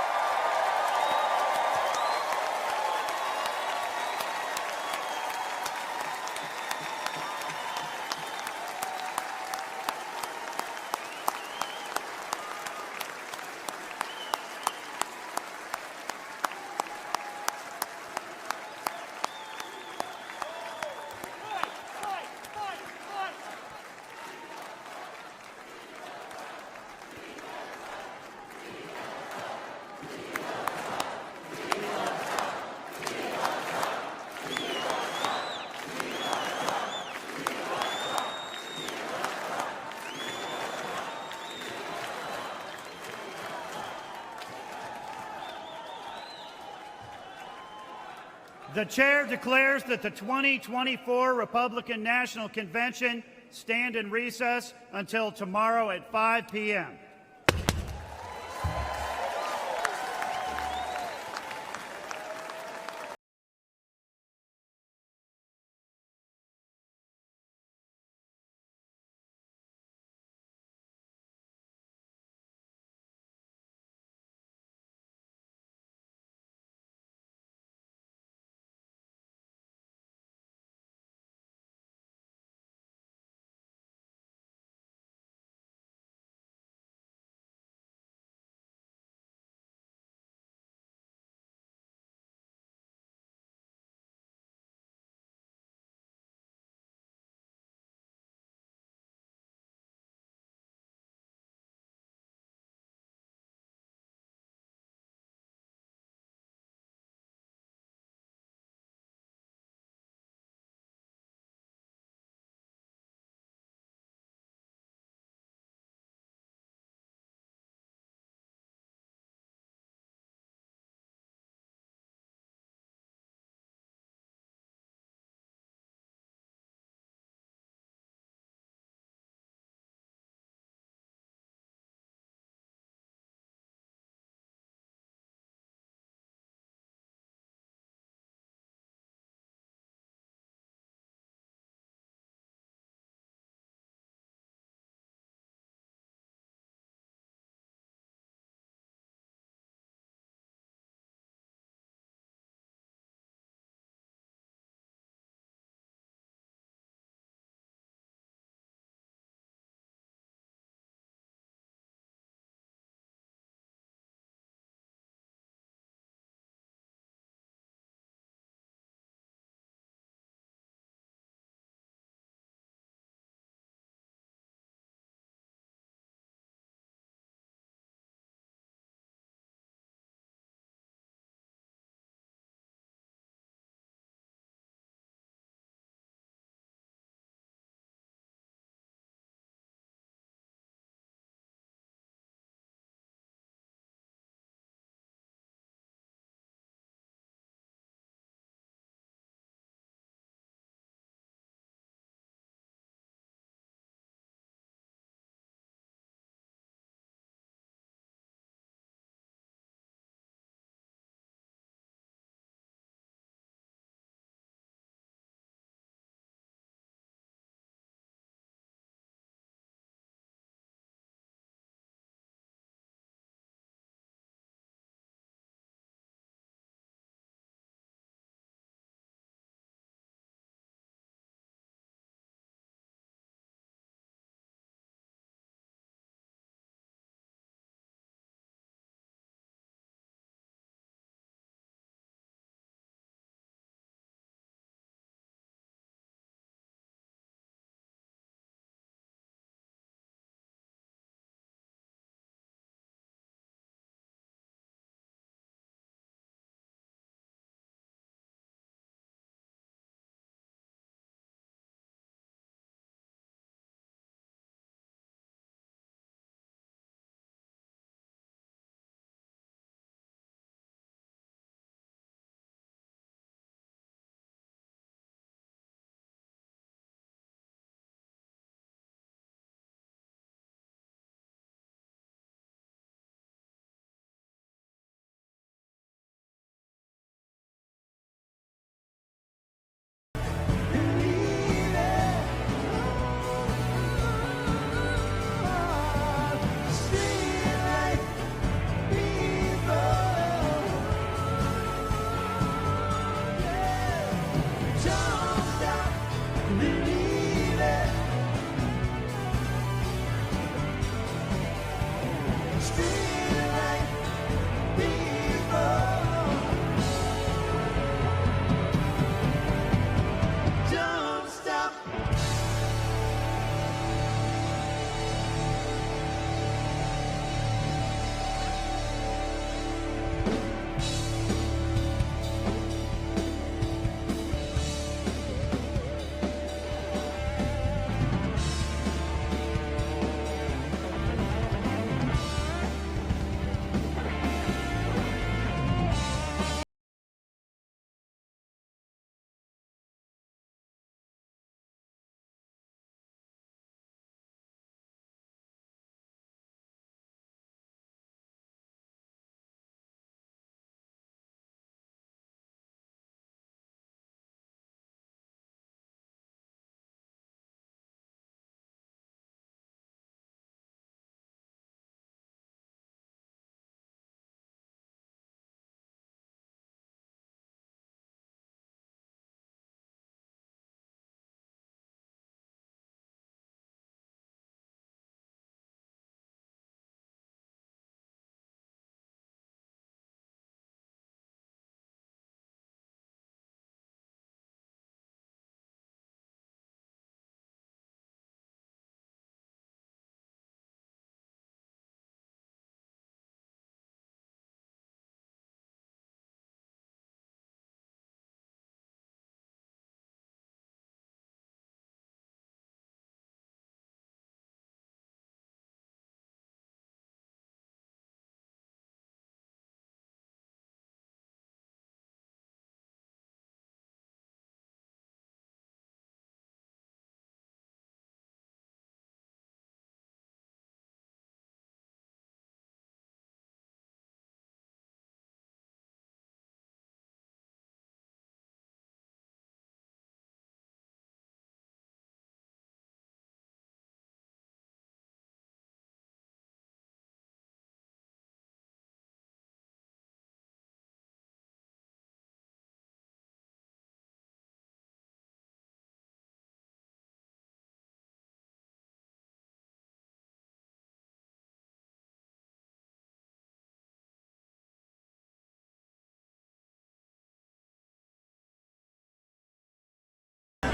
The chair declares that the 2024 Republican National Convention stand in recess until tomorrow at 5 p.m.